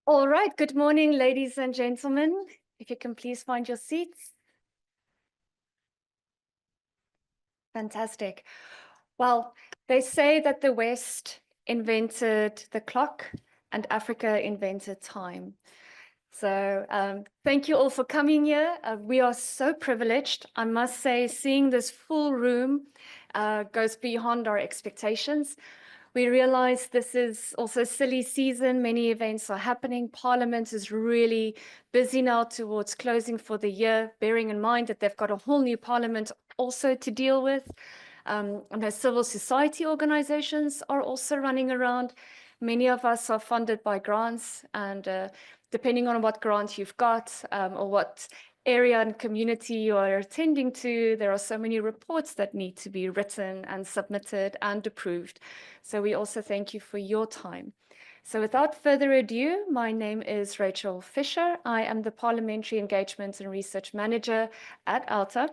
All right, good morning, ladies and gentlemen. If you can please find your seats. Fantastic. Well, they say that the West invented the clock and Africa invented time. So thank you all for coming here. We are so privileged. I must say, seeing this full room goes beyond our expectations. We realize this is also silly season. Many events are happening. Parliament is really busy now towards closing for the year, bearing in mind that they've got a whole new parliament also to deal with. And the civil society organizations are also running around. Many of us are funded by grants, and depending on what grant you've got or what area and community you are attending to, there are so many reports that need to be written and submitted and approved. So we also thank you for your time. So without further ado, my name is Rachel Fisher. I am the Parliamentary Engagement and Research Manager at ALTA.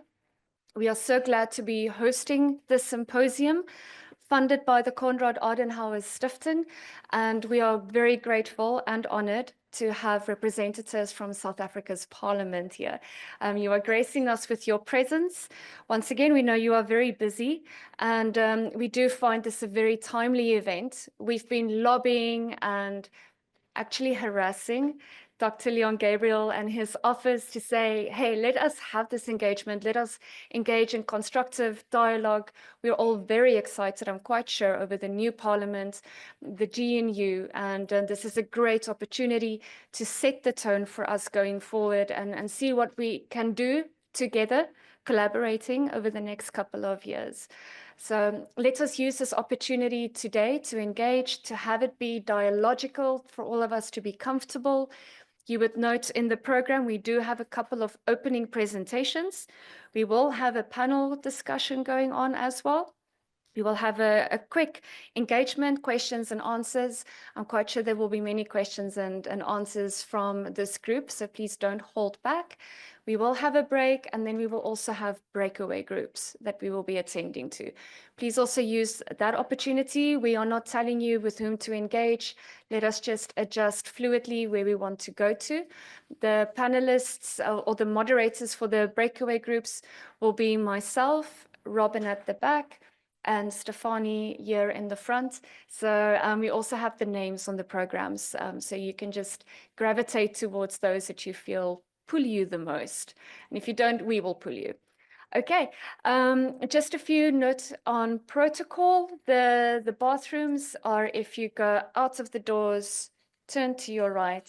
We are so glad to be hosting this symposium funded by the Konrad Adenauer Stiftung, and we are very grateful and honored to have representatives from South Africa's Parliament here. You are gracing us with your presence. Once again, we know you are very busy, and we do find this a very timely event. We've been lobbying and actually harassing Dr. Leon Gabriel and his office to say, hey, let us have this engagement. Let us engage in constructive dialogue. We're all very excited, I'm quite sure, over the new parliament, the GNU, and this is a great opportunity to set the tone for us going forward and see what we can do together, collaborating over the next couple of years. So let us use this opportunity today to engage, to have it be dialogical, for all of us to be comfortable. You would note in the program, we do have a couple of opening presentations. We will have a panel discussion going on as well. We will have a quick engagement, questions and answers. I'm quite sure there will be many questions and answers from this group, so please don't hold back. We will have a break, and then we will also have breakaway groups that we will be attending to. Please also use that opportunity. We are not telling you with whom to engage. Let us just adjust fluidly where we want to go to. The panelists or the moderators for the breakaway groups will be myself, Robin at the back, and Stefani here in the front. So we also have the names on the programs, so you can just gravitate towards those that you feel pull you the most. And if you don't, we will pull you. Okay, just a few notes on protocol. The bathrooms are, if you go out of the doors, turn to your right.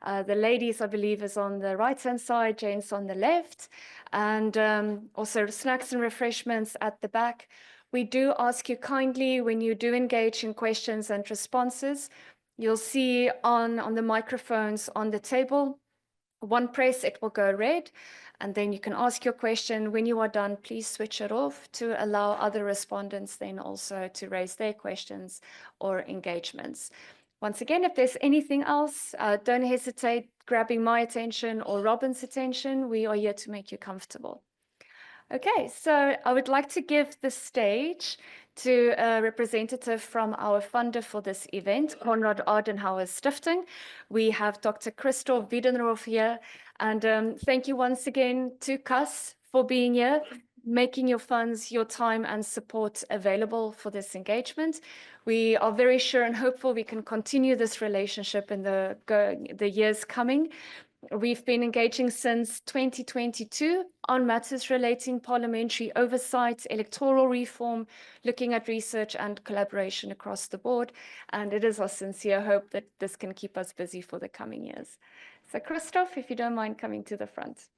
The ladies, I believe, is on the right-hand side, gents on the left, and also snacks and refreshments at the back. We do ask you kindly, when you do engage in questions and responses, you'll see on the microphones on the table, one press, it will go red, and then you can ask your question. When you are done, please switch it off to allow other respondents then also to raise their questions or engagements. Once again, if there's anything else, don't hesitate grabbing my attention or Robin's attention. We are here to make you comfortable. Okay, so I would like to give the stage to a representative from our funder for this event, Konrad Adenauer Stiftung. We have Dr. Christoph Wiedenroth here, and thank you once again to CUS for being here, making your funds, your time and support available for this engagement. We are very sure and hopeful we can continue this relationship in the years coming. We've been engaging since 2022 on matters relating parliamentary oversight, electoral reform, looking at research and collaboration across the board. And it is our sincere hope that this can keep us busy for the coming years. So Christoph, if you don't mind coming to the front.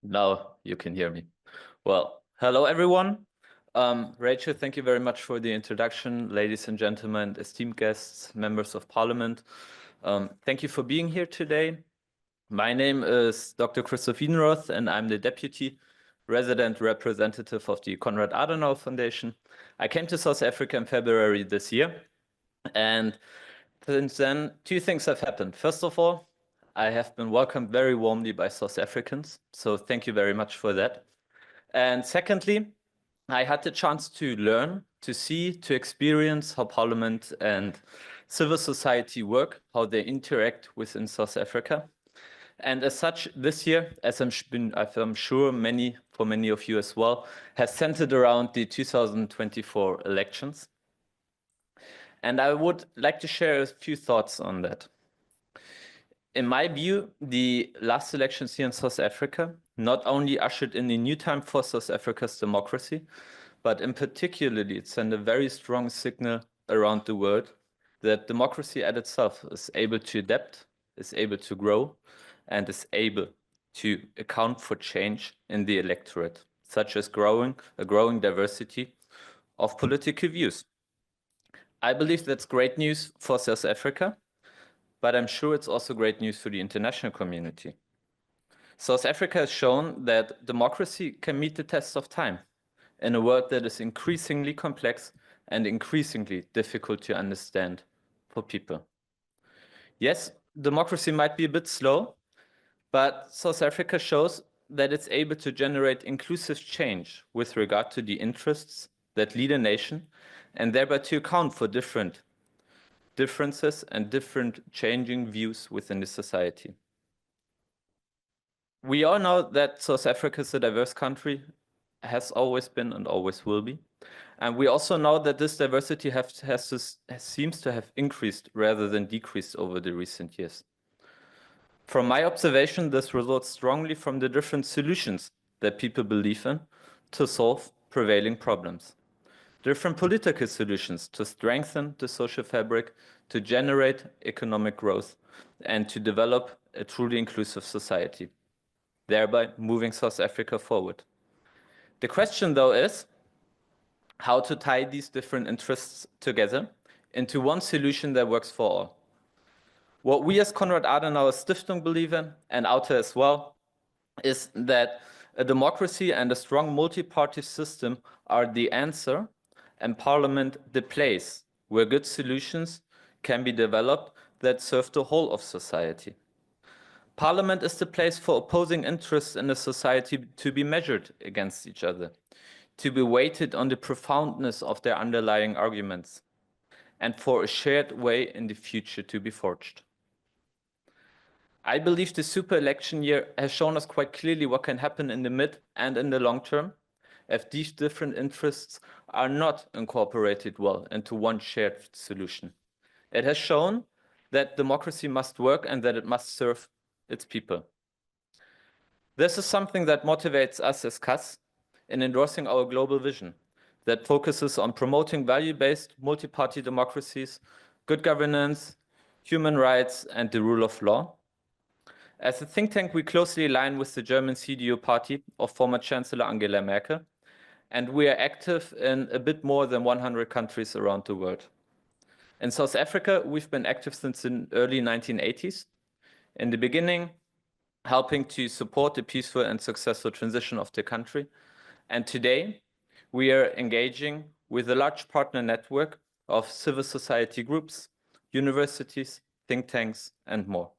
Now you can hear me. Well, hello everyone. Rachel, thank you very much for the introduction. Ladies and gentlemen, esteemed guests, members of parliament. Thank you for being here today. My name is Dr. Christoph Wiedenroth, and I'm the Deputy Resident Representative of the Konrad Adenauer Foundation. I came to South Africa in February this year, and since then, two things have happened. First of all, I have been welcomed very warmly by South Africans, so thank you very much for that. And secondly, I had the chance to learn, to see, to experience how Parliament and civil society work, how they interact within South Africa. And as such, this year, as I'm sure for many of you as well, has centered around the 2024 elections. And I would like to share a few thoughts on that. In my view, the last elections here in South Africa not only ushered in a new time for South Africa's democracy, but in particularly it sent a very strong signal around the world that democracy at itself is able to adapt, is able to grow, and is able to account for change in the electorate, such as a growing diversity of political views. I believe that's great news for South Africa, but I'm sure it's also great news for the international community. South Africa has shown that democracy can meet the test of time in a world that is increasingly complex and increasingly difficult to understand for people. Yes, democracy might be a bit slow, but South Africa shows that it's able to generate inclusive change with regard to the interests that lead a nation, and thereby to account for differences and different changing views within the society. We all know that South Africa is a diverse country, has always been and always will be. And we also know that this diversity seems to have increased rather than decreased over the recent years. From my observation, this results strongly from the different solutions that people believe in to solve prevailing problems. Different political solutions to strengthen the social fabric, to generate economic growth, and to develop a truly inclusive society, thereby moving South Africa forward. The question, though, is how to tie these different interests together into one solution that works for all. What we as Konrad Adenauer Stiftung believe in, and Auta as well, is that a democracy and a strong multi-party system are the answer, and Parliament the place where good solutions can be developed that serve the whole of society. Parliament is the place for opposing interests in a society to be measured against each other, to be weighted on the profoundness of their underlying arguments, and for a shared way in the future to be forged. I believe the super election year has shown us quite clearly what can happen in the mid and in the long term if these different interests are not incorporated well into one shared solution. It has shown that democracy must work and that it must serve its people. This is something that motivates us as CAS in endorsing our global vision that focuses on promoting value-based multi-party democracies, good governance, human rights, and the rule of law. As a think tank, we closely align with the German CDU party of former Chancellor Angela Merkel, and we are active in a bit more than 100 countries around the world. In South Africa, we've been active since the early 1980s. In the beginning, helping to support the peaceful and successful transition of the country. And today, we are engaging with a large partner network of civil society groups, universities, think tanks, and more,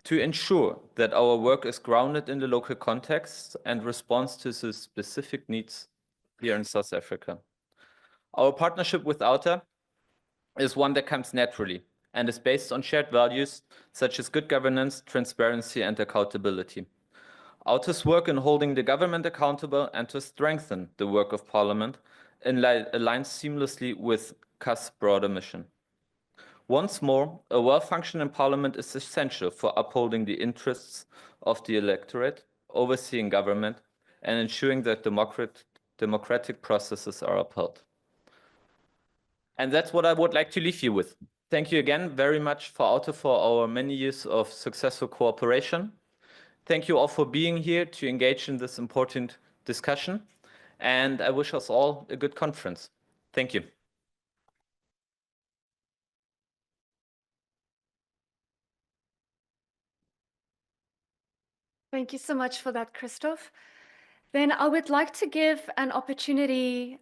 to ensure that our work is grounded in the local context and responds to the specific needs here in South Africa. Our partnership with Auta is one that comes naturally and is based on shared values such as good governance, transparency, and accountability. Auta's work in holding the government accountable and to strengthen the work of Parliament aligns seamlessly with CAS' broader mission. Once more, a well-functioning Parliament is essential for upholding the interests of the electorate, overseeing government, and ensuring that democratic processes are upheld. And that's what I would like to leave you with. Thank you again very much for Auta for our many years of successful cooperation. Thank you all for being here to engage in this important discussion. And I wish us all a good conference. Thank you. Thank you so much for that, Christoph. Then I would like to give an opportunity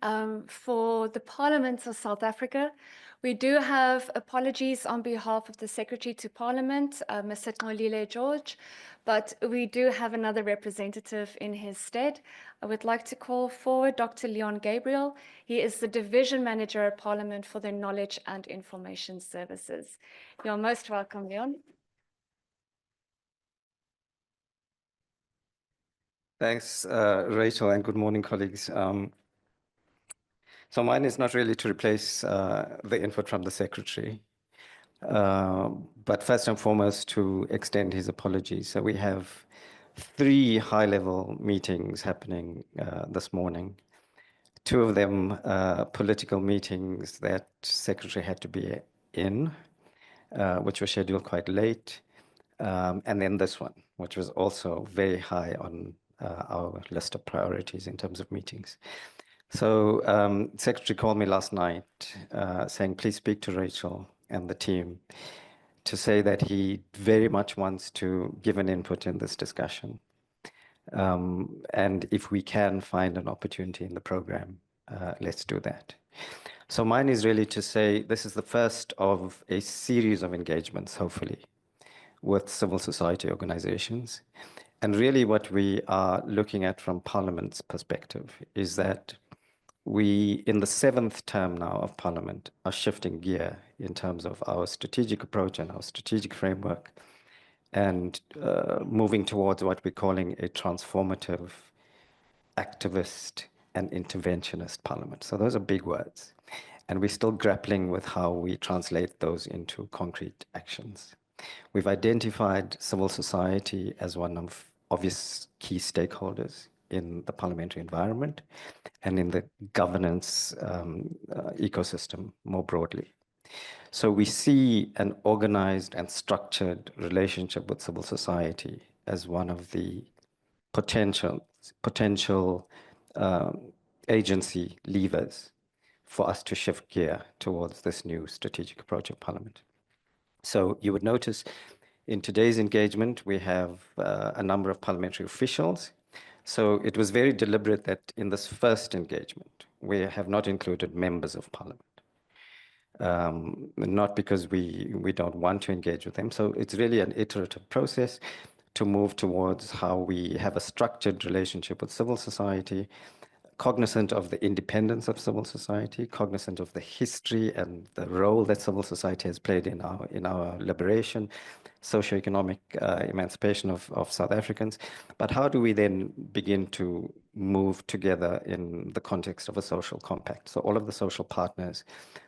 for the Parliament of South Africa. We do have apologies on behalf of the Secretary to Parliament, Mr. Nolile George, but we do have another representative in his stead. I would like to call forward Dr. Leon Gabriel. He is the Division Manager at Parliament for the Knowledge and Information Services. You're most welcome, Leon. Thanks, Rachel, and good morning, colleagues. So mine is not really to replace the input from the Secretary, but first and foremost to extend his apologies. So we have 3 high-level meetings happening this morning. 2 of them political meetings that Secretary had to be in, which were scheduled quite late. And then this one, which was also very high on our list of priorities in terms of meetings. So Secretary called me last night saying, please speak to Rachel and the team to say that he very much wants to give an input in this discussion. And if we can find an opportunity in the program, let's do that. So mine is really to say this is the first of a series of engagements, hopefully, with civil society organizations. And really what we are looking at from Parliament's perspective is that we, in the 7th term now of Parliament, are shifting gear in terms of our strategic approach and our strategic framework and moving towards what we're calling a transformative, activist, and interventionist Parliament. So those are big words. And we're still grappling with how we translate those into concrete actions. We've identified civil society as one of obvious key stakeholders in the parliamentary environment and in the governance ecosystem more broadly. So we see an organized and structured relationship with civil society as one of the potential agency levers for us to shift gear towards this new strategic approach of Parliament. So you would notice in today's engagement, we have a number of parliamentary officials. So it was very deliberate that in this first engagement, we have not included members of Parliament. Not because we don't want to engage with them. So it's really an iterative process to move towards how we have a structured relationship with civil society, cognizant of the independence of civil society, cognizant of the history and the role that civil society has played in our liberation, socioeconomic emancipation of South Africans. But how do we then begin to move together in the context of a social compact? So all of the social partners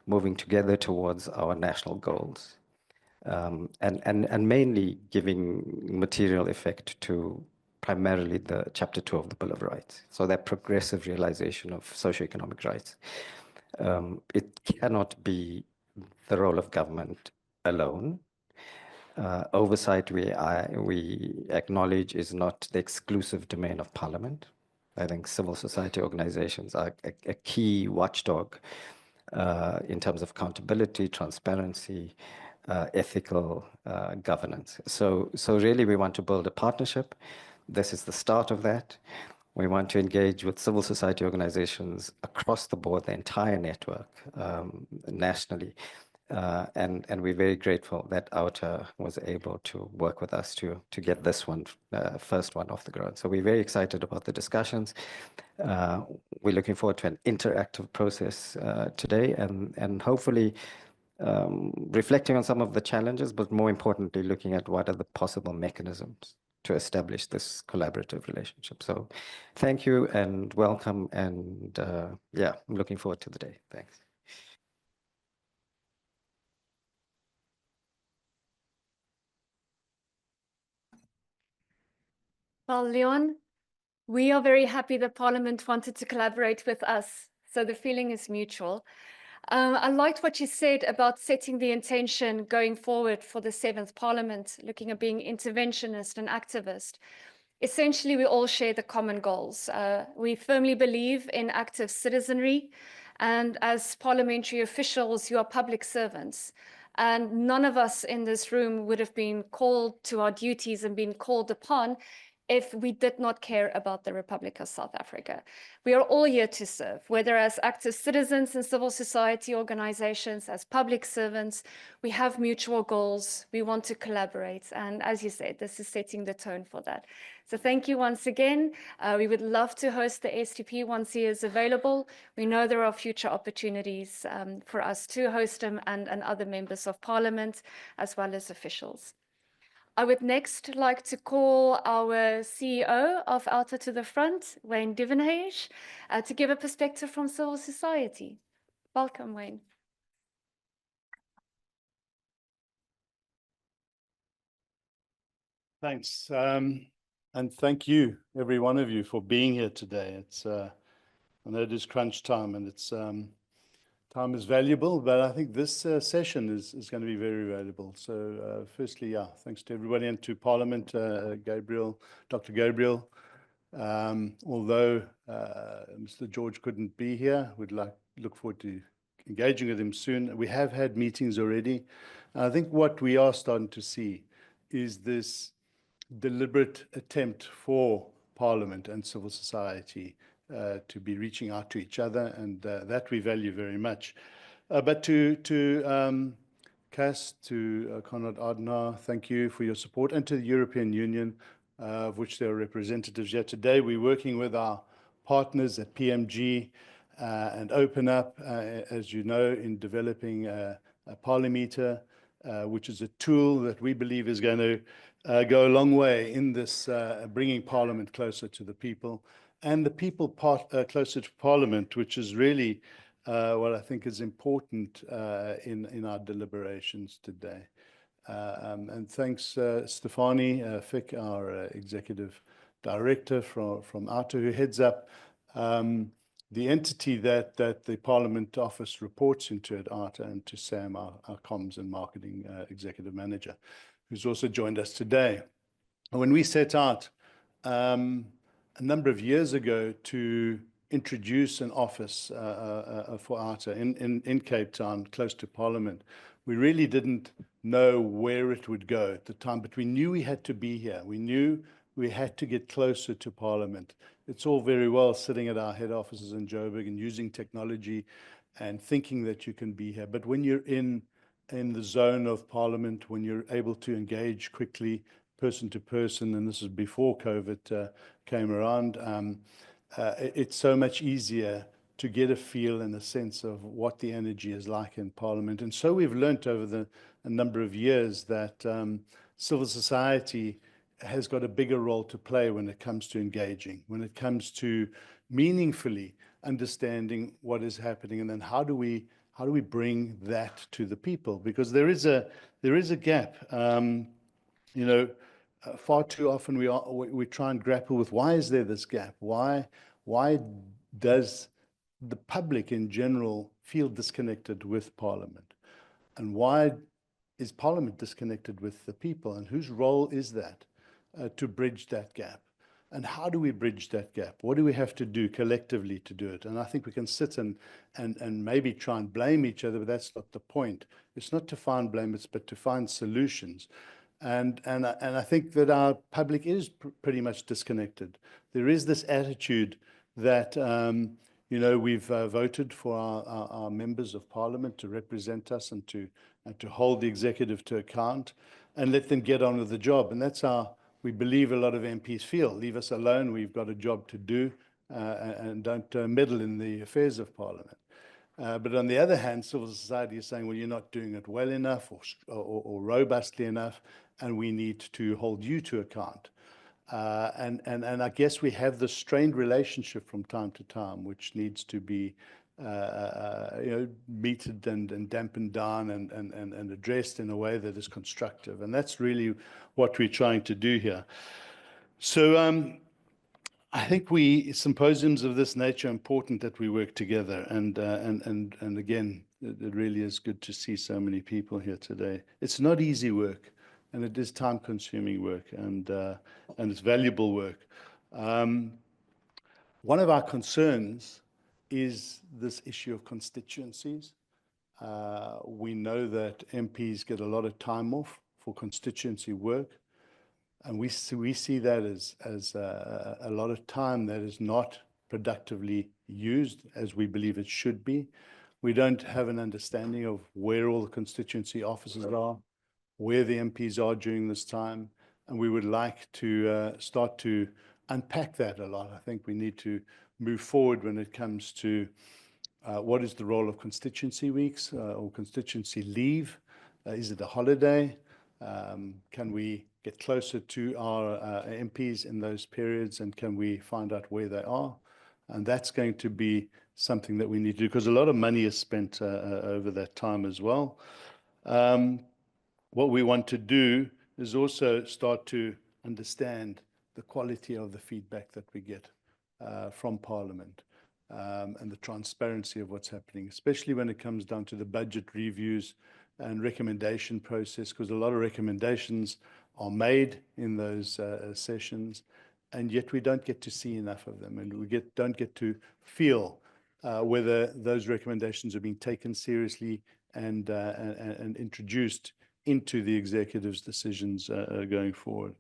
moving together towards our national goals. And mainly giving material effect to primarily the Chapter 2 of the Bill of Rights. So that progressive realization of socioeconomic rights. It cannot be the role of government alone. Oversight, we acknowledge, is not the exclusive domain of Parliament. I think civil society organizations are a key watchdog in terms of accountability, transparency, ethical governance. So really we want to build a partnership. This is the start of that. We want to engage with civil society organizations across the board, the entire network, nationally. And we're very grateful that Outer was able to work with us to get this one, first one off the ground. So we're very excited about the discussions. We're looking forward to an interactive process today and hopefully reflecting on some of the challenges, but more importantly, looking at what are the possible mechanisms to establish this collaborative relationship. So thank you and welcome. And yeah, I'm looking forward to the day. Thanks. Well, Leon, we are very happy that Parliament wanted to collaborate with us, so the feeling is mutual. I liked what you said about setting the intention going forward for the 7th Parliament, looking at being interventionist and activist. Essentially, we all share the common goals. We firmly believe in active citizenry, and as parliamentary officials, you are public servants. And none of us in this room would have been called to our duties and been called upon if we did not care about the Republic of South Africa. We are all here to serve, whether as active citizens in civil society organizations, as public servants. We have mutual goals. We want to collaborate. And as you said, this is setting the tone for that. So thank you once again. We would love to host the STP once he is available. We know there are future opportunities for us to host him and other members of Parliament, as well as officials. I would next like to call our CEO of Alta to the front, Wayne Divenhage, to give a perspective from civil society. Welcome, Wayne. Thanks. And thank you, every one of you, for being here today. It's, I know it is crunch time and it's, time is valuable, but I think this session is going to be very valuable. So firstly, yeah, thanks to everybody and to Parliament, Gabriel, Dr. Gabriel. Although Mr. George couldn't be here, we'd look forward to engaging with him soon. We have had meetings already. I think what we are starting to see is this deliberate attempt for Parliament and civil society to be reaching out to each other, and that we value very much. But to Cass, to Konrad Adenauer, thank you for your support, and to the European Union, of which there are representatives here today. We're working with our partners at PMG and Open Up, as you know, in developing a Parliameter, which is a tool that we believe is going to go a long way in this bringing Parliament closer to the people, and the people closer to Parliament, which is really what I think is important in our deliberations today. And thanks, Stefanie Fick, our Executive Director from ARTA, who heads up the entity that the Parliament Office reports into at ARTA, and to Sam, our Comms and Marketing Executive Manager, who's also joined us today. When we set out a number of years ago to introduce an office for ARTA in Cape Town, close to Parliament, we really didn't know where it would go at the time, but we knew we had to be here. We knew we had to get closer to Parliament. It's all very well sitting at our head offices in Joburg and using technology and thinking that you can be here. But when you're in the zone of Parliament, when you're able to engage quickly, person to person, and this is before COVID came around, it's so much easier to get a feel and a sense of what the energy is like in Parliament. And so we've learnt over a number of years that civil society has got a bigger role to play when it comes to engaging, when it comes to meaningfully understanding what is happening, and then how do we bring that to the people? Because there is a gap. You know, far too often we try and grapple with, why is there this gap? Why does the public in general feel disconnected with Parliament? And why is Parliament disconnected with the people? And whose role is that to bridge that gap? And how do we bridge that gap? What do we have to do collectively to do it? And I think we can sit and maybe try and blame each other, but that's not the point. It's not to find blame, but to find solutions. And I think that our public is pretty much disconnected. There is this attitude that, you know, we've voted for our members of Parliament to represent us and to hold the executive to account and let them get on with the job. And that's how we believe a lot of MPs feel. Leave us alone, we've got a job to do, and don't meddle in the affairs of Parliament. But on the other hand, civil society is saying, well, you're not doing it well enough or robustly enough, and we need to hold you to account. And I guess we have this strained relationship from time to time, which needs to be you know, meted and dampened down and addressed in a way that is constructive. And that's really what we're trying to do here. So I think symposiums of this nature are important that we work together. And again, it really is good to see so many people here today. It's not easy work, and it is time-consuming work, and it's valuable work. One of our concerns is this issue of constituencies. We know that MPs get a lot of time off for constituency work. And we see that as a lot of time that is not productively used as we believe it should be. We don't have an understanding of where all the constituency offices are, where the MPs are during this time, and we would like to start to unpack that a lot. I think we need to move forward when it comes to what is the role of constituency weeks or constituency leave? Is it a holiday? Can we get closer to our MPs in those periods, and can we find out where they are? And that's going to be something that we need to do, because a lot of money is spent over that time as well. What we want to do is also start to understand the quality of the feedback that we get from Parliament, and the transparency of what's happening, especially when it comes down to the budget reviews and recommendation process, because a lot of recommendations are made in those sessions, and yet we don't get to see enough of them, and we don't get to feel whether those recommendations are being taken seriously and introduced into the executive's decisions going forward.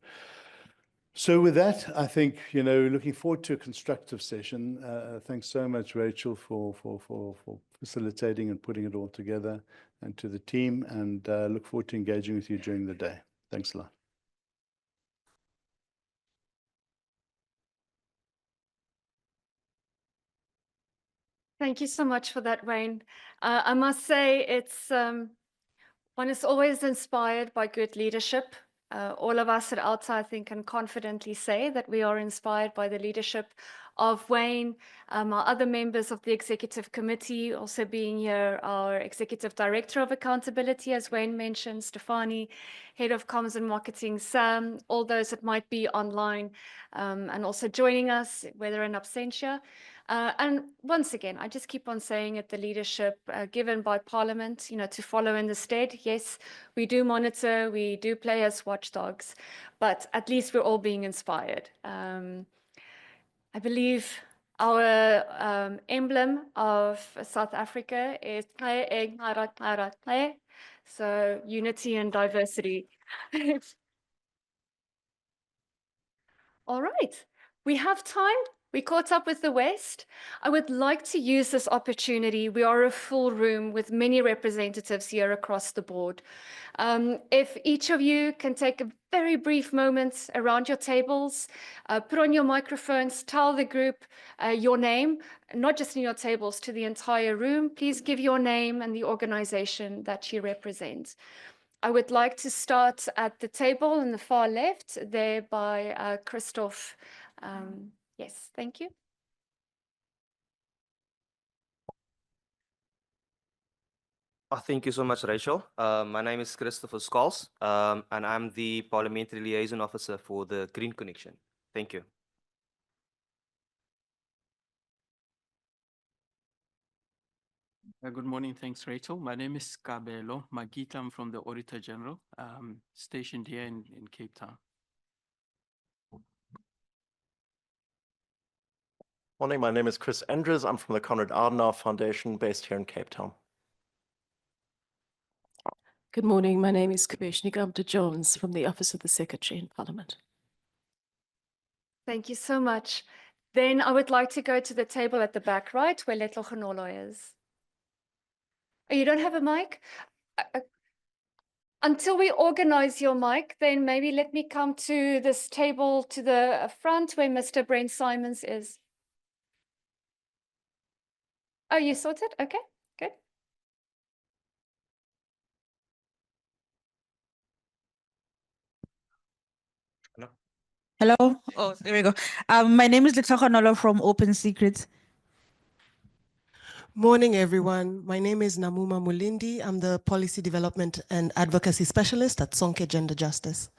So with that, I think, looking forward to a constructive session. Thanks so much, Rachel, for facilitating and putting it all together, and to the team, and look forward to engaging with you during the day. Thanks a lot. Thank you so much for that, Wayne. I must say, one is always inspired by good leadership. All of us at Alta, I think, can confidently say that we are inspired by the leadership of Wayne, our other members of the executive committee, also being here, our executive director of accountability, as Wayne mentioned, Stefani, head of comms and marketing, Sam, all those that might be online and also joining us, whether in absentia. And once again, I just keep on saying it, the leadership given by Parliament, to follow in the stead. Yes, we do monitor, we do play as watchdogs, but at least we're all being inspired. I believe our emblem of South Africa is so unity and diversity. All right, we have time. We caught up with the West. I would like to use this opportunity. We are a full room with many representatives here across the board. If each of you can take a very brief moment around your tables, put on your microphones, tell the group your name, not just in your tables, to the entire room. Please give your name and the organization that you represent. I would like to start at the table in the far left, there by Christoph. Yes, thank you. Thank you so much, Rachel. My name is Christopher Scholes, and I'm the Parliamentary Liaison Officer for the Green Connection. Thank you. Good morning. Thanks, Rachel. My name is Kabelo Magita. I'm from the Auditor General, stationed here in Cape Town. Morning, my name is Chris Andrews. I'm from the Konrad Adenauer Foundation based here in Cape Town. Good morning. My name is Kabeshni Gupta-Jones from the Office of the Secretary in Parliament. Thank you so much. Then I would like to go to the table at the back right, where Letlo Kgonolo is. Oh, you don't have a mic? Until we organize your mic, then maybe let me come to this table to the front where Mr. Brent Simons is. Oh, you sorted? Okay, good. Hello. Oh, there we go. My name is Letlo Kgonolo from Open Secrets. Morning, everyone. My name is Namuma Mulindi. I'm the Policy Development and Advocacy Specialist at Sonke Gender Justice.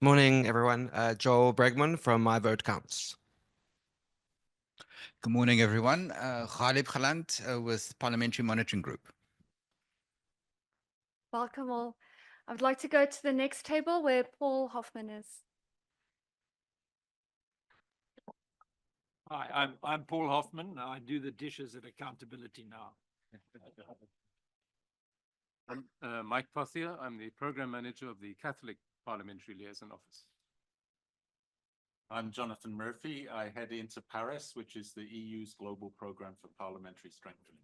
Morning, everyone. Joel Bregman from My Vote Counts. Good morning, everyone. Ghalib Galant with Parliamentary Monitoring Group. Welcome all. I would like to go to the next table where Paul Hoffman is. Hi, I'm Paul Hoffman. I do the dishes at Accountability Now. I'm Mike Pothier. I'm the Program Manager of the Catholic Parliamentary Liaison Office. I'm Jonathan Murphy. I head into Paris, which is the EU's global program for parliamentary strengthening.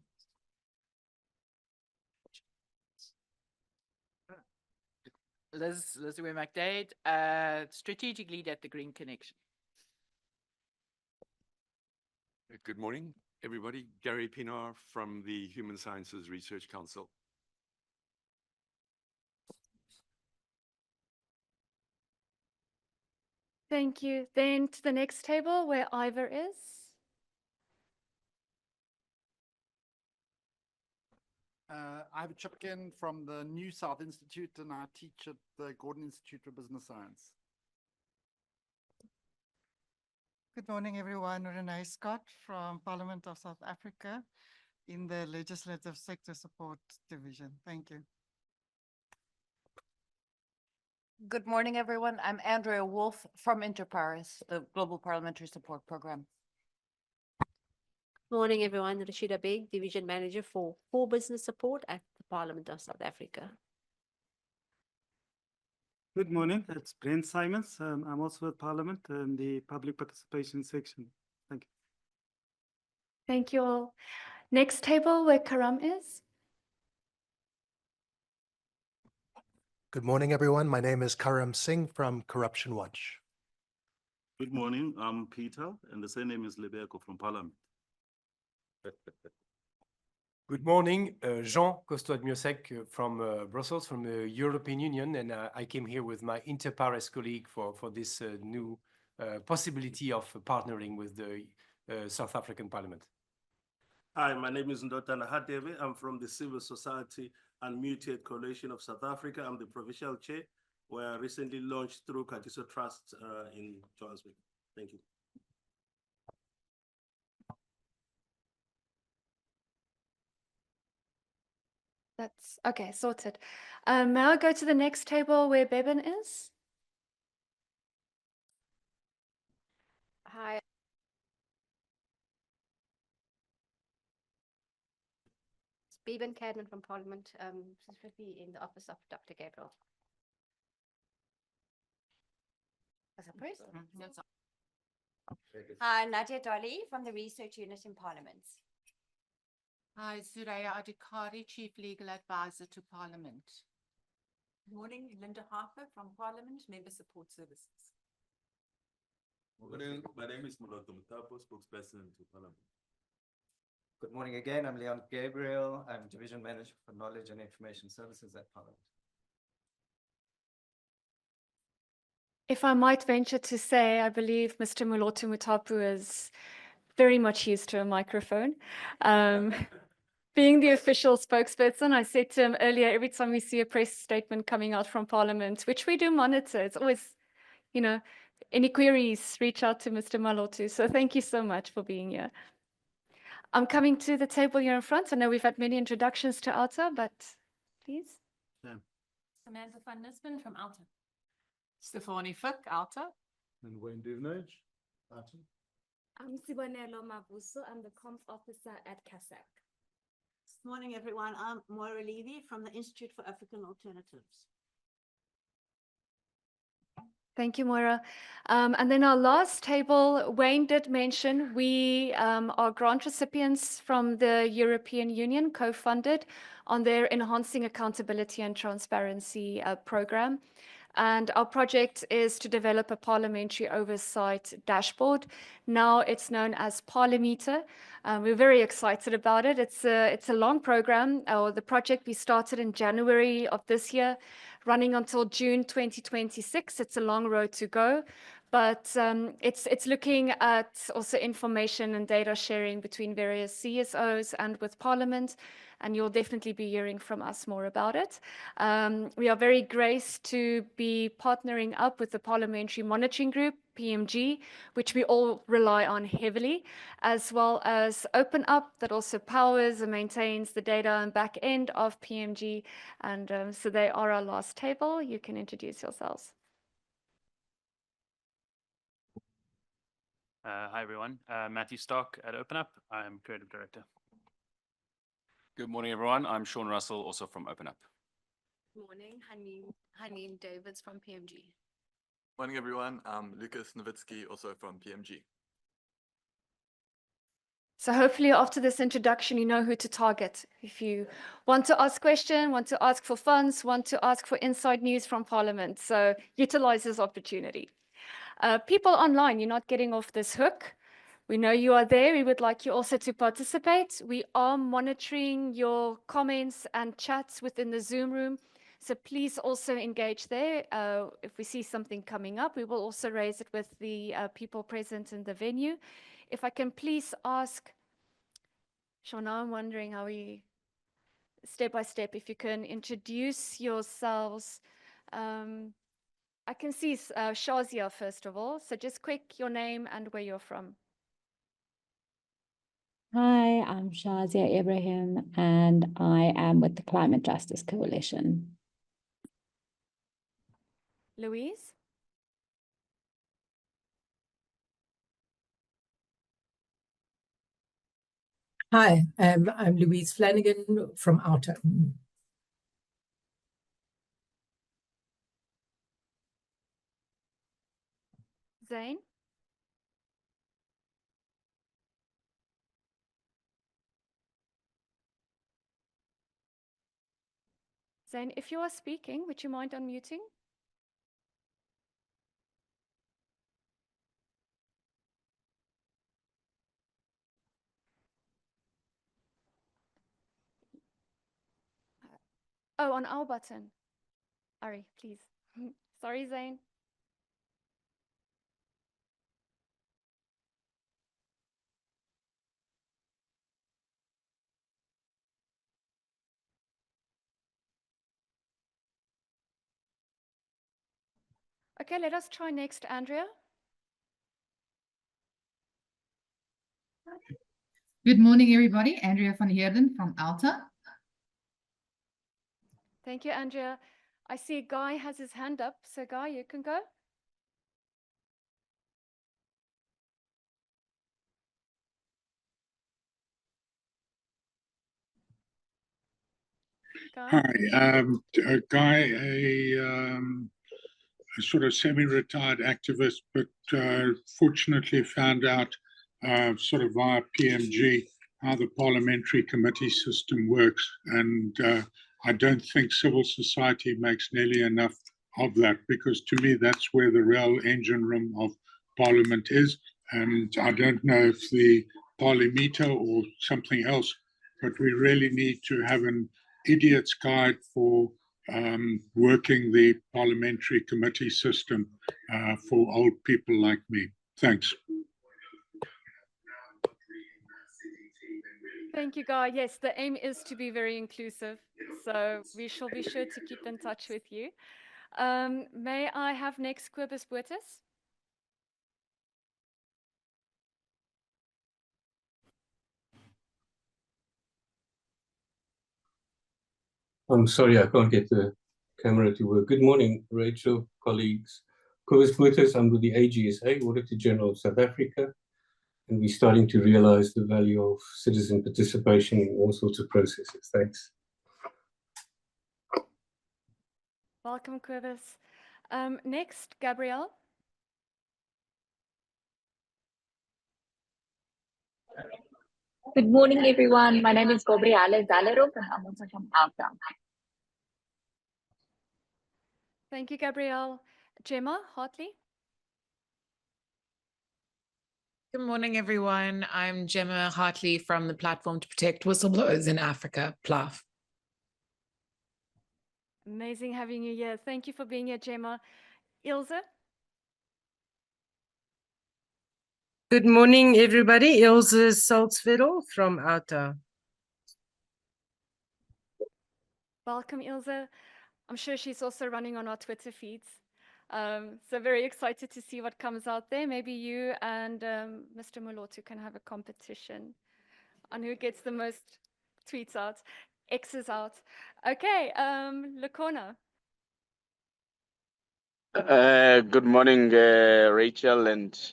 Liz McDade, strategic lead at the Green Connection. Good morning, everybody. Gary Pinar from the Human Sciences Research Council. Thank you. Then to the next table where Ivor is. Ivor Chipkin from the New South Institute, and I teach at the Gordon Institute for Business Science. Good morning, everyone. Renee Scott from Parliament of South Africa in the Legislative Sector Support Division. Thank you. Good morning, everyone. I'm Andrea Wolf from Interparis, the Global Parliamentary Support Program. Morning, everyone. Rashida Beg, Division Manager for Business Support at the Parliament of South Africa. Good morning. It's Brent Simons. I'm also at Parliament in the public participation section. Thank you. Thank you all. Next table where Karam is. Good morning, everyone. My name is Karam Singh from Corruption Watch. Good morning. I'm Peter, and the surname is Lebeko from Parliament. Good morning, Jean Costouade-Miosek from Brussels, from the European Union, and I came here with my Interparis colleague for this new possibility of partnering with the South African Parliament. Hi, my name is Ndotana Hadebe. I'm from the Civil Society and Mutuate Coalition of South Africa. I'm the provincial chair, where I recently launched through Katiso Trust in Johannesburg. Thank you. That's okay, sorted. May I go to the next table where Beben is? Hi. It's Beben Cadman from Parliament, specifically in the office of Dr. Gabriel. As a person. Hi, Nadia Dolly from the Research Unit in Parliament. Hi, Suraya Adhikari, Chief Legal Advisor to Parliament. Good morning, Linda Harper from Parliament, Member Support Services. Good morning. My name is Muloto Mutapo, spokesperson to Parliament. Good morning again. I'm Leon Gabriel. I'm Division Manager for Knowledge and Information Services at Parliament. If I might venture to say, I believe Mr. Muloto Mutapu is very much used to a microphone. Being the official spokesperson, I said to him earlier, every time we see a press statement coming out from Parliament, which we do monitor, it's always, you know, any queries, reach out to Mr. Malotu. So thank you so much for being here. I'm coming to the table here in front. I know we've had many introductions to Alta, but please. Samantha van Nispen from Alta. Stefanie Fick, Alta. And Wayne Duvenage, Alta. I'm Sibonelo Mabuso. I'm the Comms Officer at CASAC. Good morning, everyone. I'm Moira Levy from the Institute for African Alternatives. Thank you, Moira. And then our last table, Wayne did mention we are grant recipients from the European Union, co-funded on their Enhancing Accountability and Transparency program. And our project is to develop a parliamentary oversight dashboard. Now it's known as Parliameter. We're very excited about it. It's a long program. The project we started in January of this year, running until June 2026. It's a long road to go, but it's looking at also information and data sharing between various CSOs and with Parliament. And you'll definitely be hearing from us more about it. We are very graced to be partnering up with the Parliamentary Monitoring Group, PMG, which we all rely on heavily, as well as Open Up, that also powers and maintains the data and back end of PMG. And so they are our last table. You can introduce yourselves. Hi, everyone. Matthew Stock at Open Up. I'm Creative Director. Good morning, everyone. I'm Sean Russell, also from Open Up. Good morning, Haneen Davids from PMG. Morning, everyone. I'm Lucas Nowitzki, also from PMG. So hopefully after this introduction, you know who to target. If you want to ask questions, want to ask for funds, want to ask for inside news from Parliament. So utilize this opportunity. People online, you're not getting off this hook. We know you are there. We would like you also to participate. We are monitoring your comments and chats within the Zoom room. So please also engage there. If we see something coming up, we will also raise it with the people present in the venue. If I can please ask, Shana, I'm wondering how we, step by step, if you can introduce yourselves. I can see Shazia first of all. So just quick, your name and where you're from. Hi, I'm Shazia Ibrahim, and I am with the Climate Justice Coalition. Louise? Hi, I'm Louise Flanagan from Outer. Zane? Zane, if you are speaking, would you mind unmuting? Oh, on our button. Ari, please. Sorry, Zane. Okay, let us try next, Andrea. Good morning, everybody. Andrea van Heerden from Alta. Thank you, Andrea. I see Guy has his hand up. So Guy, you can go. Guy? Hi, Guy, a sort of semi-retired activist, but fortunately found out sort of via PMG how the parliamentary committee system works. And I don't think civil society makes nearly enough of that, because to me, that's where the real engine room of Parliament is. And I don't know if the Parliameter or something else, but we really need to have an idiot's guide for working the parliamentary committee system for old people like me. Thanks. Thank you, Guy. Yes, the aim is to be very inclusive. So we shall be sure to keep in touch with you. May I have next Cobus Boertes? I'm sorry, I can't get the camera to work. Good morning, Rachel, colleagues. Cobus Boertes, I'm with the AGSA, Auditor General of South Africa, and we're starting to realize the value of citizen participation in all sorts of processes. Thanks. Welcome, Cobus. Next, Gabrielle. Good morning, everyone. My name is Gabriela Zalero, and I'm also from Alta. Thank you, Gabrielle. Gemma Hartley. Good morning, everyone. I'm Gemma Hartley from the Platform to Protect Whistleblowers in Africa, PLAF. Amazing having you here. Thank you for being here, Gemma. Ilse? Good morning, everybody. Ilse Salzveld from Outa. Welcome, Ilse. I'm sure she's also running on our Twitter feeds. So very excited to see what comes out there. Maybe you and Mr. Molotu can have a competition on who gets the most tweets out, X's out. Okay, Lakona. Good morning, Rachel and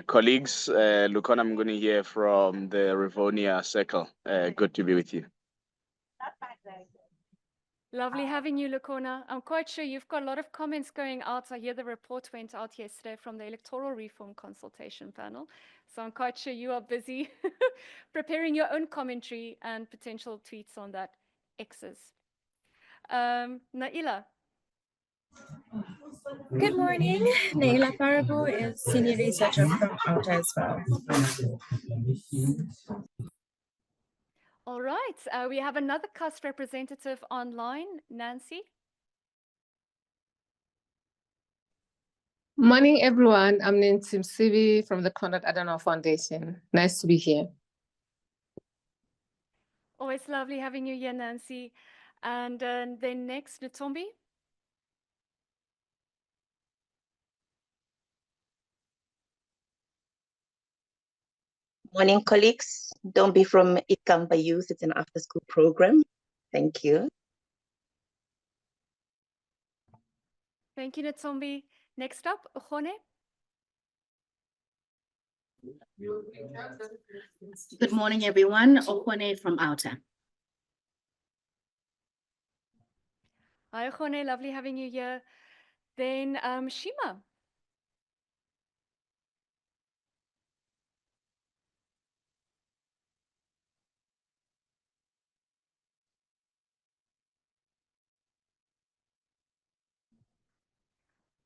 colleagues. Lukon, I'm going to hear from the Rivonia Circle. Good to be with you. Lovely having you, Lukona. I'm quite sure you've got a lot of comments going out. I hear the report went out yesterday from the electoral reform consultation panel. So I'm quite sure you are busy preparing your own commentary and potential tweets on that. X's. Naila. Good morning. Naila Parabo is Senior Researcher from OUTA as well. All right. We have another CUST representative online, Nancy. Morning, everyone. I'm Nancy Msivi from the Conrad Adenauer Foundation. Nice to be here. Always lovely having you here, Nancy. And then next, Natombi. Morning, colleagues. Don't be from Ikampa Youth. It's an after-school program. Thank you. Thank you, Natombi. Next up, Ohone. Good morning, everyone. Ohone from OUTA. Hi, Ohone. Lovely having you here. Then Shima.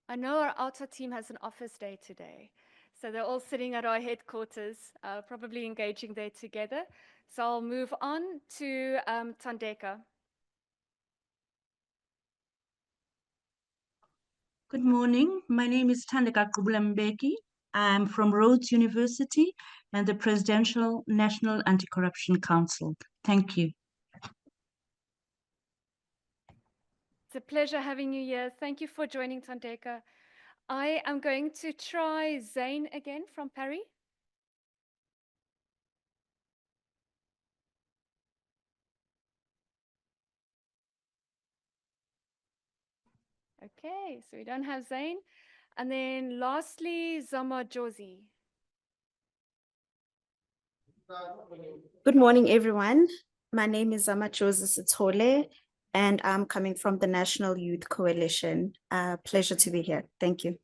I know our OUTA team has an office day today. So they're all sitting at our headquarters, probably engaging there together. So I'll move on to Tandeka. Good morning. My name is Tandeka Kubulambeki. I'm from Rhodes University and the Presidential National Anti-Corruption Council. Thank you. It's a pleasure having you here. Thank you for joining, Tandeka. I am going to try Zane again from Parry. Okay, so we don't have Zane. And then lastly, Zama Jozi. Good morning, everyone. My name is Zamachoza Sitole, and I'm coming from the National Youth Coalition. Pleasure to be here. Thank you.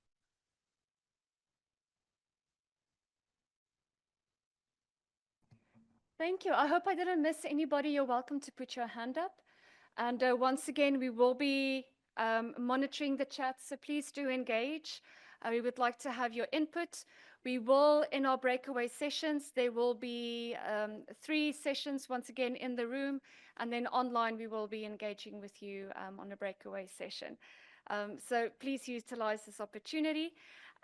Thank you. I hope I didn't miss anybody. You're welcome to put your hand up. And once again, we will be monitoring the chat, so please do engage. We would like to have your input. We will, in our breakaway sessions, there will be 3 sessions once again in the room, and then online we will be engaging with you on a breakaway session. So please utilize this opportunity.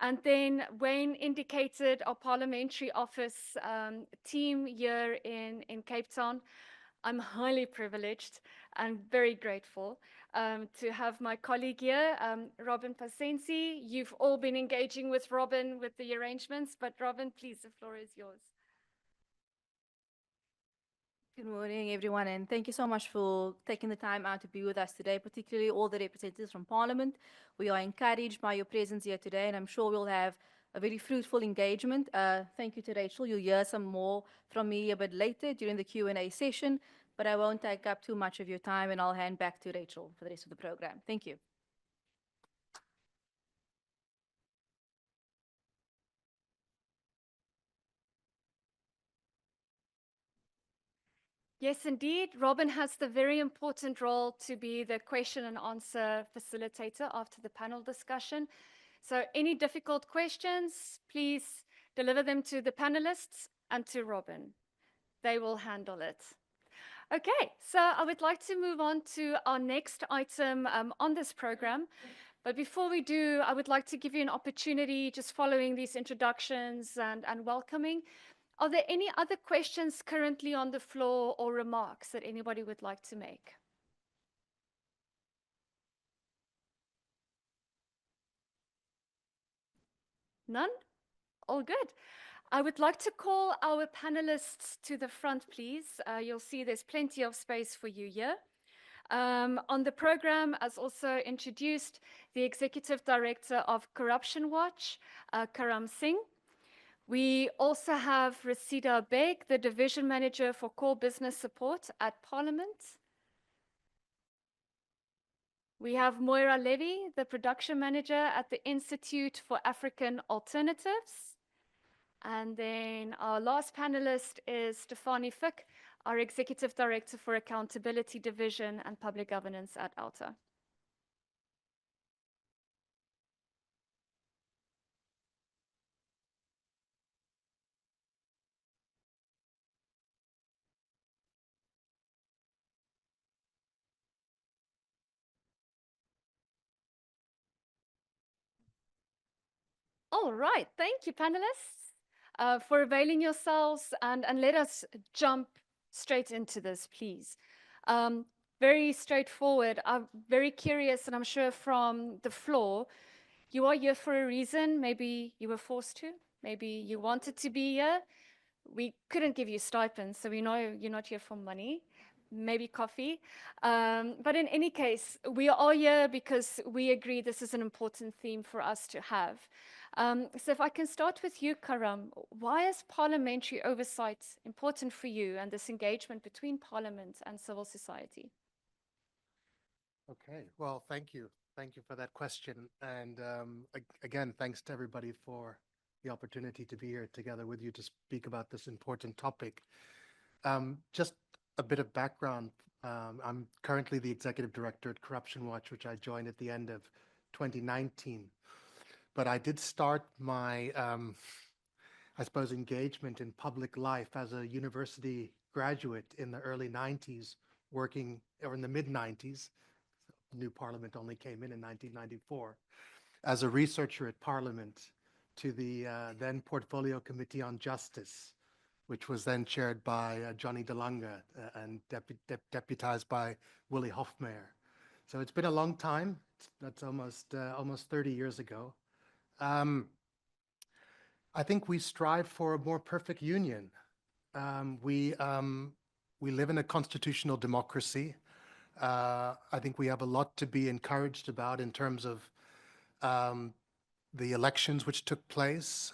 And then Wayne indicated our parliamentary office team here in Cape Town. I'm highly privileged and very grateful to have my colleague here, Robin Pasensi. You've all been engaging with Robin with the arrangements, but Robin, please, the floor is yours. Good morning, everyone, and thank you so much for taking the time out to be with us today, particularly all the representatives from Parliament. We are encouraged by your presence here today, and I'm sure we'll have a very fruitful engagement. Thank you to Rachel. You'll hear some more from me a bit later during the Q&A session, but I won't take up too much of your time, and I'll hand back to Rachel for the rest of the program. Thank you. Yes, indeed. Robin has the very important role to be the question and answer facilitator after the panel discussion. So any difficult questions, please deliver them to the panelists and to Robin. They will handle it. Okay, so I would like to move on to our next item on this program. But before we do, I would like to give you an opportunity, just following these introductions and welcoming. Are there any other questions currently on the floor or remarks that anybody would like to make? None? All good. I would like to call our panelists to the front, please. You'll see there's plenty of space for you here. On the program, as also introduced, the Executive Director of Corruption Watch, Karam Singh. We also have Rasida Beg, the Division Manager for Core Business Support at Parliament. We have Moira Levy, the production manager at the Institute for African Alternatives. And then our last panelist is Stefanie Fick, our Executive Director for Accountability Division and Public Governance at ALTA. All right, thank you, panelists, for availing yourselves, and let us jump straight into this, please. Very straightforward. I'm very curious, and I'm sure from the floor, you are here for a reason. Maybe you were forced to, maybe you wanted to be here. We couldn't give you stipends, so we know you're not here for money, maybe coffee. But in any case, we are here because we agree this is an important theme for us to have. So if I can start with you, Karam, why is parliamentary oversight important for you and this engagement between Parliament and civil society? Okay, well, thank you. Thank you for that question. And again, thanks to everybody for the opportunity to be here together with you to speak about this important topic. Just a bit of background. I'm currently the executive director at Corruption Watch, which I joined at the end of 2019. But I did start my, I suppose, engagement in public life as a university graduate in the early 90s, working, or in the mid 90s. New Parliament only came in 1994, as a researcher at Parliament to the then Portfolio Committee on Justice, which was then chaired by Johnny de Lange and deputized by Willy Hofmeyr. So it's been a long time. That's almost 30 years ago. I think we strive for a more perfect union. We live in a constitutional democracy. I think we have a lot to be encouraged about in terms of the elections which took place,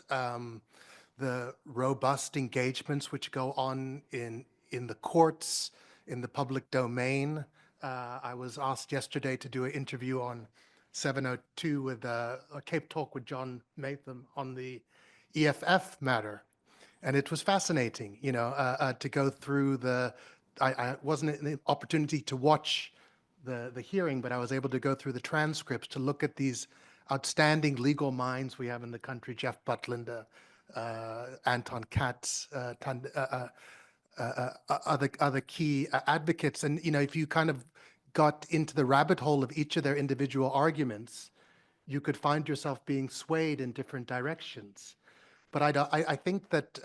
the robust engagements which go on in the courts, in the public domain. I was asked yesterday to do an interview on 702 with a Cape Talk with John Matham on the EFF matter. And it was fascinating, you know, to go through I wasn't an opportunity to watch the hearing, but I was able to go through the transcripts to look at these outstanding legal minds we have in the country: Jeff Butlander, Anton Katz, other key advocates. And, you know, if you kind of got into the rabbit hole of each of their individual arguments, you could find yourself being swayed in different directions. But I think that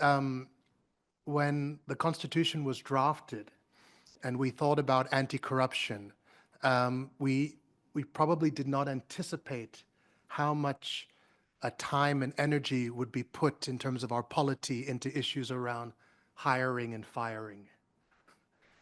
when the Constitution was drafted and we thought about anti-corruption, we probably did not anticipate how much time and energy would be put in terms of our polity into issues around hiring and firing.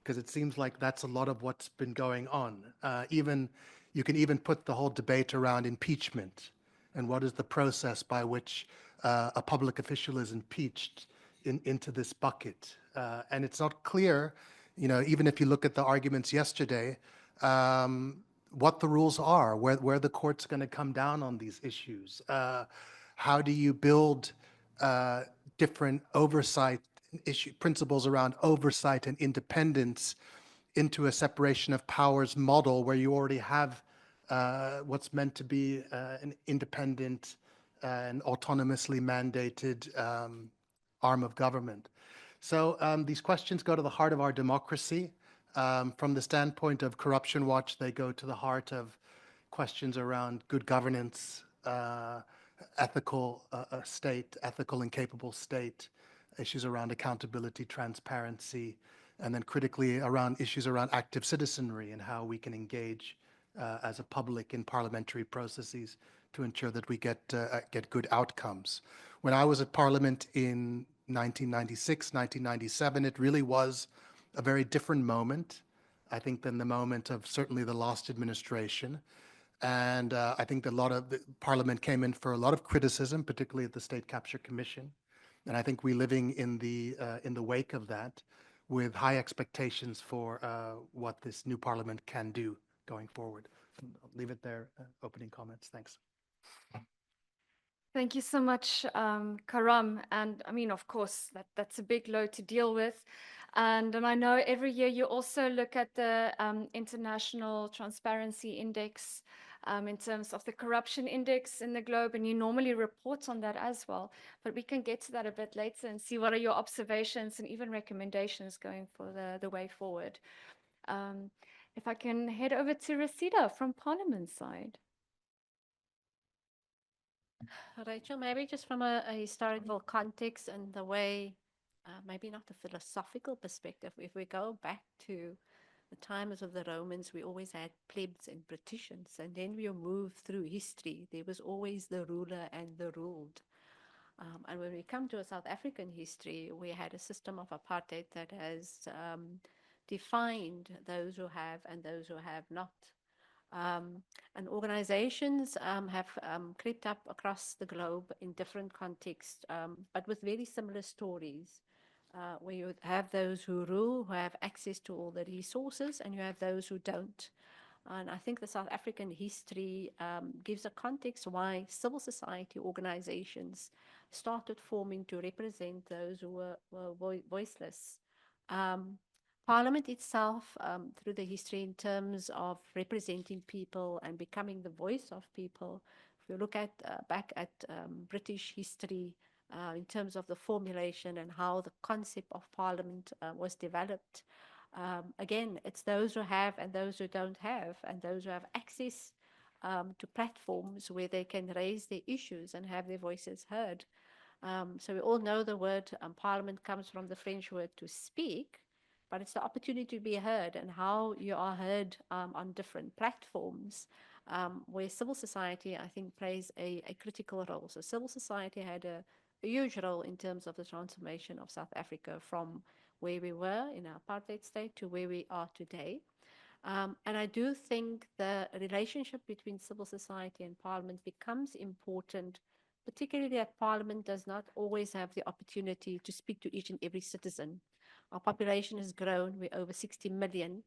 Because it seems like that's a lot of what's been going on. You can even put the whole debate around impeachment and what is the process by which a public official is impeached into this bucket. And it's not clear, you know, even if you look at the arguments yesterday, what the rules are, where the court's going to come down on these issues. How do you build different oversight principles around oversight and independence into a separation of powers model where you already have what's meant to be an independent and autonomously mandated arm of government. So these questions go to the heart of our democracy. From the standpoint of Corruption Watch, they go to the heart of questions around good governance, ethical state, ethical and capable state, issues around accountability, transparency, and then critically around issues around active citizenry and how we can engage as a public in parliamentary processes to ensure that we get good outcomes. When I was at Parliament in 1996, 1997, it really was a very different moment, I think, than the moment of certainly the last administration. And I think that a lot of the Parliament came in for a lot of criticism, particularly at the State Capture Commission. And I think we're living in the wake of that with high expectations for what this new Parliament can do going forward. I'll leave it there, opening comments. Thanks. Thank you so much, Karam. And I mean, of course, that's a big load to deal with. And I know every year you also look at the International Transparency Index in terms of the corruption index in the globe, and you normally report on that as well. But we can get to that a bit later and see what are your observations and even recommendations going for the way forward. If I can head over to Resida from Parliament side. Rachel, maybe just from a historical context and the way, maybe not a philosophical perspective, if we go back to the times of the Romans, we always had plebs and patricians, and then we moved through history. There was always the ruler and the ruled. And when we come to a South African history, we had a system of apartheid that has defined those who have and those who have not. And organizations have crept up across the globe in different contexts, but with very similar stories, where you have those who rule, who have access to all the resources, and you have those who don't. And I think the South African history gives a context why civil society organizations started forming to represent those who were voiceless. Parliament itself, through the history in terms of representing people and becoming the voice of people, if you look at back at British history in terms of the formulation and how the concept of Parliament was developed, again, it's those who have and those who don't have, and those who have access to platforms where they can raise their issues and have their voices heard. So we all know the word Parliament comes from the French word to speak, but it's the opportunity to be heard and how you are heard on different platforms, where civil society, I think, plays a critical role. So civil society had a huge role in terms of the transformation of South Africa from where we were in our apartheid state to where we are today. And I do think the relationship between civil society and Parliament becomes important, particularly that Parliament does not always have the opportunity to speak to each and every citizen. Our population has grown, we're over 60 million,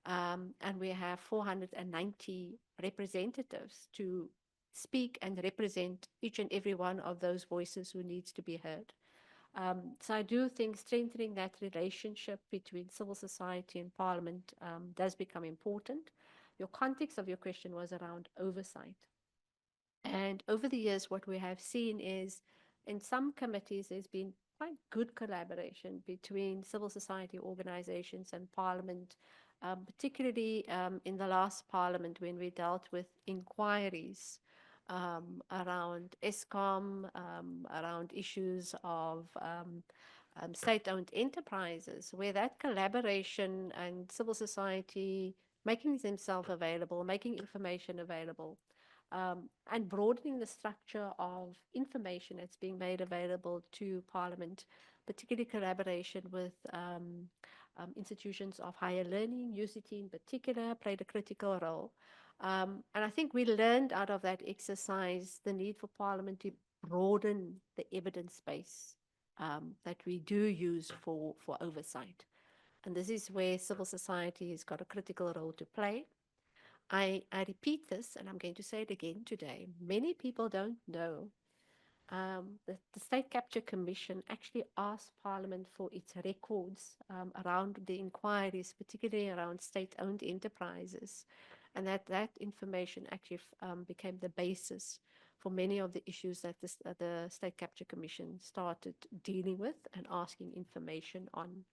and we have 490 representatives to speak and represent each and every one of those voices who needs to be heard. So I do think strengthening that relationship between civil society and Parliament does become important. Your context of your question was around oversight. And over the years, what we have seen is in some committees, there's been quite good collaboration between civil society organizations and Parliament, particularly in the last Parliament when we dealt with inquiries around ESCOM, around issues of state-owned enterprises, where that collaboration and civil society making themselves available, making information available, and broadening the structure of information that's being made available to Parliament, particularly collaboration with institutions of higher learning, UCT in particular, played a critical role. And I think we learned out of that exercise the need for Parliament to broaden the evidence base that we do use for oversight. And this is where civil society has got a critical role to play. I repeat this, and I'm going to say it again today. Many people don't know that the State Capture Commission actually asked Parliament for its records around the inquiries, particularly around state-owned enterprises, and that information actually became the basis for many of the issues that the State Capture Commission started dealing with and asking information on.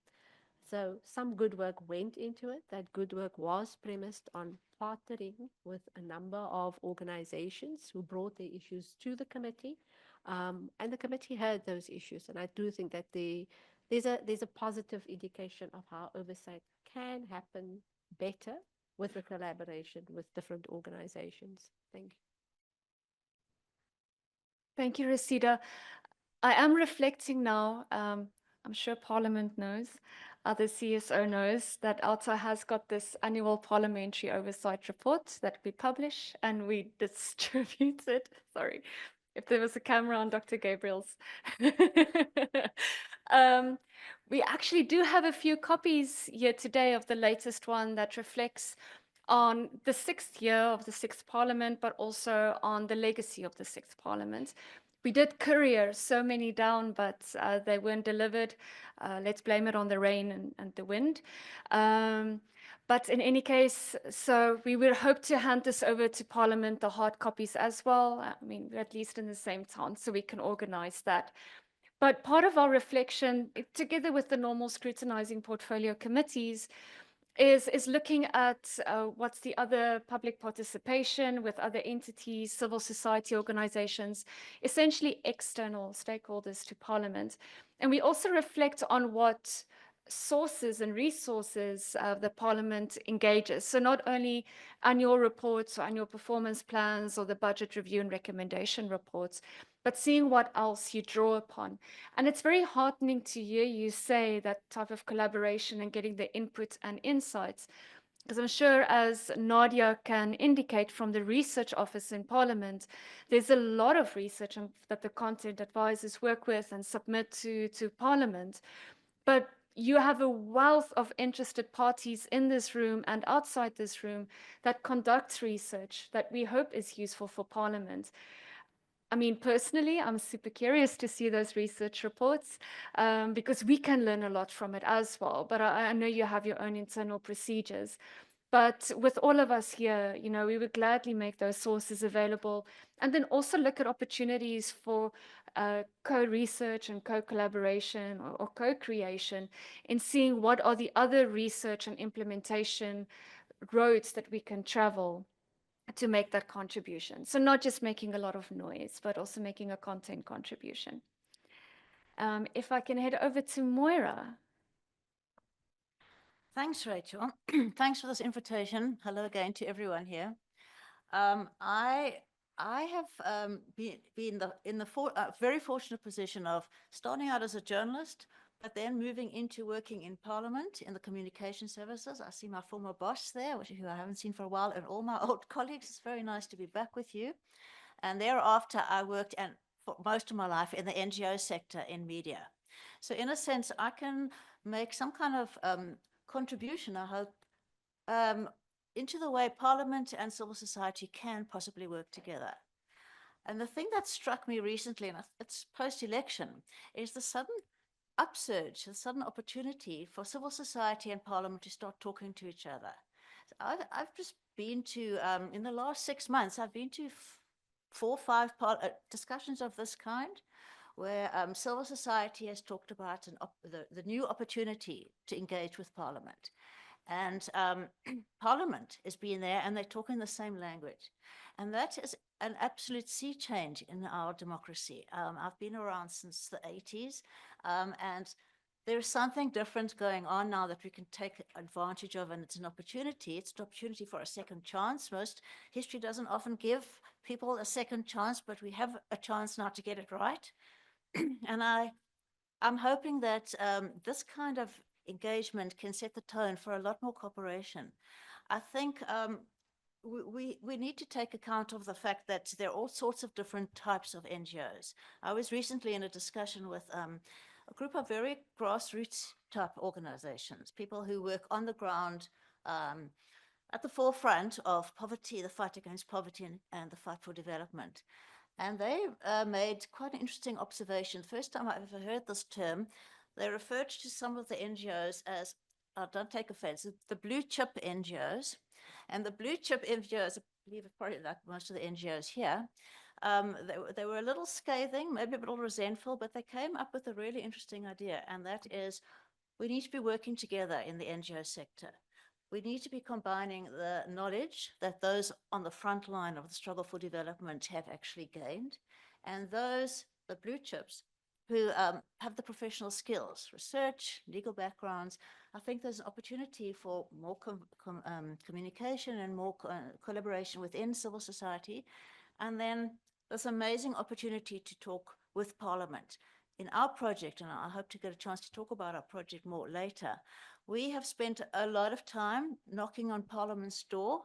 So some good work went into it. That good work was premised on partnering with a number of organizations who brought their issues to the committee, and the committee heard those issues. And I do think that there's a positive indication of how oversight can happen better with the collaboration with different organizations. Thank you. Thank you, Resida. I am reflecting now. I'm sure Parliament knows, the CSO knows that ALTA has got this annual parliamentary oversight report that we publish and we distribute it. Sorry, if there was a camera on Dr. Gabriel's. We actually do have a few copies here today of the latest one that reflects on the 6th year of the 6th Parliament, but also on the legacy of the 6th Parliament. We did courier so many down, but they weren't delivered. Let's blame it on the rain and the wind. But in any case, so we will hope to hand this over to Parliament, the hard copies as well. I mean, we're at least in the same town, so we can organize that. But part of our reflection, together with the normal scrutinizing portfolio committees, is looking at what's the other public participation with other entities, civil society organizations, essentially external stakeholders to Parliament. And we also reflect on what sources and resources the Parliament engages. So not only annual reports or annual performance plans or the budget review and recommendation reports, but seeing what else you draw upon. And it's very heartening to hear you say that type of collaboration and getting the input and insights, because I'm sure, as Nadia can indicate from the research office in Parliament, there's a lot of research that the content advisors work with and submit to Parliament. But you have a wealth of interested parties in this room and outside this room that conducts research that we hope is useful for Parliament. I mean, personally, I'm super curious to see those research reports because we can learn a lot from it as well. But I know you have your own internal procedures. But with all of us here, you know, we would gladly make those sources available and then also look at opportunities for co-research and co-collaboration or co-creation in seeing what are the other research and implementation roads that we can travel to make that contribution. So not just making a lot of noise, but also making a content contribution. If I can head over to Moira. Thanks, Rachel. Thanks for this invitation. Hello again to everyone here. I have been in the very fortunate position of starting out as a journalist, but then moving into working in Parliament in the communication services. I see my former boss there, who I haven't seen for a while, and all my old colleagues. It's very nice to be back with you. And thereafter, I worked for most of my life in the NGO sector in media. So in a sense, I can make some kind of contribution, I hope, into the way Parliament and civil society can possibly work together. And the thing that struck me recently, and it's post-election, is the sudden upsurge, the sudden opportunity for civil society and Parliament to start talking to each other. So I've just been to, in the last 6 months, I've been to 4 or 5 discussions of this kind, where civil society has talked about the new opportunity to engage with Parliament. And Parliament has been there and they're talking the same language. And that is an absolute sea change in our democracy. I've been around since the 80s, and there's something different going on now that we can take advantage of, and it's an opportunity. It's an opportunity for a second chance. Most history doesn't often give people a second chance, but we have a chance now to get it right. And I'm hoping that this kind of engagement can set the tone for a lot more cooperation. I think we need to take account of the fact that there are all sorts of different types of NGOs. I was recently in a discussion with a group of very grassroots type organizations, people who work on the ground at the forefront of poverty, the fight against poverty and the fight for development. And they made quite an interesting observation. First time I ever heard this term, they referred to some of the NGOs as, don't take offense, the blue chip NGOs. And the blue chip NGOs, I believe probably like most of the NGOs here, they were a little scathing, maybe a little resentful, but they came up with a really interesting idea. And that is, we need to be working together in the NGO sector. We need to be combining the knowledge that those on the front line of the struggle for development have actually gained, and those, the blue chips, who have the professional skills, research, legal backgrounds. I think there's an opportunity for more communication and more collaboration within civil society. And then this amazing opportunity to talk with Parliament. In our project, and I hope to get a chance to talk about our project more later, we have spent a lot of time knocking on Parliament's door,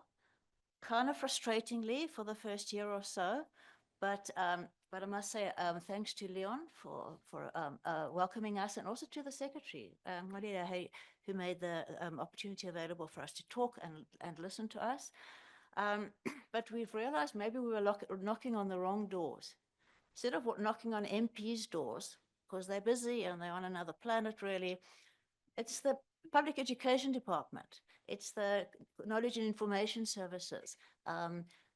kind of frustratingly for the first year or so. But I must say thanks to Leon for welcoming us, and also to the secretary, Maria, who made the opportunity available for us to talk and listen to us. But we've realized maybe we were knocking on the wrong doors. Instead of knocking on MPs' doors, because they're busy and they're on another planet, really, it's the public education department. It's the knowledge and information services.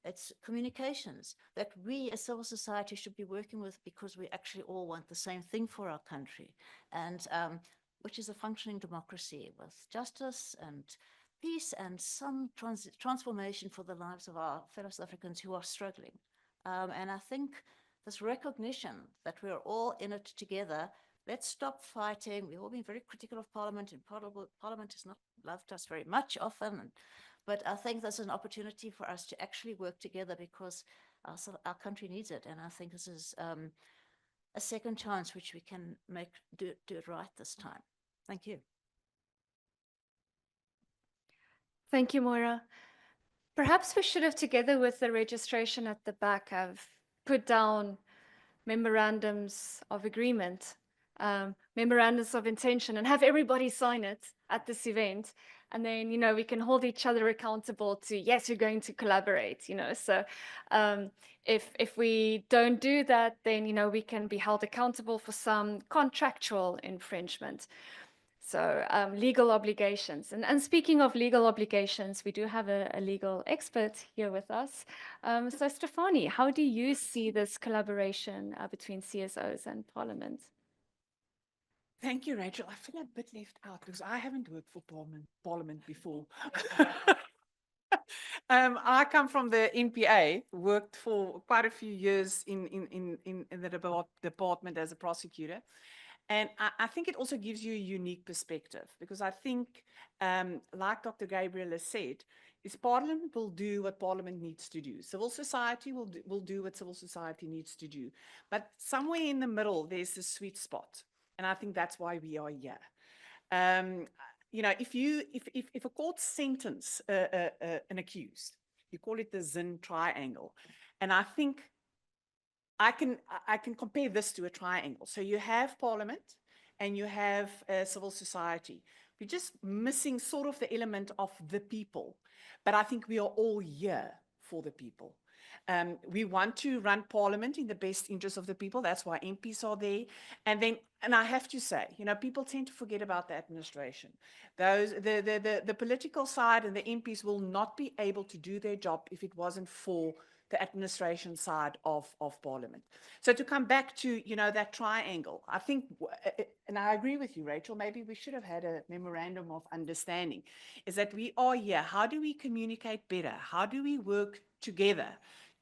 It's communications that we as civil society should be working with, because we actually all want the same thing for our country, and which is a functioning democracy with justice and peace and some transformation for the lives of our fellow South Africans who are struggling. And I think this recognition that we're all in it together. Let's stop fighting. We've all been very critical of Parliament, and Parliament has not loved us very much often. But I think there's an opportunity for us to actually work together, because our country needs it. And I think this is a second chance which we can do it right this time. Thank you. Thank you, Moira. Perhaps we should have, together with the registration at the back, have put down memorandums of agreement, memorandums of intention, and have everybody sign it at this event. And then, we can hold each other accountable to, yes, we're going to collaborate, So if we don't do that, then, we can be held accountable for some contractual infringement. So legal obligations. And speaking of legal obligations, we do have a legal expert here with us. So Stefanie, how do you see this collaboration between CSOs and Parliament? Thank you, Rachel. I feel a bit left out because I haven't worked for Parliament before. I come from the NPA, worked for quite a few years in the department as a prosecutor. And I think it also gives you a unique perspective, because I think, like Dr. Gabriel has said, is Parliament will do what Parliament needs to do. Civil society will do what civil society needs to do. But somewhere in the middle, there's a sweet spot. And I think that's why we are here. If a court sentence an accused, you call it the Zinn triangle. And I think I can compare this to a triangle. So you have Parliament and you have civil society. We're just missing sort of the element of the people. But I think we are all here for the people. We want to run Parliament in the best interest of the people. That's why MPs are there. And I have to say, people tend to forget about the administration. The political side and the MPs will not be able to do their job if it wasn't for the administration side of Parliament. So to come back to, that triangle, I think, and I agree with you, Rachel, maybe we should have had a memorandum of understanding, is that we are here. How do we communicate better? How do we work together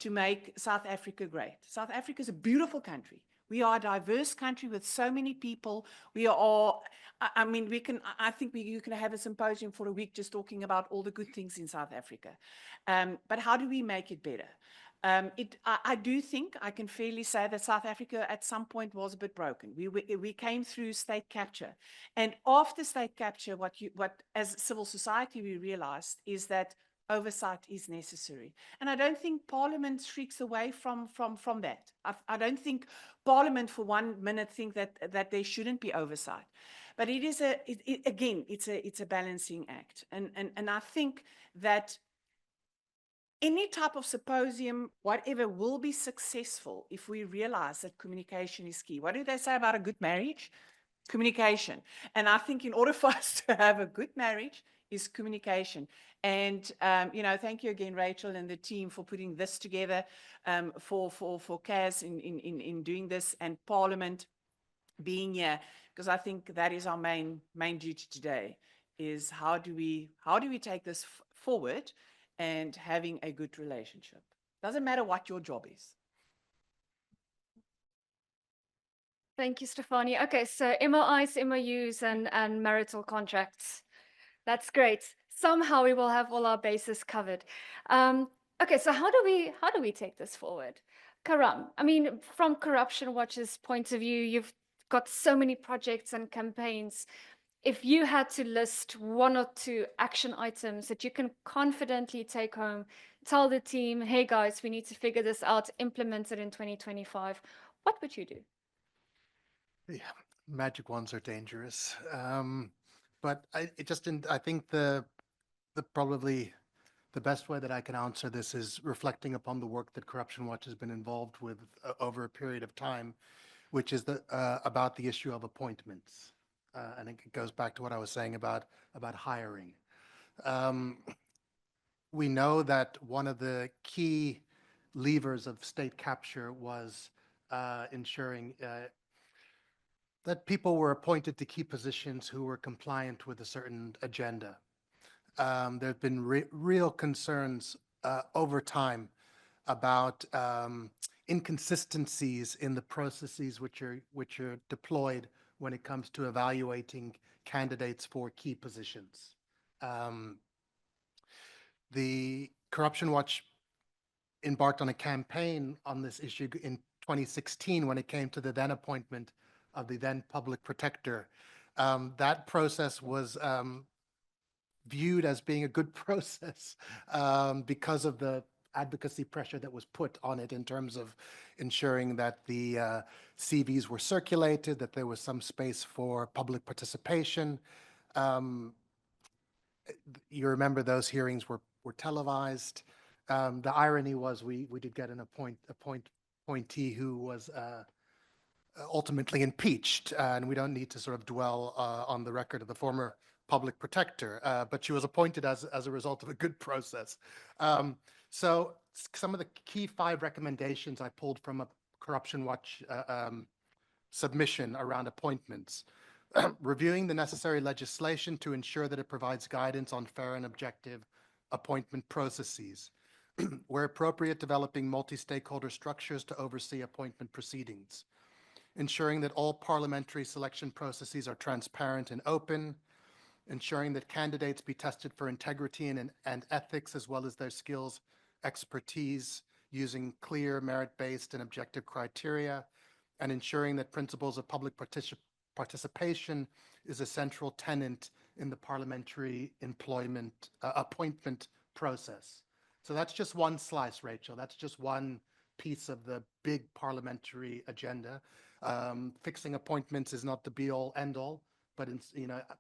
to make South Africa great? South Africa is a beautiful country. We are a diverse country with so many people. We are, I think you can have a symposium for a week just talking about all the good things in South Africa. But how do we make it better? I do think I can fairly say that South Africa at some point was a bit broken. We came through state capture. And after state capture, what as civil society we realized is that oversight is necessary. And I don't think Parliament shrieks away from that. I don't think Parliament for 1 minute think that there shouldn't be oversight. But it is it's a balancing act. And I think that any type of symposium, whatever, will be successful if we realize that communication is key. What do they say about a good marriage? Communication. And I think in order for us to have a good marriage is communication. And, thank you again, Rachel and the team for putting this together, for CAS in doing this, and Parliament being here, because I think that is our main duty today, is how do we take this forward and having a good relationship. Doesn't matter what your job is. Thank you, Stefanie. Okay, so MOIs, MOUs, and marital contracts. That's great. Somehow we will have all our bases covered. Okay, so how do we take this forward? Karam, from Corruption Watch's point of view, you've got so many projects and campaigns. If you had to list 1 or 2 action items that you can confidently take home, tell the team, hey guys, we need to figure this out, implement it in 2025, what would you do? Yeah, magic ones are dangerous. but I think probably the best way that I can answer this is reflecting upon the work that Corruption Watch has been involved with over a period of time, which is about the issue of appointments. And it goes back to what I was saying about hiring. We know that one of the key levers of state capture was ensuring that people were appointed to key positions who were compliant with a certain agenda. There have been real concerns over time about inconsistencies in the processes which are deployed when it comes to evaluating candidates for key positions. The Corruption Watch embarked on a campaign on this issue in 2016 when it came to the then appointment of the then public protector. That process was viewed as being a good process because of the advocacy pressure that was put on it in terms of ensuring that the CVs were circulated, that there was some space for public participation. You remember those hearings were televised. The irony was we did get an appointee who was ultimately impeached, and we don't need to sort of dwell on the record of the former public protector, but she was appointed as a result of a good process. So some of the key 5 recommendations I pulled from a Corruption Watch submission around appointments. Reviewing the necessary legislation to ensure that it provides guidance on fair and objective appointment processes. Where appropriate, developing multi-stakeholder structures to oversee appointment proceedings. Ensuring that all parliamentary selection processes are transparent and open. Ensuring that candidates be tested for integrity and ethics, as well as their skills, expertise, using clear, merit-based and objective criteria. And ensuring that principles of public participation is a central tenet in the parliamentary appointment process. So that's just one slice, Rachel. That's just one piece of the big parliamentary agenda. Fixing appointments is not the be-all, end-all, but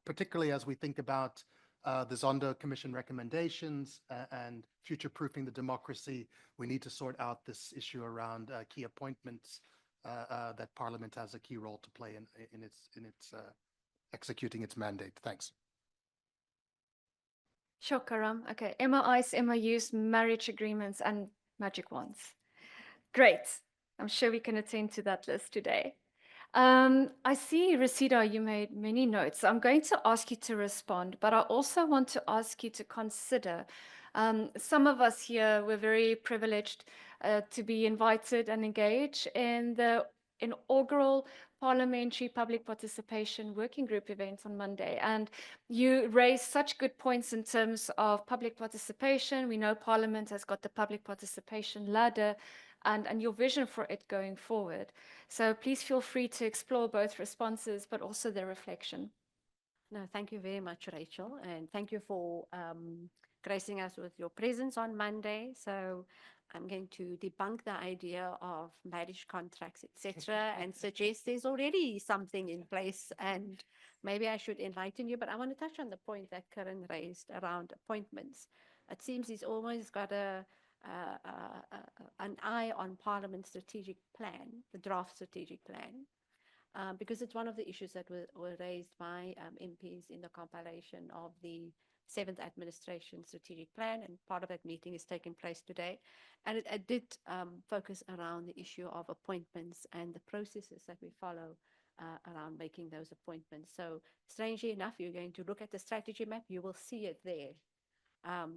particularly as we think about the Zondo Commission recommendations and future-proofing the democracy, we need to sort out this issue around key appointments that Parliament has a key role to play in its executing its mandate. Thanks. Sure, Karam. Okay, MOIs, MOUs, marriage agreements, and magic wands. Great. I'm sure we can attend to that list today. I see, Resida, you made many notes. I'm going to ask you to respond, but I also want to ask you to consider. Some of us here were very privileged to be invited and engage in the inaugural Parliamentary Public Participation Working Group event on Monday. And you raised such good points in terms of public participation. We know Parliament has got the public participation ladder and your vision for it going forward. So please feel free to explore both responses, but also their reflection. No, thank you very much, Rachel. And thank you for gracing us with your presence on Monday. So I'm going to debunk the idea of marriage contracts, etc., and suggest there's already something in place, and maybe I should enlighten you. But I want to touch on the point that Karen raised around appointments. It seems he's always got an eye on Parliament's strategic plan, the draft strategic plan, because it's one of the issues that were raised by MPs in the compilation of the 7th Administration Strategic Plan, and part of that meeting is taking place today. And it did focus around the issue of appointments and the processes that we follow around making those appointments. So strangely enough, you're going to look at the strategy map, you will see it there.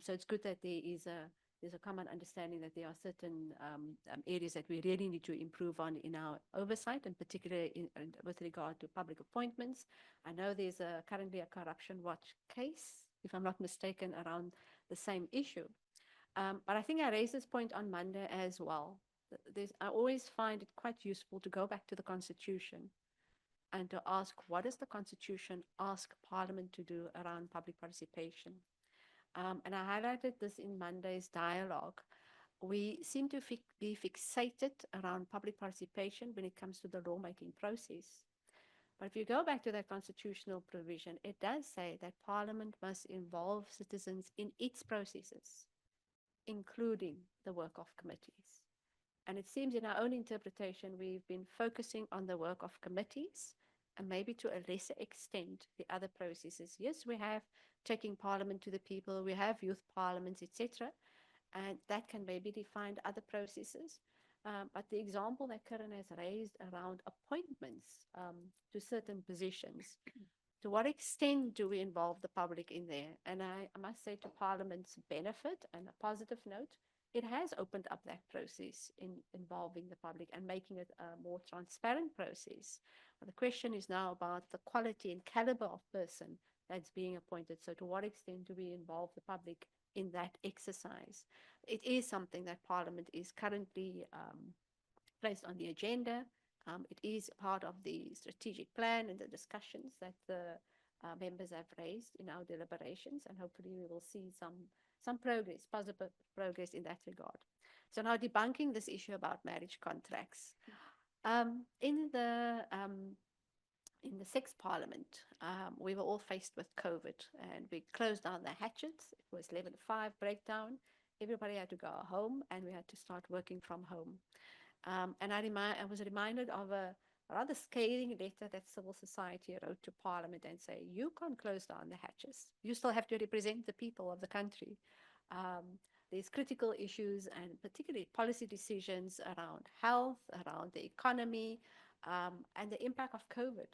So it's good that there's a common understanding that there are certain areas that we really need to improve on in our oversight, and particularly with regard to public appointments. I know there's currently a Corruption Watch case, if I'm not mistaken, around the same issue. But I think I raised this point on Monday as well. I always find it quite useful to go back to the Constitution and to ask, what does the Constitution ask Parliament to do around public participation? And I highlighted this in Monday's dialogue. We seem to be fixated around public participation when it comes to the lawmaking process. But if you go back to that constitutional provision, it does say that Parliament must involve citizens in its processes, including the work of committees. And it seems in our own interpretation, we've been focusing on the work of committees and maybe to a lesser extent, the other processes. Yes, we have taking Parliament to the people, we have youth parliaments, etc. And that can maybe define other processes. But the example that Karen has raised around appointments to certain positions, to what extent do we involve the public in there? And I must say, to Parliament's benefit and a positive note, it has opened up that process in involving the public and making it a more transparent process. But the question is now about the quality and caliber of person that's being appointed. So to what extent do we involve the public in that exercise? It is something that Parliament is currently placed on the agenda. It is part of the strategic plan and the discussions that the members have raised in our deliberations, and hopefully we will see some progress, positive progress in that regard. So now debunking this issue about marriage contracts. In the sixth Parliament, we were all faced with COVID, and we closed down the hatchets. It was level 5 breakdown. Everybody had to go home, and we had to start working from home. And I was reminded of a rather scathing letter that civil society wrote to Parliament and say, you can't close down the hatches. You still have to represent the people of the country. There's critical issues and particularly policy decisions around health, around the economy, and the impact of COVID,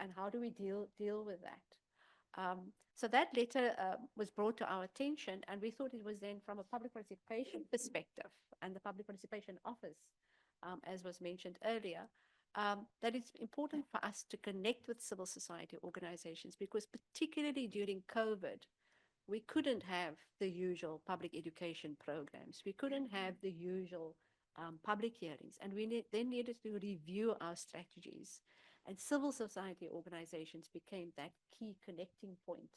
and how do we deal with that. So that letter was brought to our attention, and we thought it was then from a public participation perspective and the Public Participation Office, as was mentioned earlier, that it's important for us to connect with civil society organizations, because particularly during COVID, we couldn't have the usual public education programs. We couldn't have the usual public hearings, and we then needed to review our strategies. And civil society organizations became that key connecting point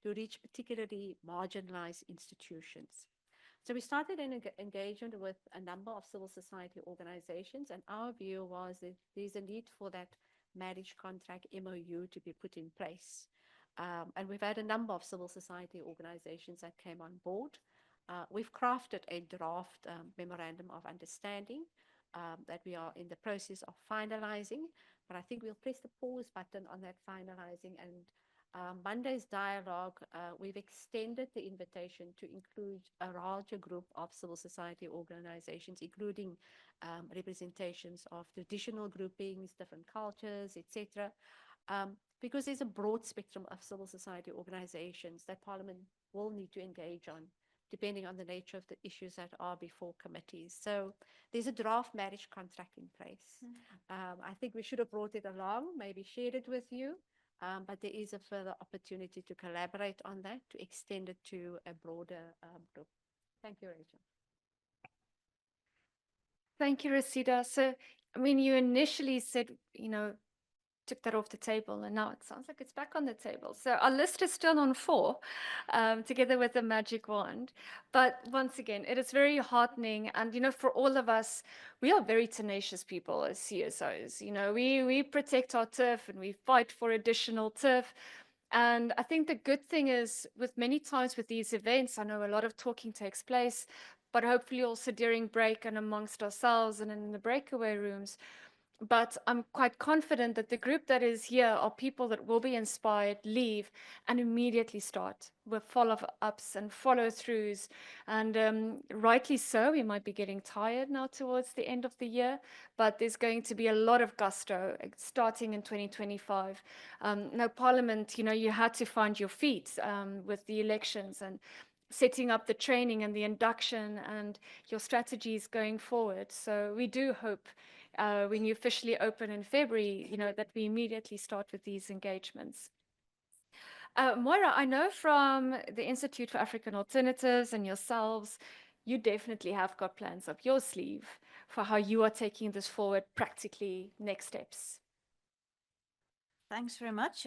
to reach particularly marginalized institutions. So we started an engagement with a number of civil society organizations, and our view was that there's a need for that marriage contract MOU to be put in place. And we've had a number of civil society organizations that came on board. We've crafted a draft memorandum of understanding that we are in the process of finalizing, but I think we'll press the pause button on that finalizing. And Monday's dialogue, we've extended the invitation to include a larger group of civil society organizations, including representations of traditional groupings, different cultures, etc. Because there's a broad spectrum of civil society organizations that Parliament will need to engage on, depending on the nature of the issues that are before committees. So there's a draft marriage contract in place. I think we should have brought it along, maybe shared it with you, but there is a further opportunity to collaborate on that, to extend it to a broader group. Thank you, Rachel. Thank you, Rosita. So, I mean, you initially said, took that off the table, and now it sounds like it's back on the table. So our list is still on 4, together with the magic wand. But once again, it is very heartening. And, for all of us, we are very tenacious people as CSOs. We protect our turf and we fight for additional turf. And I think the good thing is, with many times with these events, I know a lot of talking takes place, but hopefully also during break and amongst ourselves and in the breakaway rooms. But I'm quite confident that the group that is here are people that will be inspired, leave, and immediately start with follow-ups and follow-throughs. And rightly so, we might be getting tired now towards the end of the year, but there's going to be a lot of gusto starting in 2025. Now, Parliament, you had to find your feet with the elections and setting up the training and the induction and your strategies going forward. So we do hope when you officially open in February, that we immediately start with these engagements. Moira, I know from the Institute for African Alternatives and yourselves, you definitely have got plans up your sleeve for how you are taking this forward practically, next steps. Thanks very much.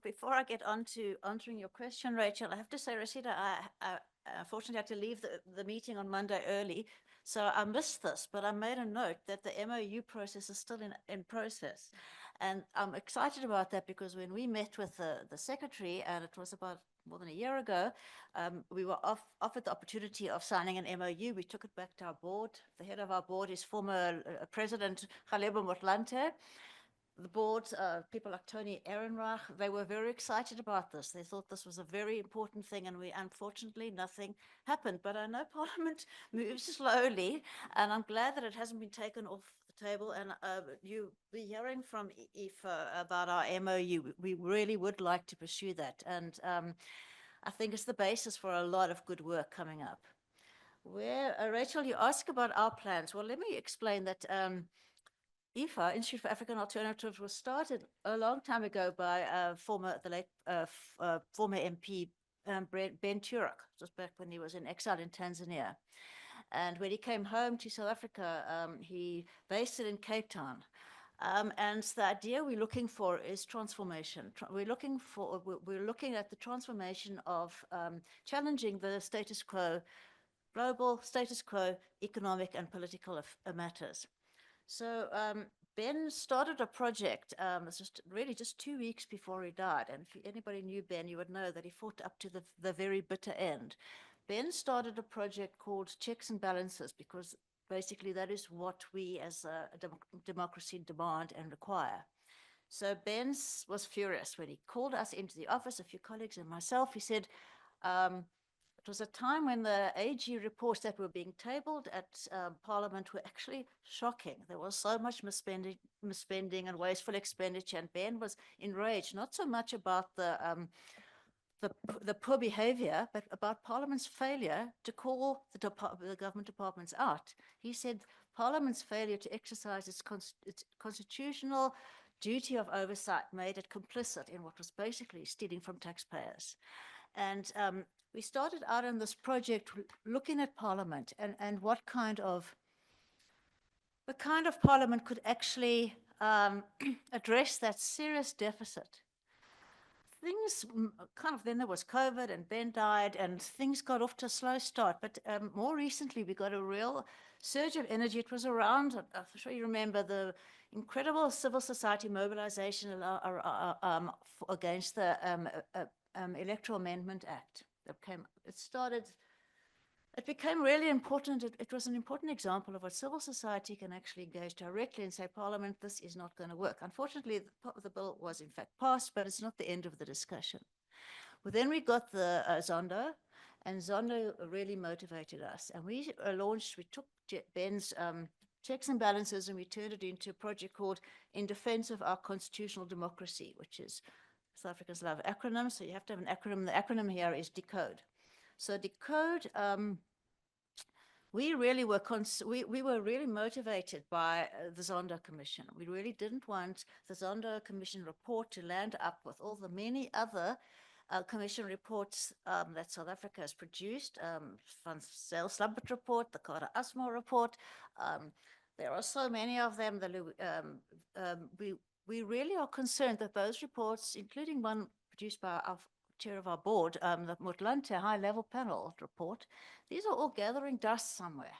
Before I get on to answering your question, Rachel, I have to say, Rosita, I unfortunately had to leave the meeting on Monday early, so I missed this, but I made a note that the MOU process is still in process. And I'm excited about that because when we met with the secretary, and it was about more than a year ago, we were offered the opportunity of signing an MOU. We took it back to our board. The head of our board is former President Galebo Motlanthe. The board, people like Tony Ehrenreich, they were very excited about this. They thought this was a very important thing, and unfortunately, nothing happened. But I know Parliament moves slowly, and I'm glad that it hasn't been taken off the table. And you'll be hearing from IFA about our MOU. We really would like to pursue that. And I think it's the basis for a lot of good work coming up. Rachel, you asked about our plans. Well, let me explain that IFA, Institute for African Alternatives, was started a long time ago by former MP Ben Turek, just back when he was in exile in Tanzania. And when he came home to South Africa, he based it in Cape Town. And the idea we're looking for is transformation. We're looking at the transformation of challenging the status quo, global status quo, economic and political matters. So Ben started a project, just 2 weeks before he died. And if anybody knew Ben, you would know that he fought up to the very bitter end. Ben started a project called Checks and Balances because basically that is what we as a democracy demand and require. So Ben was furious when he called us into the office, a few colleagues and myself. He said, it was a time when the AG reports that were being tabled at Parliament were actually shocking. There was so much misspending and wasteful expenditure, and Ben was enraged, not so much about the poor behavior, but about Parliament's failure to call the government departments out. He said Parliament's failure to exercise its constitutional duty of oversight made it complicit in what was basically stealing from taxpayers. And we started out on this project looking at Parliament and what kind of Parliament could actually address that serious deficit. Things then there was COVID and Ben died and things got off to a slow start. But more recently, we got a real surge of energy. It was around, I'm sure you remember, the incredible civil society mobilization against the Electoral Amendment Act. It became really important. It was an important example of what civil society can actually engage directly and say, Parliament, this is not going to work. Unfortunately, the bill was in fact passed, but it's not the end of the discussion. Well, then we got the Zondo, and Zondo really motivated us. And we took Ben's checks and balances and we turned it into a project called In Defense of Our Constitutional Democracy, which is South Africans love acronyms, so you have to have an acronym. The acronym here is DECODE. So DECODE, we were really motivated by the Zondo Commission. We really didn't want the Zondo Commission report to land up with all the many other commission reports that South Africa has produced, Van Zyl-Slabbert report, the Carter Asma report. There are so many of them. We really are concerned that those reports, including one produced by our chair of our board, the Motlanthe high-level panel report, these are all gathering dust somewhere.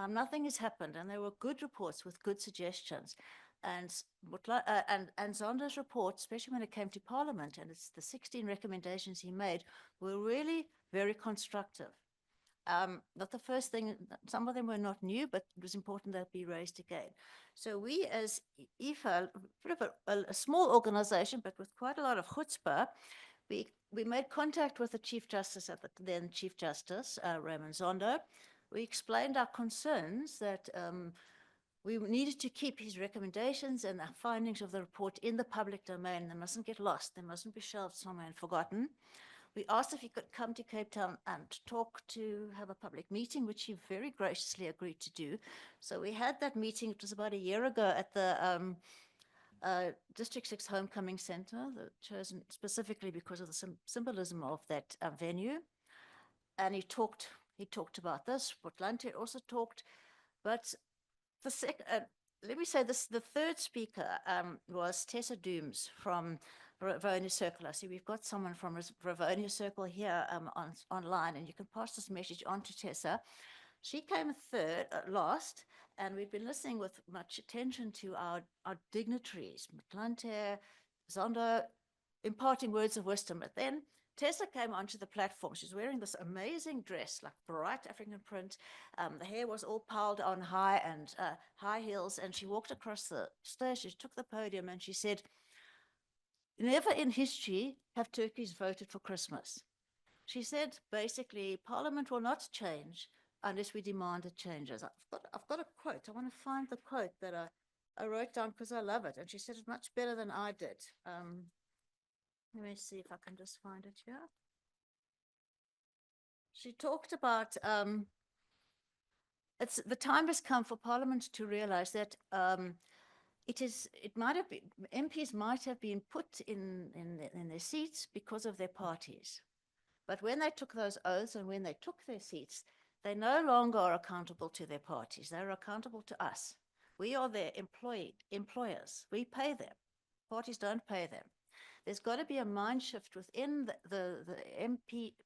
Nothing has happened, and they were good reports with good suggestions. And Zondo's report, especially when it came to Parliament, and it's the 16 recommendations he made, were really very constructive. Not the first thing, some of them were not new, but it was important that be raised again. So we as IFA, a small organization, but with quite a lot of chutzpah, we made contact with the Chief Justice at the then Chief Justice, Raymond Zondo. We explained our concerns that we needed to keep his recommendations and the findings of the report in the public domain. They mustn't get lost. They mustn't be shelved somewhere and forgotten. We asked if he could come to Cape Town and have a public meeting, which he very graciously agreed to do. So we had that meeting, it was about a year ago, at the District 6 Homecoming Center, chosen specifically because of the symbolism of that venue. And he talked about this. Motlanthe also talked, but let me say this, the third speaker was Tessa Dooms from Rivonia Circle. I see we've got someone from Rivonia Circle here online, and you can pass this message on to Tessa. She came third, last, and we've been listening with much attention to our dignitaries, McClunter, Zondo, imparting words of wisdom. But then Tessa came onto the platform. She's wearing this amazing dress, like bright African print. The hair was all piled on high and high heels, and she walked across the stage. She took the podium and she said, "Never in history have turkeys voted for Christmas." She said, basically, Parliament will not change unless we demand it changes. I've got a quote. I want to find the quote that I wrote down because I love it. And she said it much better than I did. Let me see if I can just find it here. She talked about the time has come for Parliament to realize that MPs might have been put in their seats because of their parties. But when they took those oaths and when they took their seats, they no longer are accountable to their parties. They're accountable to us. We are their employers. We pay them. Parties don't pay them. There's got to be a mind shift within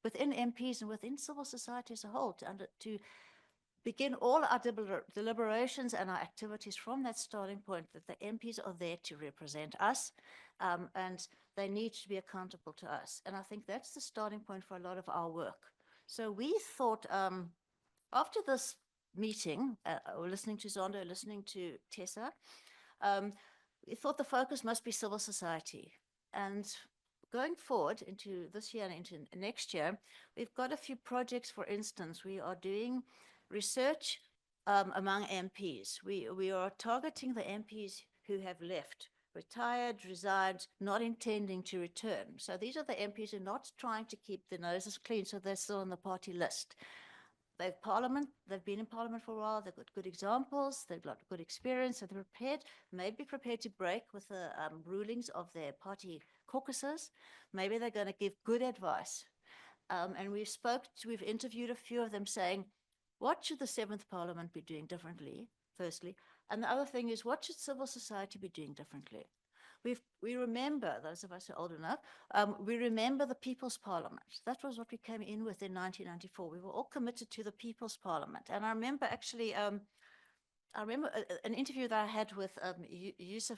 within MPs and within civil society as a whole to begin all our deliberations and our activities from that starting point, that the MPs are there to represent us, and they need to be accountable to us. And I think that's the starting point for a lot of our work. So we thought, after this meeting, listening to Zondo, listening to Tessa, we thought the focus must be civil society. And going forward into this year and into next year, we've got a few projects. For instance, we are doing research among MPs. We are targeting the MPs who have left, retired, resigned, not intending to return. So these are the MPs who are not trying to keep their noses clean, so they're still on the party list. They've been in Parliament for a while, they've got good examples, they've got good experience, so they're prepared, maybe prepared to break with the rulings of their party caucuses. Maybe they're going to give good advice. And we've interviewed a few of them saying, what should the 7th Parliament be doing differently, firstly? And the other thing is, what should civil society be doing differently? We remember, those of us who are old enough, we remember the People's Parliament. That was what we came in with in 1994. We were all committed to the People's Parliament. And I remember actually, an interview that I had with Yunus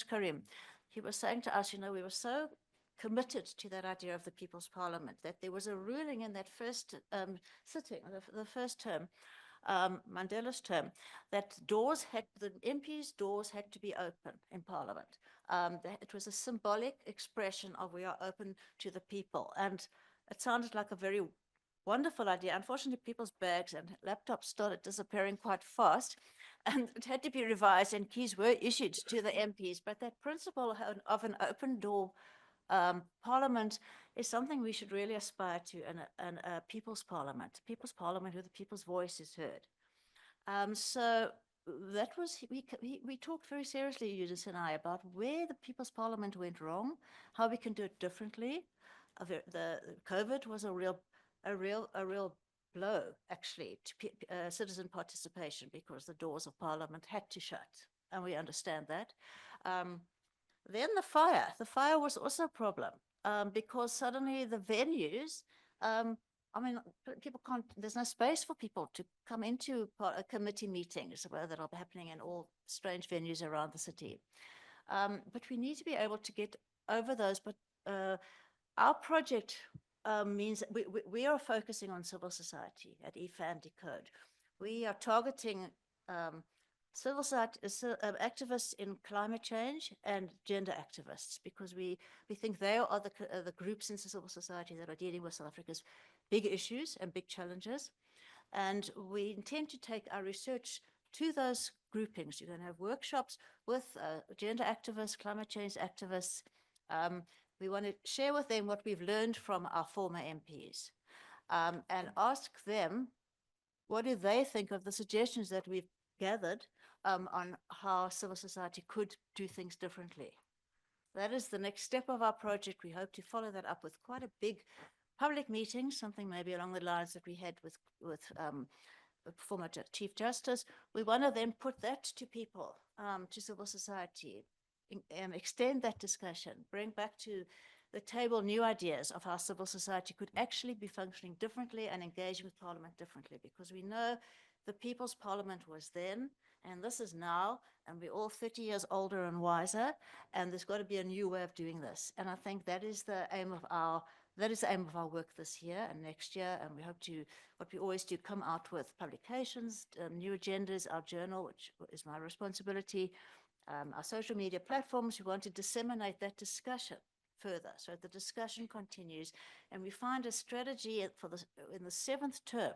Karim. He was saying to us, we were so committed to that idea of the People's Parliament, that there was a ruling in that first sitting, the first term, Mandela's term, that the MPs' doors had to be open in Parliament. It was a symbolic expression of we are open to the people. And it sounded like a very wonderful idea. Unfortunately, people's bags and laptops started disappearing quite fast, and it had to be revised, and keys were issued to the MPs. But that principle of an open door Parliament is something we should really aspire to, and a People's Parliament where the people's voice is heard. So that was, we talked very seriously, Eunice and I, about where the People's Parliament went wrong, how we can do it differently. The COVID was a real blow, actually, to citizen participation, because the doors of Parliament had to shut, and we understand that. Then the fire was also a problem, because suddenly the venues, people can't, there's no space for people to come into committee meetings that are happening in all strange venues around the city. But we need to be able to get over those. But our project means we are focusing on civil society at IFA and Decode. We are targeting civil society activists in climate change and gender activists, because we think they are the groups in civil society that are dealing with South Africa's big issues and big challenges. And we intend to take our research to those groupings. You're going to have workshops with gender activists, climate change activists. We want to share with them what we've learned from our former MPs, and ask them, what do they think of the suggestions that we've gathered on how civil society could do things differently. That is the next step of our project. We hope to follow that up with quite a big public meeting, something maybe along the lines that we had with the former Chief Justice. We want to then put that to people, to civil society, extend that discussion, bring back to the table new ideas of how civil society could actually be functioning differently and engaging with Parliament differently, because we know the People's Parliament was then, and this is now, and we're all 30 years older and wiser, and there's got to be a new way of doing this. And I think that is the aim of our work this year and next year, and we hope to, what we always do, come out with publications, new agendas, our journal, which is my responsibility, our social media platforms. We want to disseminate that discussion further, so the discussion continues, and we find a strategy in the 7th term,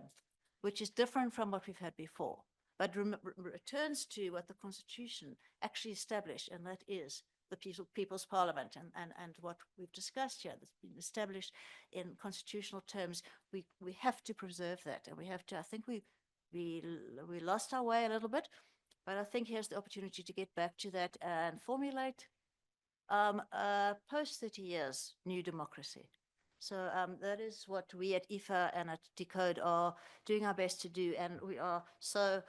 which is different from what we've had before, but returns to what the Constitution actually established, and that is the People's Parliament, and what we've discussed here that's been established in constitutional terms. We have to preserve that, and we have to. I think we lost our way a little bit, but I think here's the opportunity to get back to that and formulate post 30 years new democracy. So that is what we at IFA and at Decode are doing our best to do, and we are so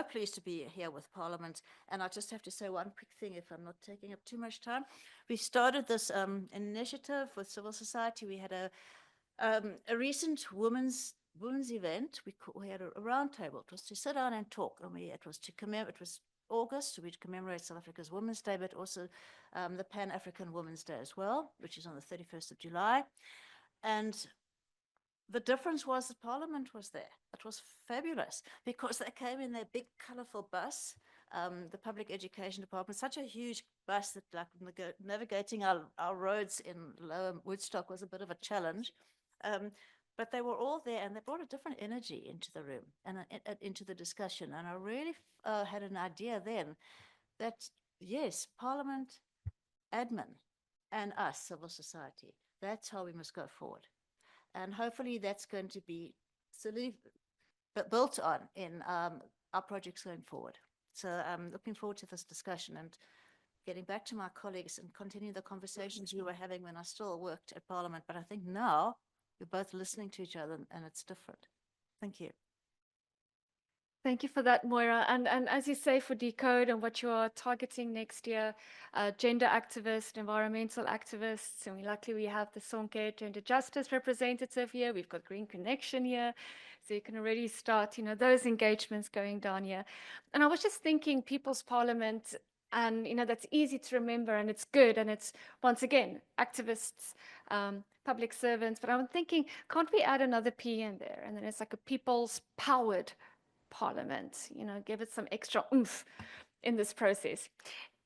pleased to be here with Parliament. And I just have to say one quick thing, if I'm not taking up too much time. We started this initiative with civil society. We had a recent women's event. We had a round table. It was to sit down and talk, and it was August, so we'd commemorate South Africa's Women's Day, but also the Pan-African Women's Day as well, which is on the 31st of July. And the difference was that Parliament was there. It was fabulous because they came in their big, colourful bus, the Public Education Department, such a huge bus that like navigating our roads in Lower Woodstock was a bit of a challenge. But they were all there, and they brought a different energy into the room and into the discussion. And I really had an idea then that, yes, Parliament, admin, and us, civil society, that's how we must go forward. And hopefully that's going to be built on in our projects going forward. So I'm looking forward to this discussion and getting back to my colleagues and continue the conversations we were having when I still worked at Parliament. But I think now we're both listening to each other, and it's different. Thank you. Thank you for that, Moira. And as you say, for Decode and what you are targeting next year, gender activists, environmental activists, and luckily we have the Sonke Gender Justice representative here. We've got Green Connection here. So you can already start, those engagements going down here. And I was just thinking People's Parliament, and, that's easy to remember, and it's good. And it's, once again, activists, public servants. But I'm thinking, can't we add another P in there? And then it's like a people's powered Parliament, give it some extra oomph in this process.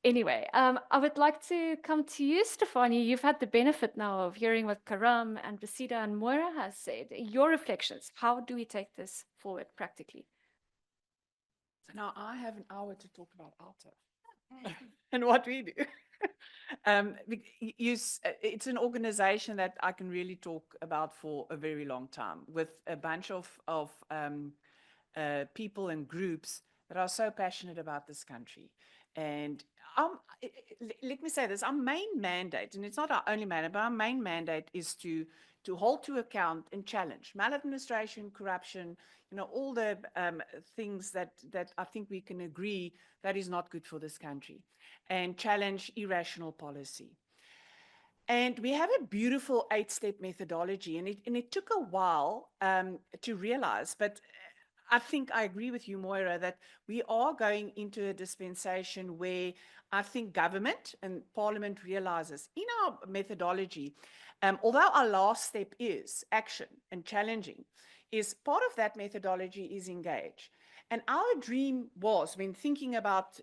Anyway, I would like to come to you, Stefanie. You've had the benefit now of hearing what Karam and Basida and Moira has said. Your reflections, how do we take this forward practically? So now I have an hour to talk about ALTA and what we do. It's an organization that I can really talk about for a very long time, with a bunch of people and groups that are so passionate about this country. And let me say this, our main mandate, and it's not our only mandate, but our main mandate is to hold to account and challenge maladministration, corruption, all the things that I think we can agree that is not good for this country, and challenge irrational policy. And we have a beautiful 8-step methodology, and it took a while to realize, but I think I agree with you, Moira, that we are going into a dispensation where I think government and Parliament realizes in our methodology, although our last step is action and challenging, is part of that methodology is engage. And our dream was, when thinking about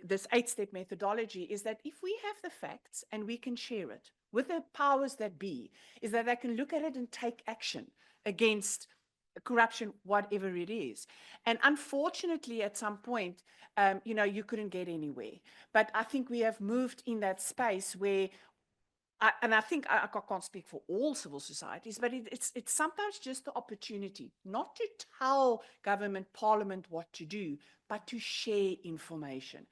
this 8-step methodology, is that if we have the facts and we can share it with the powers that be, is that they can look at it and take action against corruption, whatever it is. And unfortunately, at some point, you couldn't get anywhere. But I think we have moved in that space where, and I think I can't speak for all civil societies, but it's sometimes just the opportunity not to tell government, Parliament what to do, but to share information.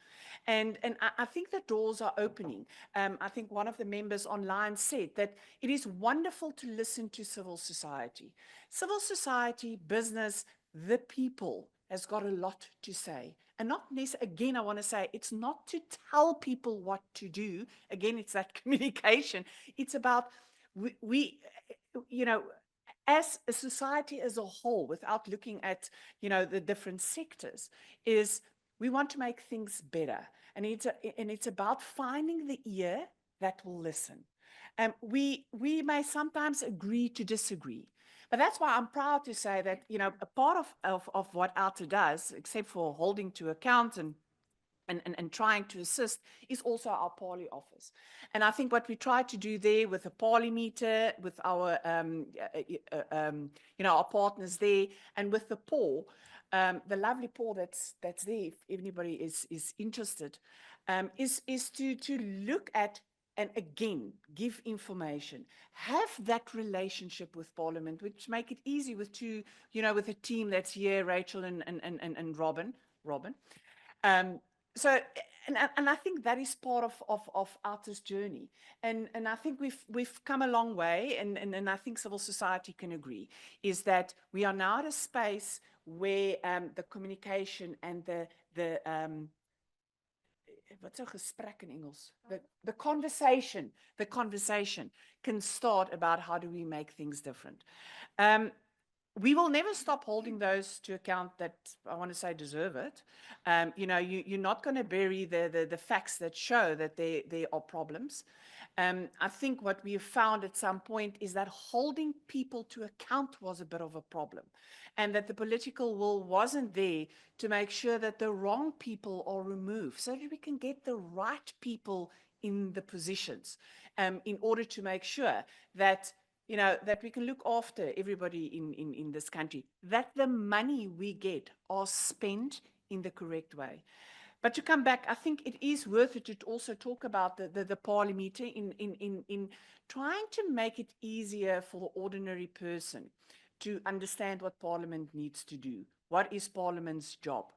And I think the doors are opening. I think one of the members online said that it is wonderful to listen to civil society. Civil society, business, the people has got a lot to say. And not necessarily, again, I want to say, it's not to tell people what to do. Again, it's that communication. It's about we you know, as a society as a whole, without looking at, you know, the different sectors, is we want to make things better. And it's about finding the ear that will listen. We may sometimes agree to disagree. But that's why I'm proud to say that, you know, a part of what ALTA does, except for holding to account and trying to assist, is also our Parley office. And I think what we try to do there with the Parley meter, with our, you know, our partners there, and with the PAW, the lovely PAW that's there, if anybody is interested, is to look at, and again, give information, have that relationship with Parliament, which make it easy with two, you know, with a team that's here, Rachel and Robin. So, and I think that is part of ALTA's journey. And I think we've come a long way, and I think civil society can agree, is that we are now at a space where the communication and the what's a gesprek in Engels? The conversation can start about how do we make things different. We will never stop holding those to account that, I want to say, deserve it. You know, you're not going to bury the facts that show that there are problems. I think what we have found at some point is that holding people to account was a bit of a problem, and that the political will wasn't there to make sure that the wrong people are removed so that we can get the right people in the positions, in order to make sure that, you know, that we can look after everybody in this country, that the money we get are spent in the correct way. But to come back, I think it is worth it to also talk about the Parliament in trying to make it easier for the ordinary person to understand what Parliament needs to do. What is Parliament's job?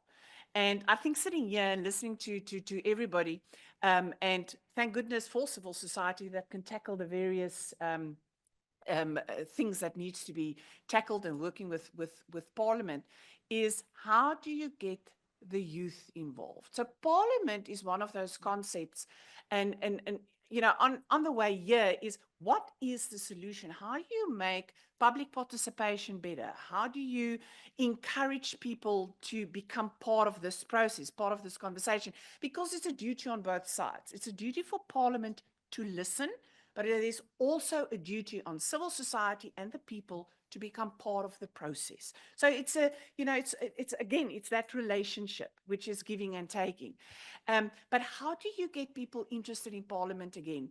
And I think sitting here and listening to everybody, and thank goodness for civil society that can tackle the various things that needs to be tackled, and working with Parliament, is how do you get the youth involved? So Parliament is one of those concepts, and you know, on the way here is, what is the solution? How do you make public participation better? How do you encourage people to become part of this process, part of this conversation? Because it's a duty on both sides. It's a duty for Parliament to listen, but it is also a duty on civil society and the people to become part of the process. So it's a, you know, it's again, it's that relationship which is giving and taking. But how do you get people interested in Parliament again?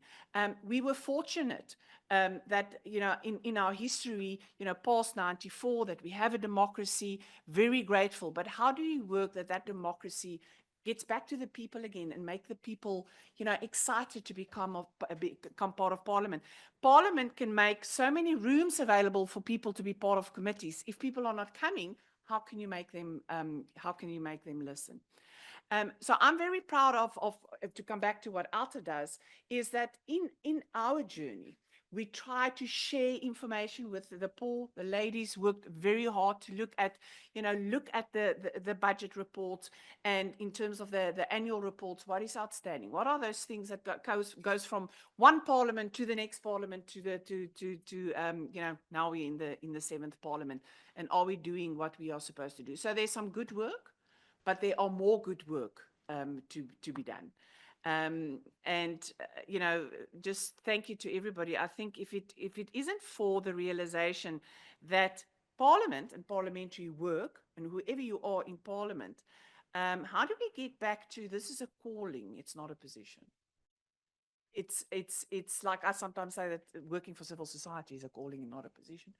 We were fortunate that, you know, in our history, you know, past 94, that we have a democracy, very grateful. But how do you work that democracy gets back to the people again, and make the people, you know, excited to become part of Parliament? Parliament can make so many rooms available for people to be part of committees. If people are not coming, how can you make them listen? So I'm very proud of to come back to what ALTA does, is that in our journey, we try to share information with the poor. The ladies worked very hard to look at, you know, the budget reports, and in terms of the annual reports, what is outstanding? What are those things that goes from one Parliament to the next Parliament to you know, now we're in the 7th Parliament, and are we doing what we are supposed to do? So there's some good work, but there are more good work to be done. You know, just thank you to everybody. I think if it isn't for the realization that Parliament and parliamentary work, and whoever you are in Parliament, how do we get back to, this is a calling, it's not a position. It's like I sometimes say that working for civil society is a calling and not a position.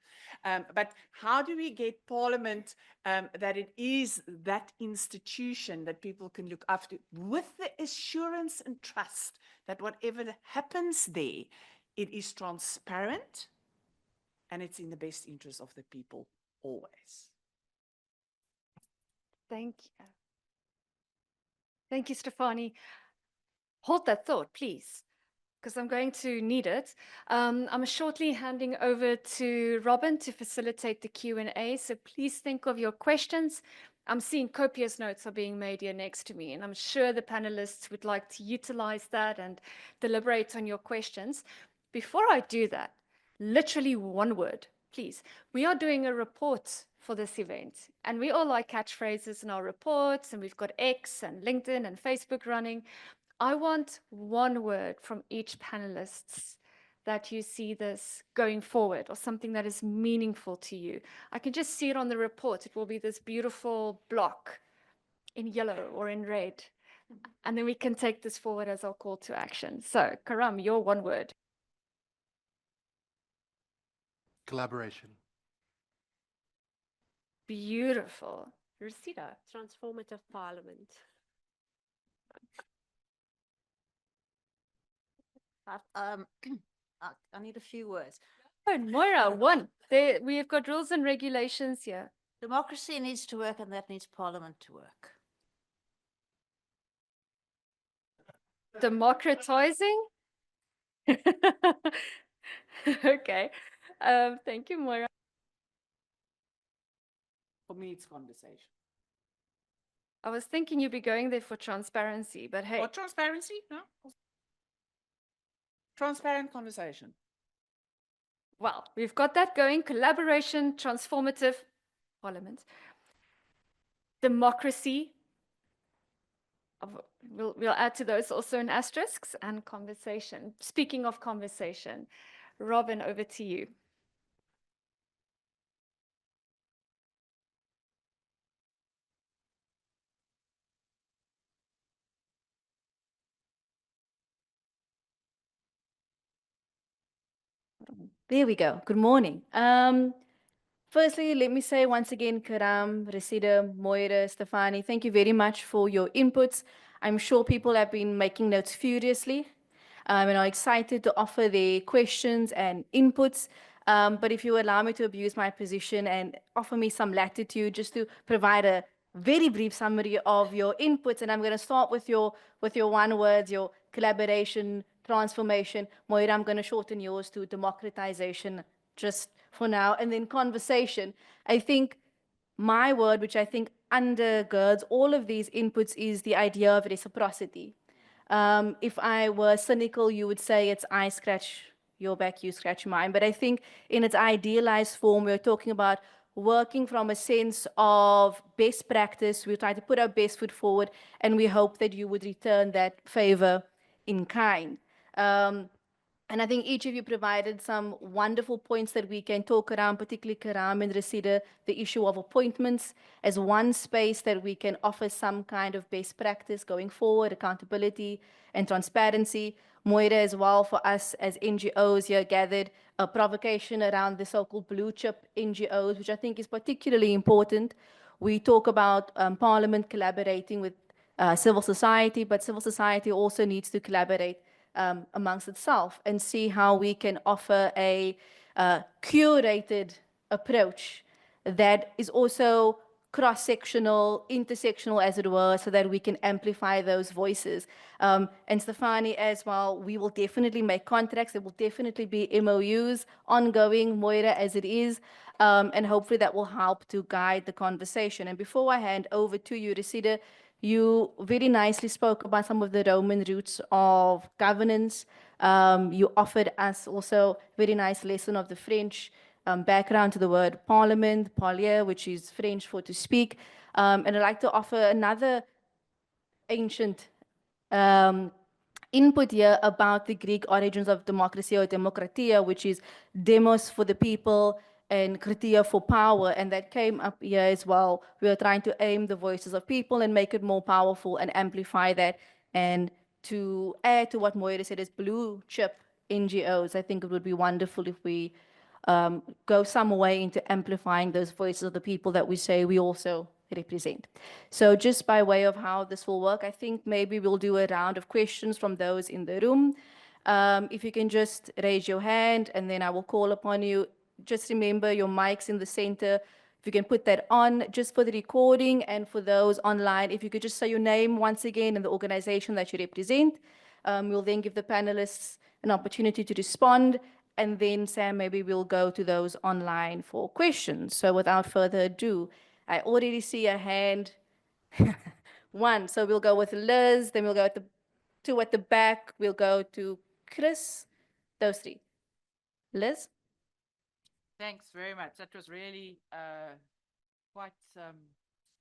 But how do we get Parliament, that it is that institution that people can look after, with the assurance and trust that whatever happens there, it is transparent and it's in the best interest of the people always. Thank you. Thank you, Stefanie. Hold that thought, please, because I'm going to need it. I'm shortly handing over to Robin to facilitate the Q&A. So please think of your questions. I'm seeing copious notes are being made here next to me, and I'm sure the panelists would like to utilize that and deliberate on your questions. Before I do that, literally one word, please. We are doing a report for this event, and we all like catchphrases in our reports, and we've got X and LinkedIn and Facebook running. I want one word from each panelists that you see this going forward, or something that is meaningful to you. I can just see it on the report. It will be this beautiful block in yellow or in red. And then we can take this forward as our call to action. So, Karam, your one word. Collaboration. Beautiful. Rosita. Transformative parliament. I need a few words. Oh, Moira, one. We have got rules and regulations here. Democracy needs to work, and that needs Parliament to work. Democratizing? Okay. Thank you, Moira. For me, it's conversation. I was thinking you'd be going there for transparency, but hey. What transparency? No. Transparent conversation. Well, we've got that going. Collaboration, transformative parliament, democracy. We'll add to those also in asterisks, and conversation. Speaking of conversation, Robin, over to you. There we go. Good morning. Firstly, let me say once again, Karam, Resida, Moira, Stefani, thank you very much for your inputs. I'm sure people have been making notes furiously and are excited to offer their questions and inputs. But if you allow me to abuse my position and offer me some latitude just to provide a very brief summary of your inputs, and I'm going to start with your one words, your collaboration, transformation. Moira, I'm going to shorten yours to democratization just for now, and then conversation. I think my word, which I think undergirds all of these inputs, is the idea of reciprocity. If I were cynical, you would say it's I scratch your back, you scratch mine. But I think in its idealized form, we're talking about working from a sense of best practice. We try to put our best foot forward, and we hope that you would return that favor in kind. And I think each of you provided some wonderful points that we can talk around, particularly Karam and Resida, the issue of appointments as one space that we can offer some kind of best practice going forward, accountability and transparency. Moira as well, for us as NGOs here gathered, a provocation around the so-called blue chip NGOs, which I think is particularly important. We talk about Parliament collaborating with civil society, but civil society also needs to collaborate amongst itself and see how we can offer a curated approach that is also cross-sectional, intersectional, as it were, so that we can amplify those voices. And Stefani as well, we will definitely make contracts. There will definitely be MOUs ongoing, Moira, as it is, and hopefully that will help to guide the conversation. And before I hand over to you, Resida, you very nicely spoke about some of the Roman roots of governance. You offered us also a very nice lesson of the French background to the word parliament, parler, which is French for to speak. And I'd like to offer another ancient input here about the Greek origins of democracy or demokratia, which is demos for the people and kratia for power, and that came up here as well. We are trying to aim the voices of people and make it more powerful and amplify that. And to add to what Moira said as blue chip NGOs, I think it would be wonderful if we go some way into amplifying those voices of the people that we say we also represent. So just by way of how this will work, I think maybe we'll do a round of questions from those in the room. If you can just raise your hand, and then I will call upon you. Just remember your mic's in the center. If you can put that on just for the recording, and for those online, if you could just say your name once again and the organization that you represent. We'll then give the panelists an opportunity to respond. And then, Sam, maybe we'll go to those online for questions. So without further ado, I already see a hand. One. So we'll go with Liz, then we'll go at the two at the back. We'll go to Chris. Those three. Liz? Thanks very much. That was really quite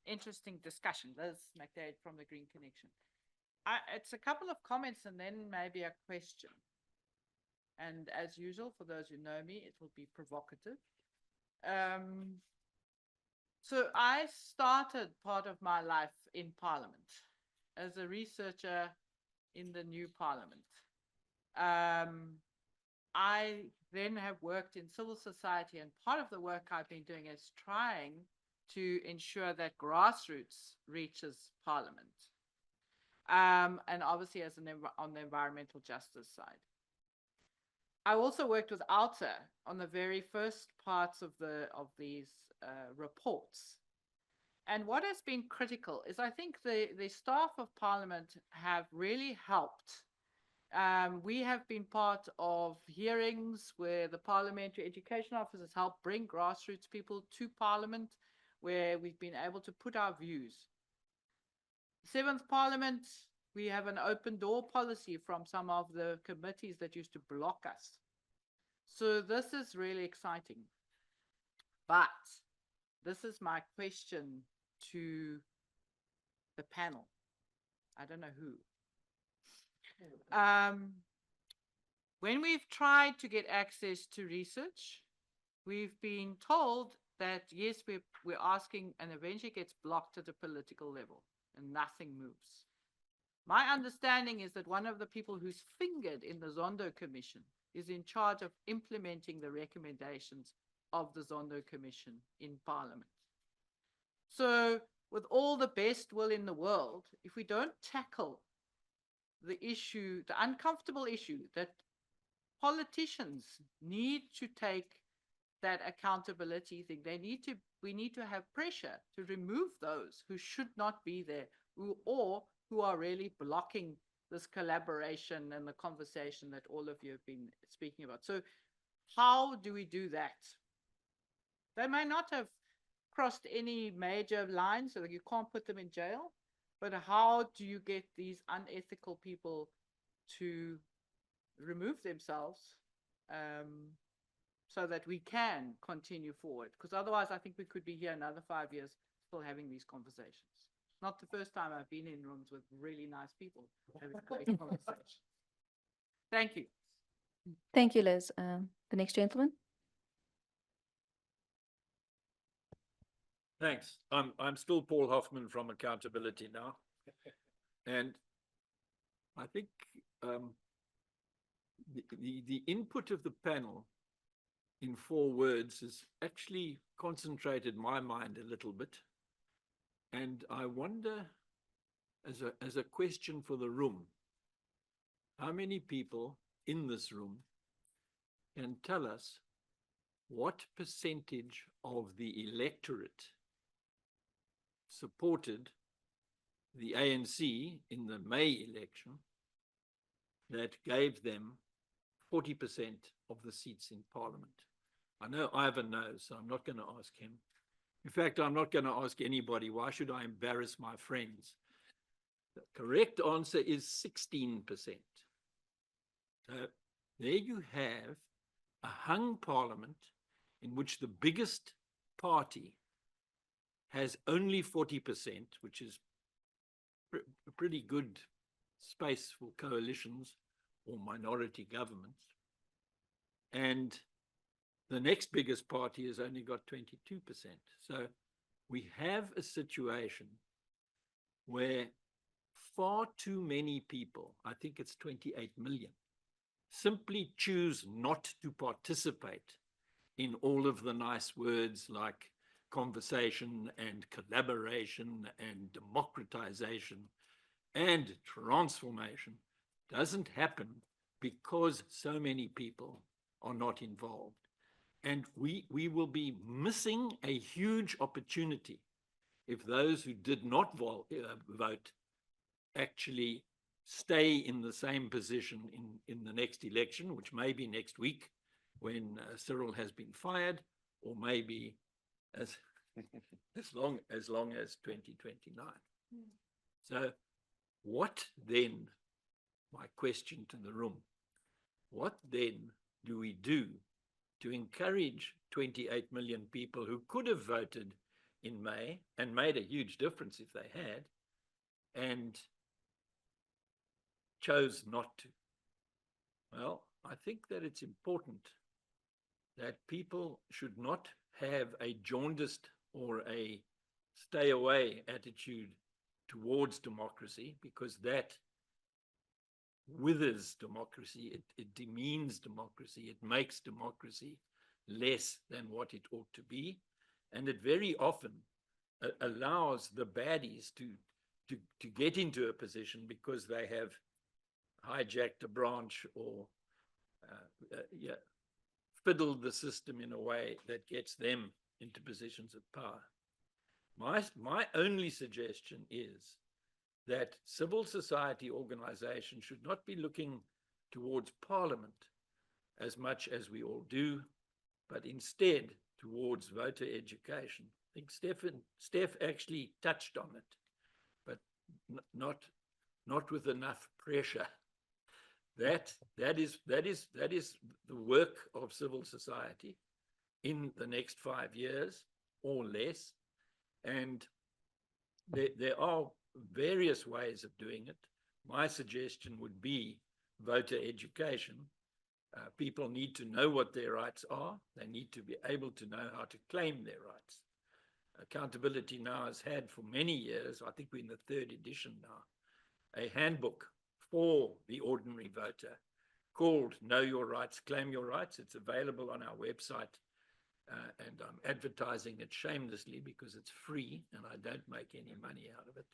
interesting discussion. Liz McDade from the Green Connection. It's a couple of comments and then maybe a question. And as usual, for those who know me, it will be provocative. So I started part of my life in Parliament as a researcher in the new Parliament. I then have worked in civil society, and part of the work I've been doing is trying to ensure that grassroots reaches Parliament. And obviously as on the environmental justice side. I also worked with ALTA on the very first parts of these reports. And what has been critical is I think the staff of Parliament have really helped. We have been part of hearings where the parliamentary education officers help bring grassroots people to Parliament, where we've been able to put our views. 7th Parliament, we have an open door policy from some of the committees that used to block us. So this is really exciting. But this is my question to the panel. I don't know who. When we've tried to get access to research, we've been told that, yes, we're asking, and eventually gets blocked at a political level and nothing moves. My understanding is that one of the people who's fingered in the Zondo Commission is in charge of implementing the recommendations of the Zondo Commission in Parliament. So with all the best will in the world, if we don't tackle the issue, the uncomfortable issue that politicians need to take that accountability thing, we need to have pressure to remove those who should not be there, who are really blocking this collaboration and the conversation that all of you have been speaking about. So how do we do that? They may not have crossed any major lines, so you can't put them in jail, but how do you get these unethical people to remove themselves so that we can continue forward? Because otherwise I think we could be here another 5 years still having these conversations. Not the first time I've been in rooms with really nice people having great conversations. Thank you. Thank you, Liz. The next gentleman. Thanks. I'm still Paul Hoffman from Accountability Now. And I think the input of the panel in 4 words has actually concentrated my mind a little bit. And I wonder, as a question for the room, how many people in this room can tell us what percentage of the electorate supported the ANC in the May election that gave them 40% of the seats in Parliament? I know Ivan knows, so I'm not going to ask him. In fact, I'm not going to ask anybody. Why should I embarrass my friends? The correct answer is 16%. So there you have a hung parliament in which the biggest party has only 40%, which is a pretty good space for coalitions or minority governments. And the next biggest party has only got 22%. So we have a situation where far too many people, I think it's 28 million, simply choose not to participate in all of the nice words like conversation and collaboration and democratization and transformation. Doesn't happen because so many people are not involved. And we will be missing a huge opportunity if those who did not vote actually stay in the same position in the next election, which may be next week when Cyril has been fired, or maybe as long as 2029. So what then, my question to the room, what then do we do to encourage 28 million people who could have voted in May and made a huge difference if they had, and chose not to? Well, I think that it's important that people should not have a jaundiced or a stay away attitude towards democracy, because that withers democracy, it demeans democracy, it makes democracy less than what it ought to be, and it very often allows the baddies to get into a position because they have hijacked a branch or fiddled the system in a way that gets them into positions of power. My only suggestion is that civil society organizations should not be looking towards Parliament as much as we all do, but instead towards voter education. I think Steph actually touched on it, but not with enough pressure. That is the work of civil society in the next 5 years or less, and there are various ways of doing it. My suggestion would be voter education. People need to know what their rights are. They need to be able to know how to claim their rights. Accountability Now has had for many years, I think we're in the 3rd edition now, a handbook for the ordinary voter called Know Your Rights, Claim Your Rights. It's available on our website, and I'm advertising it shamelessly because it's free and I don't make any money out of it.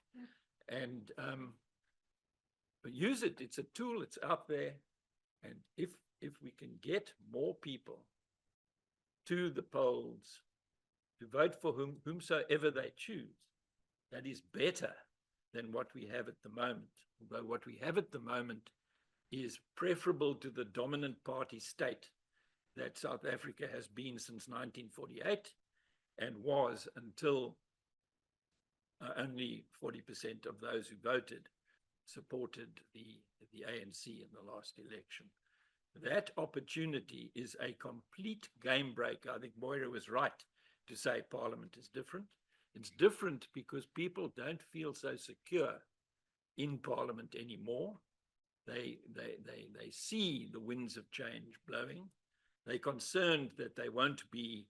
And but use it. It's a tool. It's out there. And if we can get more people to the polls to vote for whomsoever they choose, that is better than what we have at the moment. Although what we have at the moment is preferable to the dominant party state that South Africa has been since 1948 and was until only 40% of those who voted supported the ANC in the last election. That opportunity is a complete game breaker. I think Moira was right to say Parliament is different. It's different because people don't feel so secure in Parliament anymore. They see the winds of change blowing. They're concerned that they won't be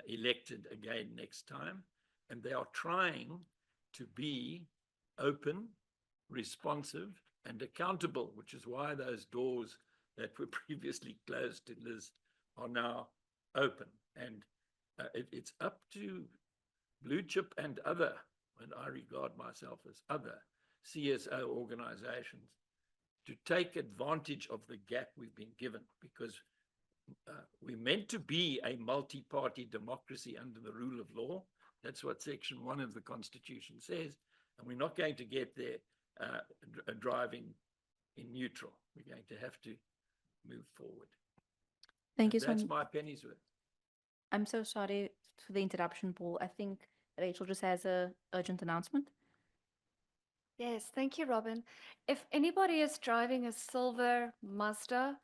elected again next time. And they are trying to be open, responsive, and accountable, which is why those doors that were previously closed to Liz are now open. And it's up to Blue Chip and other, and I regard myself as other, CSO organizations to take advantage of the gap we've been given, because we're meant to be a multi-party democracy under the rule of law. That's what Section 1 of the Constitution says. And we're not going to get there driving in neutral. We're going to have to move forward. Thank you so much. That's my penny's worth. I'm so sorry for the interruption, Paul. I think Rachel just has a urgent announcement. Yes, thank you, Robin. If anybody is driving a silver Mazda,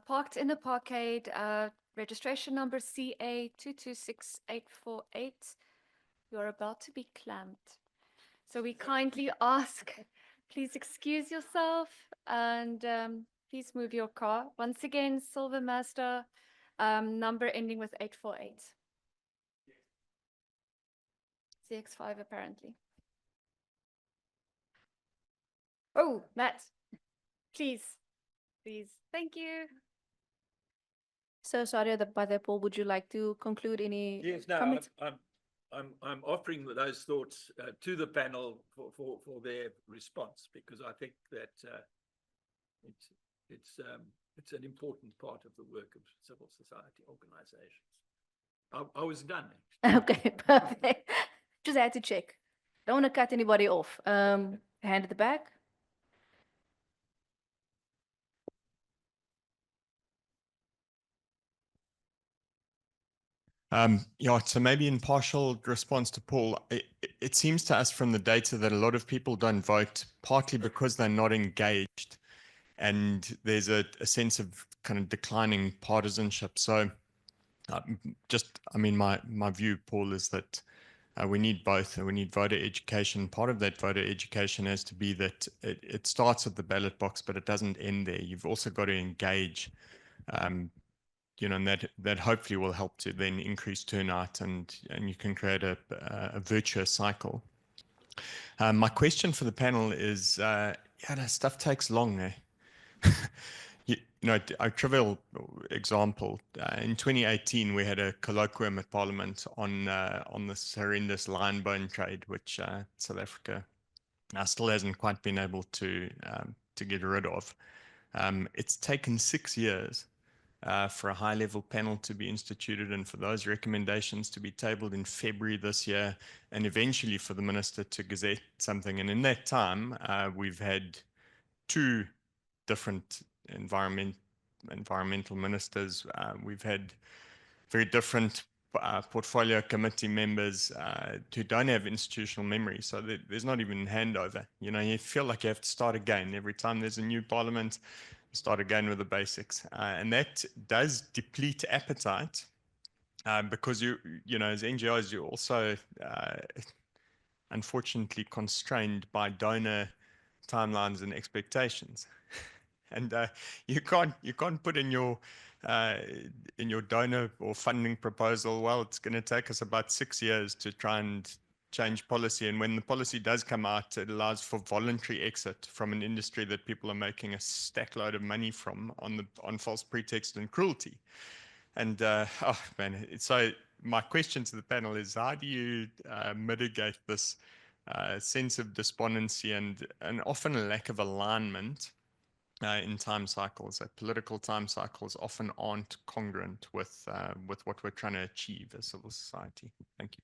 parked in the parkade, registration number CA226848, you're about to be clamped. So we kindly ask, please excuse yourself and please move your car. Once again, silver Mazda, number ending with 848. CX5 apparently. Oh, Matt, please, please. Thank you. So sorry about that, Paul. Would you like to conclude any comments? I'm offering those thoughts to the panel for their response, because I think that it's an important part of the work of civil society organizations. I was done. Okay, perfect. Just had to check. Don't want to cut anybody off. Hand at the back. Yeah, so maybe in partial response to Paul, it seems to us from the data that a lot of people don't vote, partly because they're not engaged, and there's a sense of kind of declining partisanship. So my view, Paul, is that we need both. We need voter education. Part of that voter education has to be that it starts at the ballot box, but it doesn't end there. You've also got to engage. And that hopefully will help to then increase turnout, and you can create a virtuous cycle. My question for the panel is, stuff takes long, eh? A trivial example, in 2018, we had a colloquium at Parliament on this horrendous lion bone trade, which South Africa still hasn't quite been able to get rid of. It's taken 6 years for a high-level panel to be instituted, and for those recommendations to be tabled in February this year, and eventually for the minister to gazette something. And in that time, we've had 2 different environmental ministers. We've had very different portfolio committee members who don't have institutional memory, so there's not even handover. You feel like you have to start again every time there's a new parliament. Start again with the basics, and that does deplete appetite because as NGOs, you're also unfortunately constrained by donor timelines and expectations, and you can't put in your donor or funding proposal, well, it's going to take us about 6 years to try and change policy, and when the policy does come out, it allows for voluntary exit from an industry that people are making a stack load of money from on false pretext and cruelty. And so my question to the panel is, how do you mitigate this sense of despondency and often a lack of alignment in time cycles? Political time cycles often aren't congruent with what we're trying to achieve as civil society. Thank you.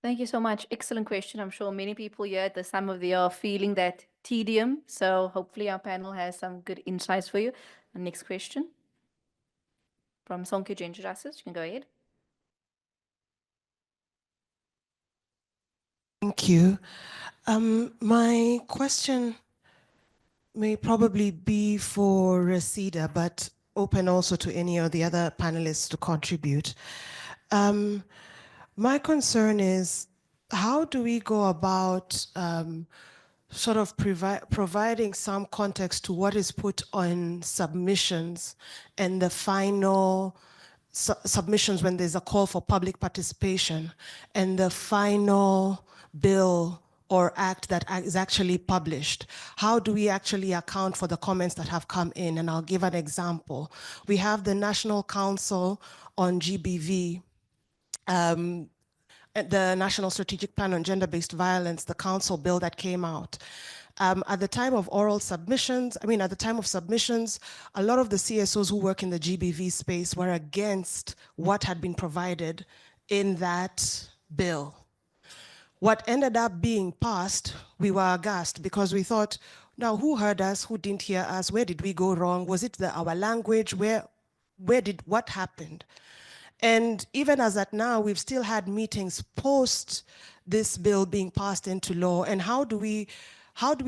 Thank you so much. Excellent question. I'm sure many people here at the sum of the are feeling that tedium. So hopefully our panel has some good insights for you. And next question from Sonke Gentrasis. You can go ahead. Thank you. My question may probably be for Resida, but open also to any of the other panelists to contribute. My concern is, how do we go about sort of providing some context to what is put on submissions and the final submissions when there's a call for public participation and the final bill or act that is actually published? How do we actually account for the comments that have come in? And I'll give an example. We have the National Council on GBV, the National Strategic Plan on Gender-Based Violence, the council bill that came out. At the time of oral submissions, at the time of submissions, a lot of the CSOs who work in the GBV space were against what had been provided in that bill. What ended up being passed, we were aghast because we thought, now who heard us, who didn't hear us, where did we go wrong? Was it our language? What happened? And even as at now, we've still had meetings post this bill being passed into law. And how do we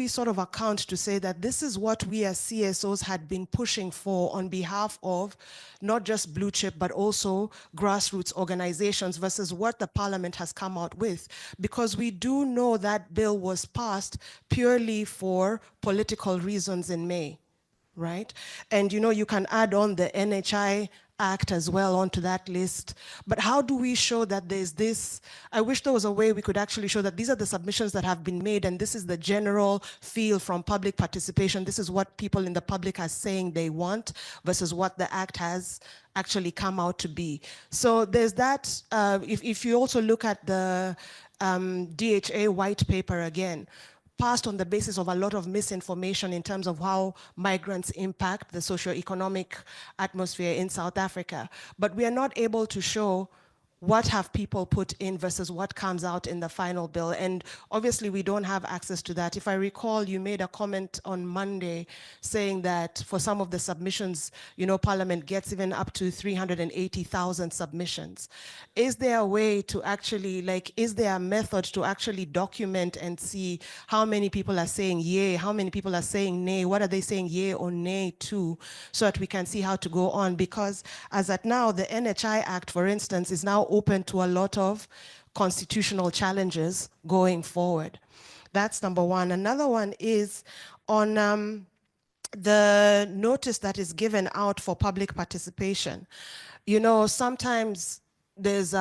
sort of account to say that this is what we as CSOs had been pushing for on behalf of not just blue chip, but also grassroots organizations versus what the parliament has come out with? Because we do know that bill was passed purely for political reasons in May, right? And you can add on the NHI Act as well onto that list. But how do we show that there's this? I wish there was a way we could actually show that these are the submissions that have been made and this is the general feel from public participation. This is what people in the public are saying they want versus what the act has actually come out to be. So there's that. If you also look at the DHA white paper again, passed on the basis of a lot of misinformation in terms of how migrants impact the socio-economic atmosphere in South Africa. But we are not able to show what have people put in versus what comes out in the final bill. And obviously we don't have access to that. If I recall, you made a comment on Monday saying that for some of the submissions, you know, Parliament gets even up to 380,000 submissions. Is there a way to actually, like, is there a method to actually document and see how many people are saying yay, how many people are saying nay, what are they saying yay or nay to, so that we can see how to go on? Because as at now, the NHI Act, for instance, is now open to a lot of constitutional challenges going forward. That's number one. Another one is on the notice that is given out for public participation. You know, sometimes there's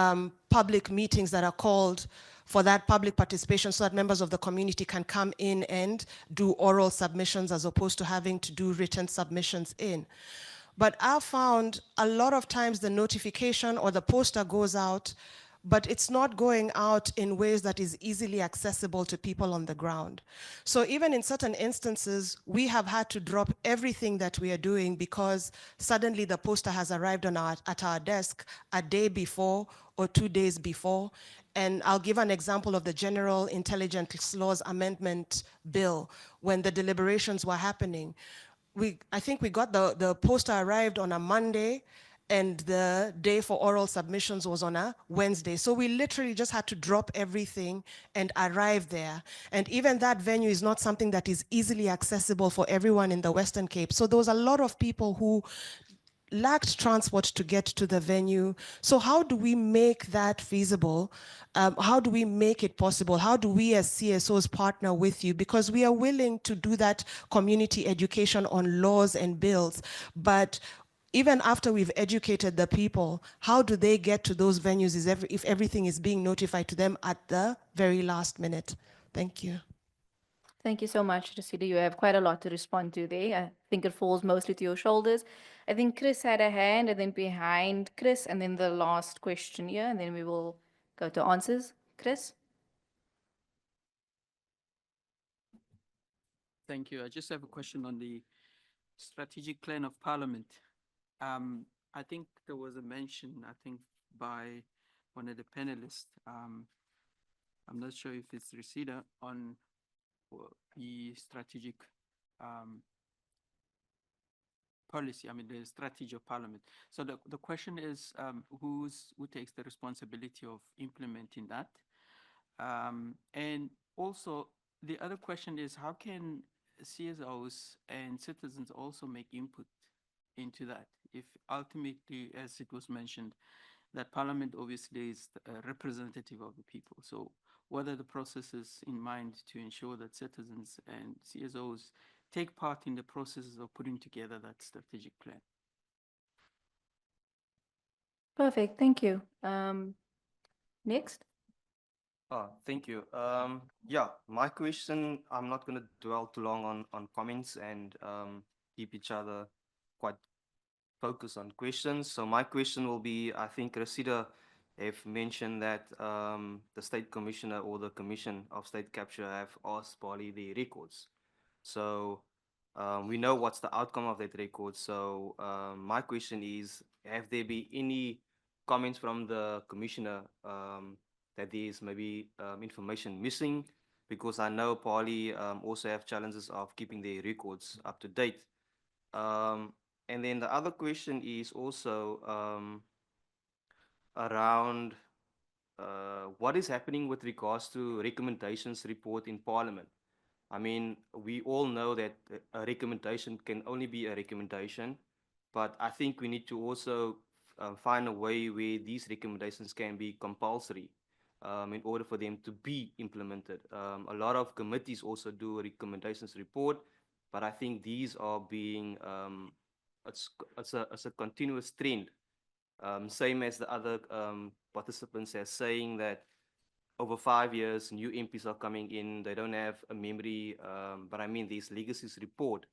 public meetings that are called for that public participation so that members of the community can come in and do oral submissions as opposed to having to do written submissions in. But I've found a lot of times the notification or the poster goes out, but it's not going out in ways that is easily accessible to people on the ground. So even in certain instances, we have had to drop everything that we are doing because suddenly the poster has arrived on at our desk a day before or 2 days before. And I'll give an example of the General Intelligence Laws Amendment Bill. When the deliberations were happening, I think we got the poster arrived on a Monday, and the day for oral submissions was on a Wednesday. So we literally just had to drop everything and arrive there. And even that venue is not something that is easily accessible for everyone in the Western Cape. So there was a lot of people who lacked transport to get to the venue. So how do we make that feasible? How do we make it possible? How do we as CSOs partner with you? Because we are willing to do that community education on laws and bills, but even after we've educated the people, how do they get to those venues if everything is being notified to them at the very last minute? Thank you. Thank you so much, Rasida. You have quite a lot to respond to there. I think it falls mostly to your shoulders. I think Chris had a hand, and then behind Chris, and then the last question here, and then we will go to answers. Chris? Thank you. I just have a question on the strategic plan of Parliament. I think there was a mention, I think, by one of the panelists. I'm not sure if it's Rasida, on the strategic policy, I mean, the strategy of Parliament. So the question is, who takes the responsibility of implementing that? And also, the other question is, how can CSOs and citizens also make input into that? If ultimately, as it was mentioned, that Parliament obviously is a representative of the people. So what are the processes in mind to ensure that citizens and CSOs take part in the processes of putting together that strategic plan? Perfect, thank you. Next. Thank you. Yeah, my question, I'm not going to dwell too long on comments and keep each other quite focused on questions. So my question will be, I think Rasida have mentioned that the State Commissioner or the Commission of State Capture have asked Bali the records. So we know what's the outcome of that record. So my question is, have there been any comments from the Commissioner that there is maybe information missing? Because I know Bali also have challenges of keeping their records up to date. And then the other question is also around what is happening with regards to recommendations report in Parliament. I mean, we all know that a recommendation can only be a recommendation, but I think we need to also find a way where these recommendations can be compulsory in order for them to be implemented. A lot of committees also do a recommendations report, but I think these are being, it's a continuous trend. Same as the other participants are saying that over 5 years, new MPs are coming in, they don't have a memory, but I mean, these legacies report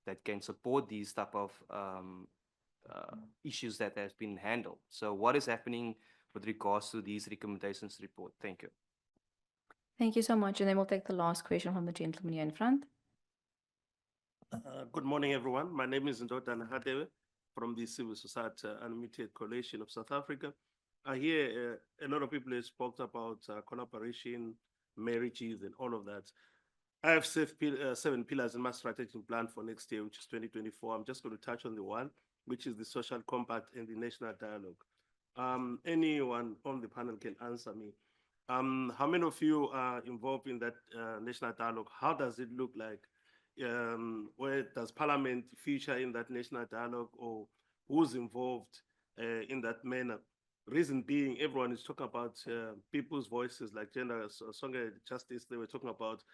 that can support these type of issues that has been handled. So what is happening with regards to these recommendations report? Thank you. Thank you so much. And then we'll take the last question from the gentleman here in front. Good morning, everyone. My name is Ndoda Nahadewe from the Civil Society Unlimited Coalition of South Africa. I hear a lot of people have spoke about collaboration, marriages, and all of that. I have 7 pillars in my strategic plan for next year, which is 2024. I'm just going to touch on the one, which is the social compact and the national dialogue. Anyone on the panel can answer me. How many of you are involved in that national dialogue? How does it look like? Where does Parliament feature in that national dialogue, or who's involved in that manner? Reason being, everyone is talking about people's voices, like gender, Songa justice, they were talking about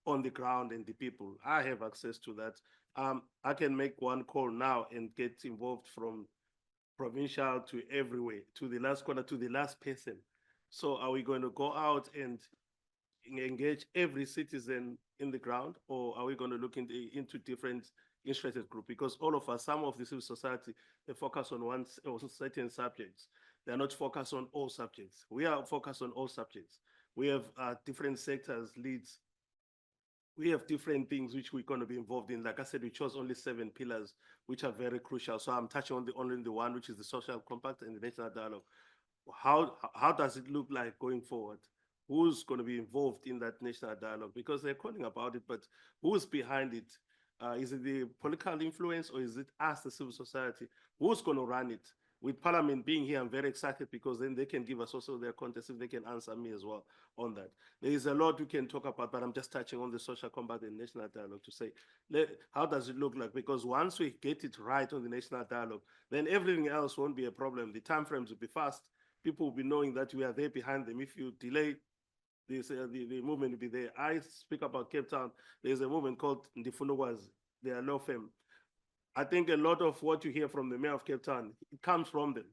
on the ground and the people. I have access to that. I can make one call now and get involved from provincial to everywhere, to the last corner, to the last person. So are we going to go out and engage every citizen in the ground, or are we going to look into different interested groups? Because all of us, some of the civil society, they focus on one or certain subjects. They're not focused on all subjects. We are focused on all subjects. We have different sectors, leads. We have different things which we're going to be involved in. Like I said, we chose only 7 pillars, which are very crucial. So I'm touching on only the one, which is the social compact and the national dialogue. How does it look like going forward? Who's going to be involved in that national dialogue? Because they're calling about it, but who's behind it? Is it the political influence, or is it us, the civil society? Who's going to run it? With Parliament being here, I'm very excited, because then they can give us also their context, if they can answer me as well on that. There is a lot we can talk about, but I'm just touching on the social compact and national dialogue to say, how does it look like? Because once we get it right on the national dialogue, then everything else won't be a problem. The timeframes will be fast. People will be knowing that we are there behind them. If you delay this, the movement will be there. I speak about Cape Town. There's a movement called Ndifunukwazi. They are a law firm. I think a lot of what you hear from the mayor of Cape Town, it comes from them.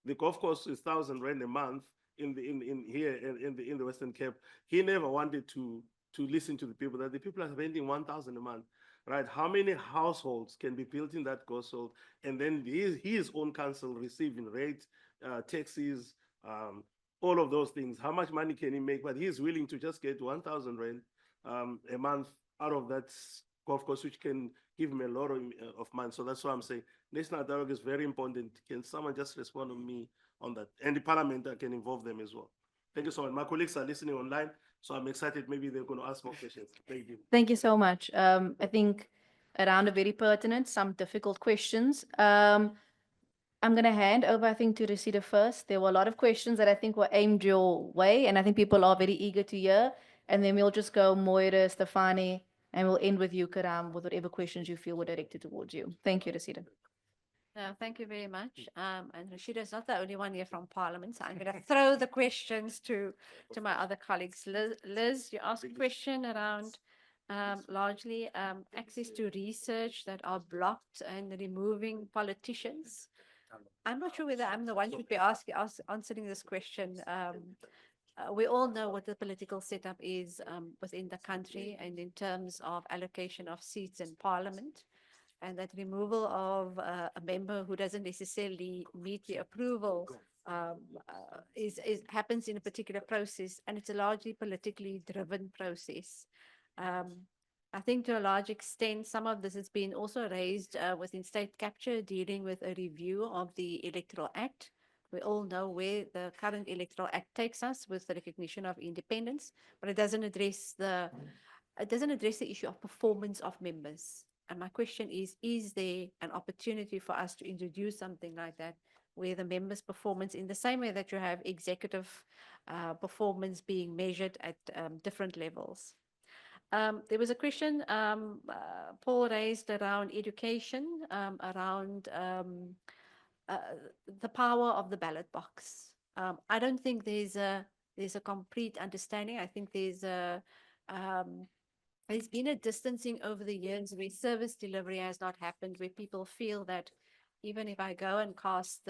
The golf course is 1,000 rand a month in the Western Cape. He never wanted to listen to the people. That the people are spending 1,000 a month, right? How many households can be built in that household, and then his own council receiving rates, taxes, all of those things? How much money can he make? But he's willing to just get 1,000 rand a month out of that golf course, which can give him a lot of money. So that's why I'm saying national dialogue is very important. Can someone just respond to me on that? And the Parliament, I can involve them as well. Thank you so much. My colleagues are listening online, so I'm excited. Maybe they're going to ask more questions. Thank you. Thank you so much. I think around a very pertinent, some difficult questions. I'm going to hand over, I think, to Resida first. There were a lot of questions that I think were aimed your way, and I think people are very eager to hear. And then we'll just go Moira, Stefani, and we'll end with you, Karam, with whatever questions you feel were directed towards you. Thank you, Resida. No, thank you very much. And Rashida is not the only one here from Parliament, so I'm going to throw the questions to my other colleagues. Liz, you asked a question around largely access to research that are blocked and removing politicians. I'm not sure whether I'm the one who should be answering this question. We all know what the political setup is within the country, and in terms of allocation of seats in Parliament, and that removal of a member who doesn't necessarily meet the approval happens in a particular process, and it's a largely politically driven process. I think to a large extent, some of this has been also raised within state capture, dealing with a review of the Electoral Act. We all know where the current Electoral Act takes us with the recognition of independence, but it doesn't address the issue of performance of members. And my question is there an opportunity for us to introduce something like that, where the members' performance, in the same way that you have executive performance being measured at different levels? There was a question Paul raised around education, around the power of the ballot box. I don't think there's a complete understanding. I think there's been a distancing over the years where service delivery has not happened, where people feel that even if I go and cast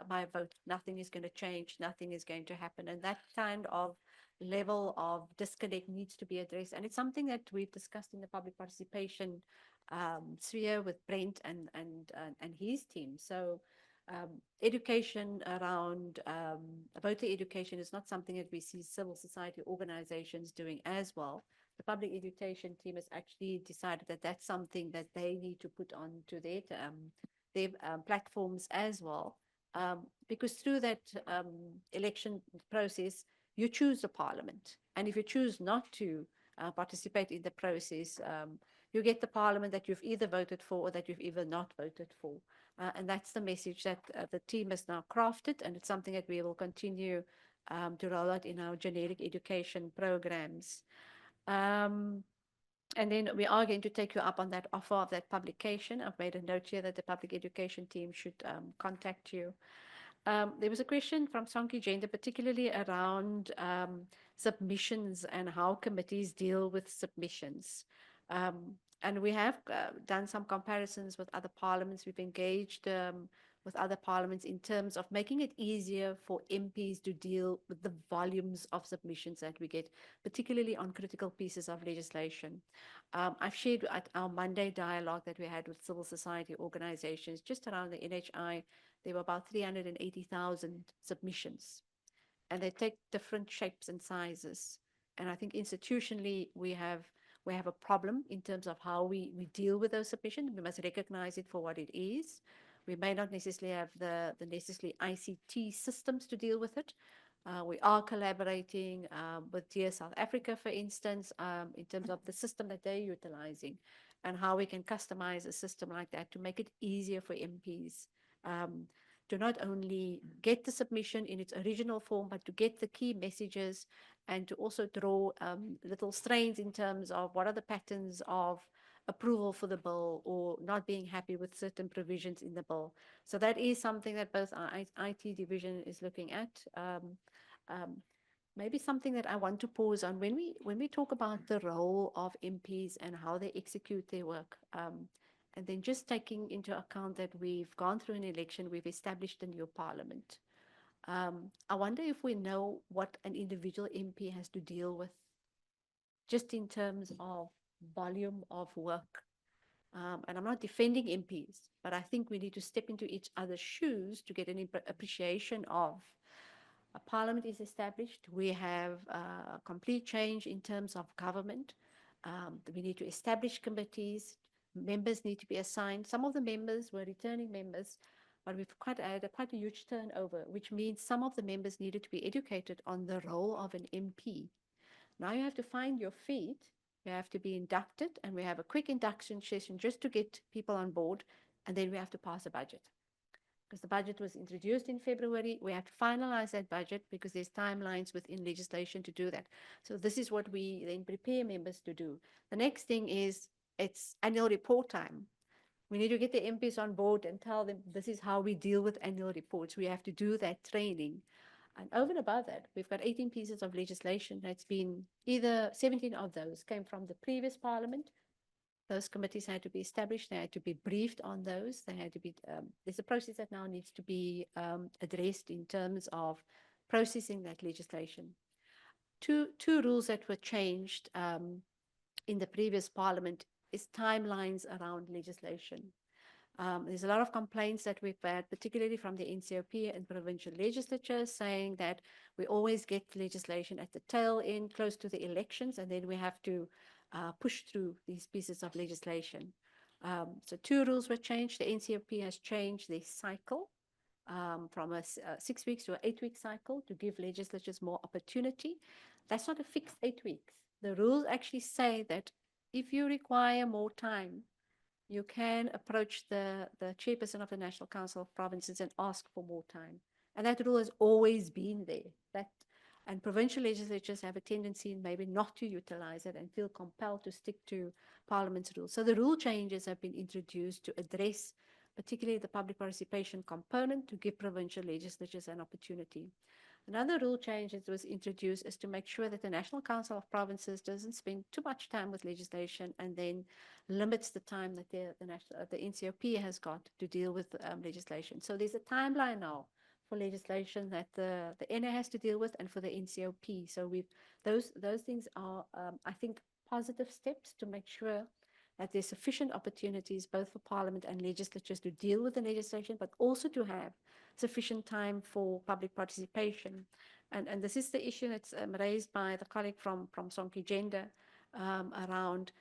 my vote, nothing is going to change, nothing is going to happen. And that kind of level of disconnect needs to be addressed. And it's something that we've discussed in the public participation sphere with Brent and his team. So education around voter education is not something that we see civil society organizations doing as well. The public education team has actually decided that that's something that they need to put onto their platforms as well. because through that election process, you choose the parliament. And if you choose not to participate in the process, you get the parliament that you've either voted for or that you've either not voted for. And that's the message that the team has now crafted, and it's something that we will continue to roll out in our generic education programs. And then we are going to take you up on that offer of that publication. I've made a note here that the public education team should contact you. There was a question from Sonky Gender, particularly around submissions and how committees deal with submissions. And we have done some comparisons with other parliaments. We've engaged with other parliaments in terms of making it easier for MPs to deal with the volumes of submissions that we get, particularly on critical pieces of legislation. I've shared at our Monday dialogue that we had with civil society organizations just around the NHI, there were about 380,000 submissions, and they take different shapes and sizes. And I think institutionally we have a problem in terms of how we deal with those submissions. We must recognize it for what it is. We may not necessarily have the necessary ICT systems to deal with it. We are collaborating with Dear South Africa, for instance, in terms of the system that they're utilizing and how we can customize a system like that to make it easier for MPs to not only get the submission in its original form, but to get the key messages and to also draw little strains in terms of what are the patterns of approval for the bill or not being happy with certain provisions in the bill. So that is something that both our IT division is looking at. Maybe something that I want to pause on when we talk about the role of MPs and how they execute their work. And then just taking into account that we've gone through an election, we've established a new parliament. I wonder if we know what an individual MP has to deal with, just in terms of volume of work. And I'm not defending MPs, but I think we need to step into each other's shoes to get an appreciation of a parliament is established. We have a complete change in terms of government. We need to establish committees. Members need to be assigned. Some of the members were returning members, but we've had quite a huge turnover, which means some of the members needed to be educated on the role of an MP. Now you have to find your feet. You have to be inducted, and we have a quick induction session just to get people on board, and then we have to pass a budget. Because the budget was introduced in February, we have to finalize that budget because there's timelines within legislation to do that. So this is what we then prepare members to do. The next thing is it's annual report time. We need to get the MPs on board and tell them this is how we deal with annual reports. We have to do that training. And over and above that, we've got 18 pieces of legislation that's been either 17 of those came from the previous parliament. Those committees had to be established. They had to be briefed on those. They had to be, there's a process that now needs to be addressed in terms of processing that legislation. Two rules that were changed in the previous parliament is timelines around legislation. There's a lot of complaints that we've had, particularly from the NCOP and provincial legislatures, saying that we always get legislation at the tail end, close to the elections, and then we have to push through these pieces of legislation. So two rules were changed. The NCOP has changed the cycle from a 6 weeks to an 8 week cycle to give legislatures more opportunity. That's not a fixed 8 weeks. The rules actually say that if you require more time, you can approach the chairperson of the National Council of Provinces and ask for more time. And that rule has always been there. And provincial legislatures have a tendency maybe not to utilize it and feel compelled to stick to Parliament's rules. So the rule changes have been introduced to address particularly the public participation component to give provincial legislatures an opportunity. Another rule change that was introduced is to make sure that the National Council of Provinces doesn't spend too much time with legislation and then limits the time that the NCOP has got to deal with legislation. So there's a timeline now for legislation that the NA has to deal with and for the NCOP. So those things are, I think, positive steps to make sure that there's sufficient opportunities both for Parliament and legislatures to deal with the legislation, but also to have sufficient time for public participation. And this is the issue that's raised by the colleague from Sonky Gender around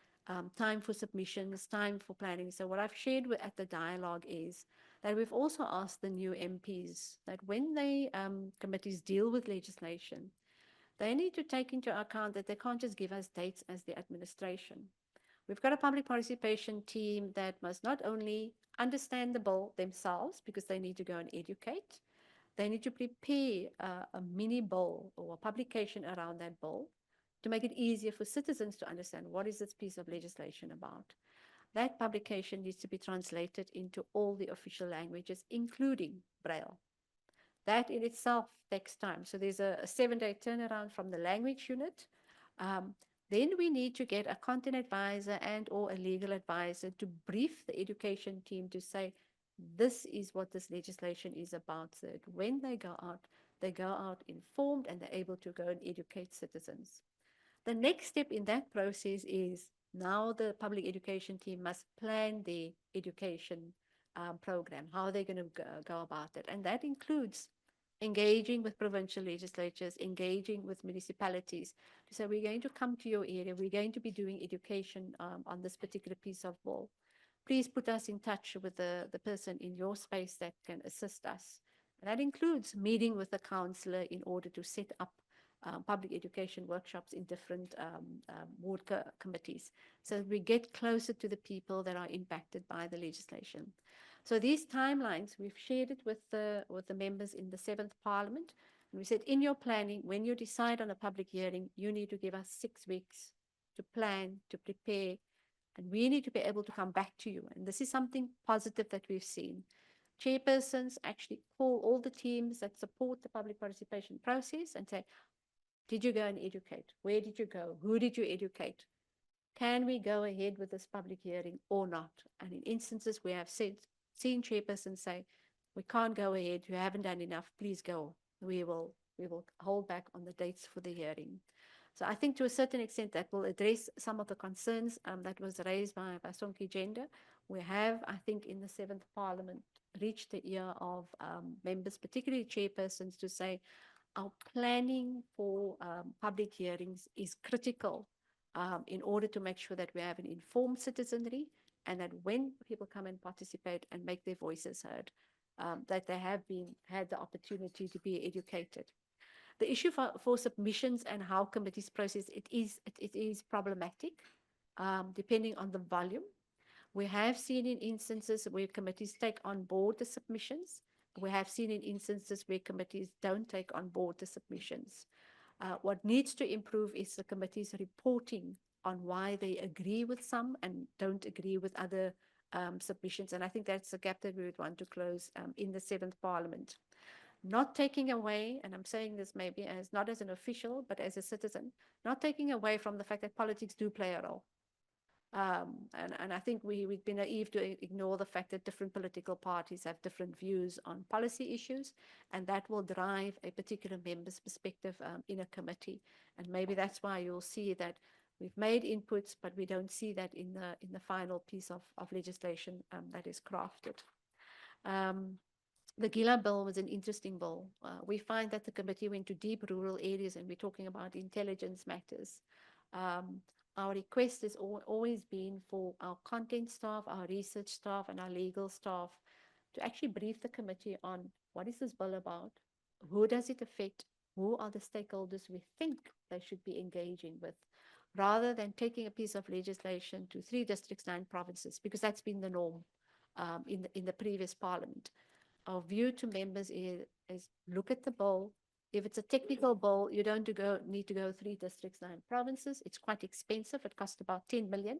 time for submissions, time for planning. So what I've shared at the dialogue is that we've also asked the new MPs that when they committees deal with legislation, they need to take into account that they can't just give us dates as the administration. We've got a public participation team that must not only understand the bill themselves, because they need to go and educate, they need to prepare a mini bill or a publication around that bill to make it easier for citizens to understand what is this piece of legislation about. That publication needs to be translated into all the official languages, including Braille. That in itself takes time. So there's a 7-day turnaround from the language unit. Then we need to get a content advisor and or a legal advisor to brief the education team to say, this is what this legislation is about. So that when they go out informed and they're able to go and educate citizens. The next step in that process is now the public education team must plan the education program, how they're going to go about it. And that includes engaging with provincial legislatures, engaging with municipalities to say, we're going to come to your area, we're going to be doing education on this particular piece of law. Please put us in touch with the person in your space that can assist us. And that includes meeting with the councillor in order to set up public education workshops in different ward committees, so that we get closer to the people that are impacted by the legislation. So these timelines, we've shared it with the members in the 7th Parliament. And we said, in your planning, when you decide on a public hearing, you need to give us 6 weeks to plan, to prepare, and we need to be able to come back to you. And this is something positive that we've seen. Chairpersons actually call all the teams that support the public participation process and say, did you go and educate? Where did you go? Who did you educate? Can we go ahead with this public hearing or not? And in instances we have seen chairpersons say, we can't go ahead, you haven't done enough, please go. We will hold back on the dates for the hearing. So I think to a certain extent that will address some of the concerns that was raised by Sonke Gender. We have, I think, in the 7th Parliament reached the ear of members, particularly chairpersons, to say our planning for public hearings is critical in order to make sure that we have an informed citizenry, and that when people come and participate and make their voices heard, that they have had the opportunity to be educated. The issue for submissions and how committees process it is problematic, depending on the volume. We have seen in instances where committees take on board the submissions. We have seen in instances where committees don't take on board the submissions. What needs to improve is the committees reporting on why they agree with some and don't agree with other submissions. And I think that's a gap that we would want to close in the 7th Parliament. Not taking away, and I'm saying this maybe as not as an official, but as a citizen, not taking away from the fact that politics do play a role. And I think we've been naive to ignore the fact that different political parties have different views on policy issues, and that will drive a particular member's perspective in a committee. And maybe that's why you'll see that we've made inputs, but we don't see that in the final piece of legislation that is crafted. The Gila bill was an interesting bill. We find that the committee went to deep rural areas, and we're talking about intelligence matters. Our request has always been for our content staff, our research staff, and our legal staff to actually brief the committee on what is this bill about, who does it affect, who are the stakeholders we think they should be engaging with, rather than taking a piece of legislation to 3 districts, 9 provinces, because that's been the norm in the previous parliament. Our view to members is look at the bill. If it's a technical bill, you don't need to go 3 districts, 9 provinces. It's quite expensive. It costs about 10 million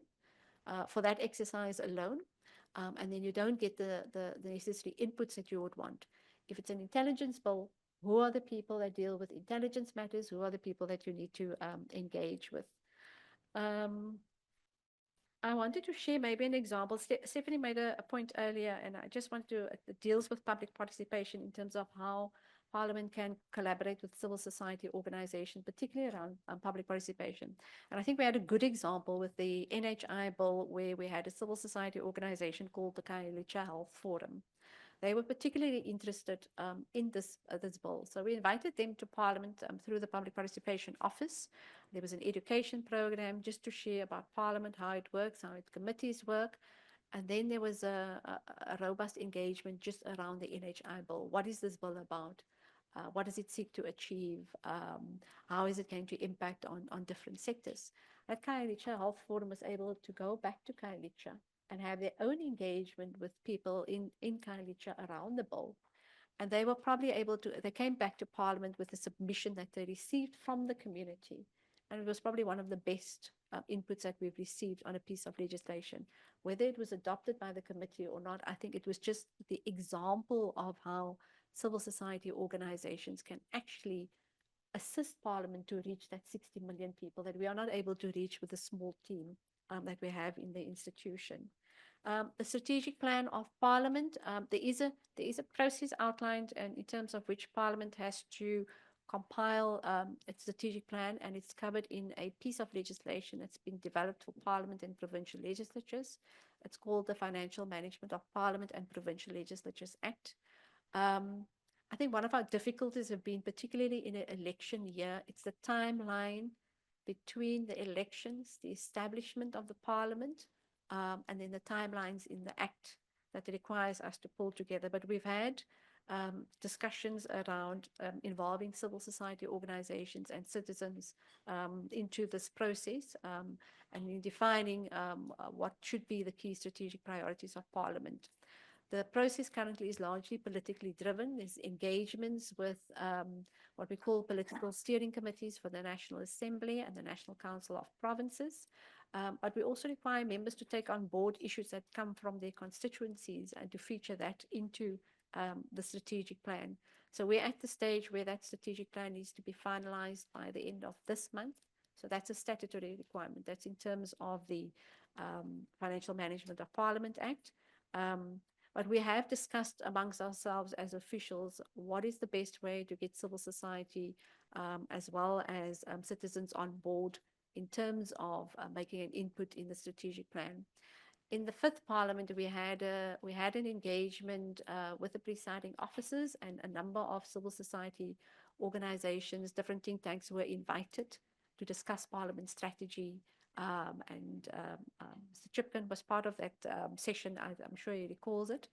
for that exercise alone. And then you don't get the necessary inputs that you would want. If it's an intelligence bill, who are the people that deal with intelligence matters? Who are the people that you need to engage with? I wanted to share maybe an example. Stephanie made a point earlier, and I just want to, it deals with public participation in terms of how Parliament can collaborate with civil society organizations, particularly around public participation. And I think we had a good example with the NHI bill, where we had a civil society organization called the Khayelitsha Health Forum. They were particularly interested in this bill. So we invited them to Parliament through the Public Participation Office. There was an education program just to share about Parliament, how it works, how its committees work. And then there was a robust engagement just around the NHI bill. What is this bill about? What does it seek to achieve? How is it going to impact on different sectors? At Khayelitsha, Health Forum was able to go back to Khayelitsha and have their own engagement with people in Khayelitsha around the bill. And they were probably able to, they came back to Parliament with a submission that they received from the community. And it was probably one of the best inputs that we've received on a piece of legislation. Whether it was adopted by the committee or not, I think it was just the example of how civil society organizations can actually assist Parliament to reach that 60 million people that we are not able to reach with a small team that we have in the institution. The strategic plan of Parliament, there is a process outlined in terms of which Parliament has to compile its strategic plan, and it's covered in a piece of legislation that's been developed for Parliament and provincial legislatures. It's called the Financial Management of Parliament and Provincial Legislatures Act. I think one of our difficulties have been, particularly in an election year, it's the timeline between the elections, the establishment of the Parliament, and then the timelines in the Act that requires us to pull together. But we've had discussions around involving civil society organizations and citizens into this process and in defining what should be the key strategic priorities of Parliament. The process currently is largely politically driven. There's engagements with what we call political steering committees for the National Assembly and the National Council of Provinces. But we also require members to take on board issues that come from their constituencies and to feature that into the strategic plan. So we're at the stage where that strategic plan needs to be finalized by the end of this month. So that's a statutory requirement. That's in terms of the Financial Management of Parliament Act. But we have discussed amongst ourselves as officials what is the best way to get civil society as well as citizens on board in terms of making an input in the strategic plan. In the fifth Parliament, we had an engagement with the presiding officers, and a number of civil society organizations, different think tanks were invited to discuss Parliament strategy. And Mr. Chipkin was part of that session, I'm sure he recalls it,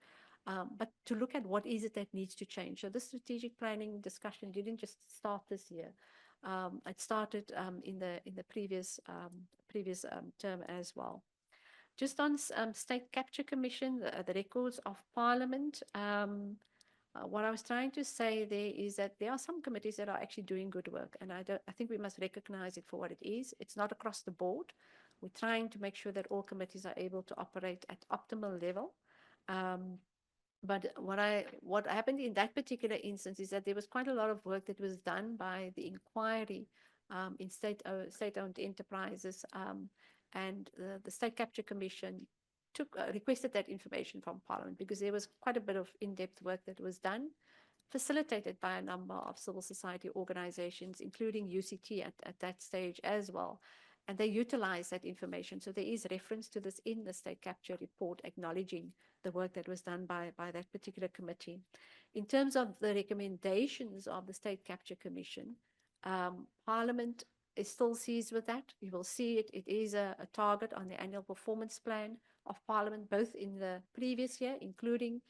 but to look at what is it that needs to change. So the strategic planning discussion didn't just start this year. It started in the previous term as well. Just on State Capture Commission, the records of Parliament, what I was trying to say there is that there are some committees that are actually doing good work, and I think we must recognize it for what it is. It's not across the board. We're trying to make sure that all committees are able to operate at optimal level. But what happened in that particular instance is that there was quite a lot of work that was done by the inquiry in state-owned enterprises, and the State Capture Commission requested that information from Parliament because there was quite a bit of in-depth work that was done, facilitated by a number of civil society organizations, including UCT at that stage as well. And they utilize that information. So there is reference to this in the State Capture report, acknowledging the work that was done by that particular committee. In terms of the recommendations of the State Capture Commission, Parliament is still seized with that. You will see it. It is a target on the annual performance plan of Parliament, both in the previous year, including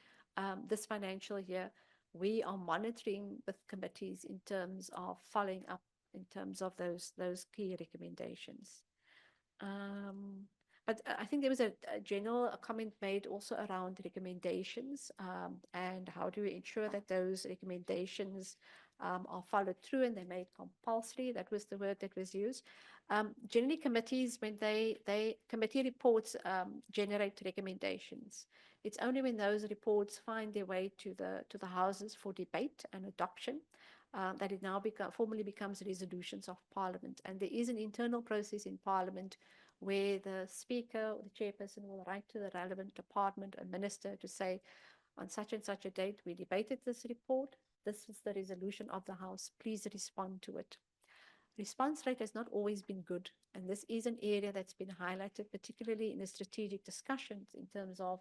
this financial year. We are monitoring with committees in terms of following up in terms of those key recommendations. But I think there was a general comment made also around recommendations and how do we ensure that those recommendations are followed through and they're made compulsory. That was the word that was used. Generally, committees, when committee reports generate recommendations. It's only when those reports find their way to the houses for debate and adoption that it now formally becomes resolutions of Parliament. And there is an internal process in Parliament where the Speaker or the Chairperson will write to the relevant department or minister to say, on such and such a date, we debated this report. This is the resolution of the House. Please respond to it. Response rate has not always been good, and this is an area that's been highlighted, particularly in the strategic discussions in terms of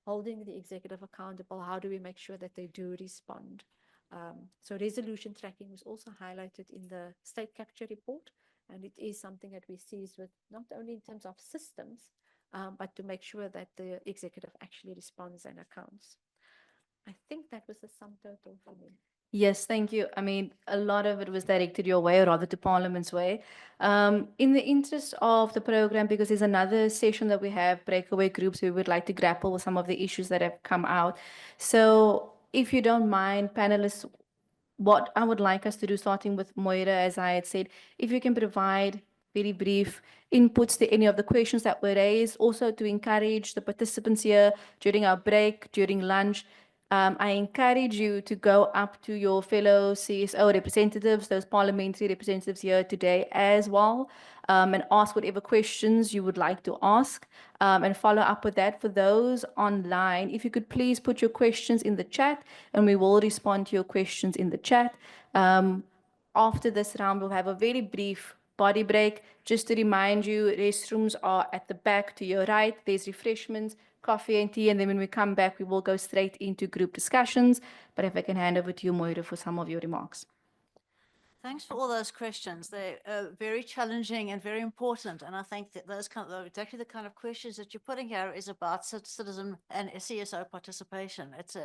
holding the executive accountable. How do we make sure that they do respond? So resolution tracking was also highlighted in the State Capture report, and it is something that we seize with not only in terms of systems, but to make sure that the executive actually responds and accounts. I think that was the sum total for me. Yes, thank you. I mean, a lot of it was directed your way, or rather to Parliament's way. In the interest of the program, because there's another session that we have, breakaway groups, we would like to grapple with some of the issues that have come out. So if you don't mind, panelists, what I would like us to do, starting with Moira, as I had said, if you can provide very brief inputs to any of the questions that were raised, also to encourage the participants here during our break, during lunch. I encourage you to go up to your fellow CSO representatives, those parliamentary representatives here today as well, and ask whatever questions you would like to ask, and follow up with that. For those online, if you could please put your questions in the chat, and we will respond to your questions in the chat. After this round, we'll have a very brief body break. Just to remind you, restrooms are at the back to your right. There's refreshments, coffee and tea, and then when we come back, we will go straight into group discussions. But if I can hand over to you, Moira, for some of your remarks. Thanks for all those questions. They're very challenging and very important. And I think that exactly the kind of questions that you're putting here is about citizen and CSO participation. It's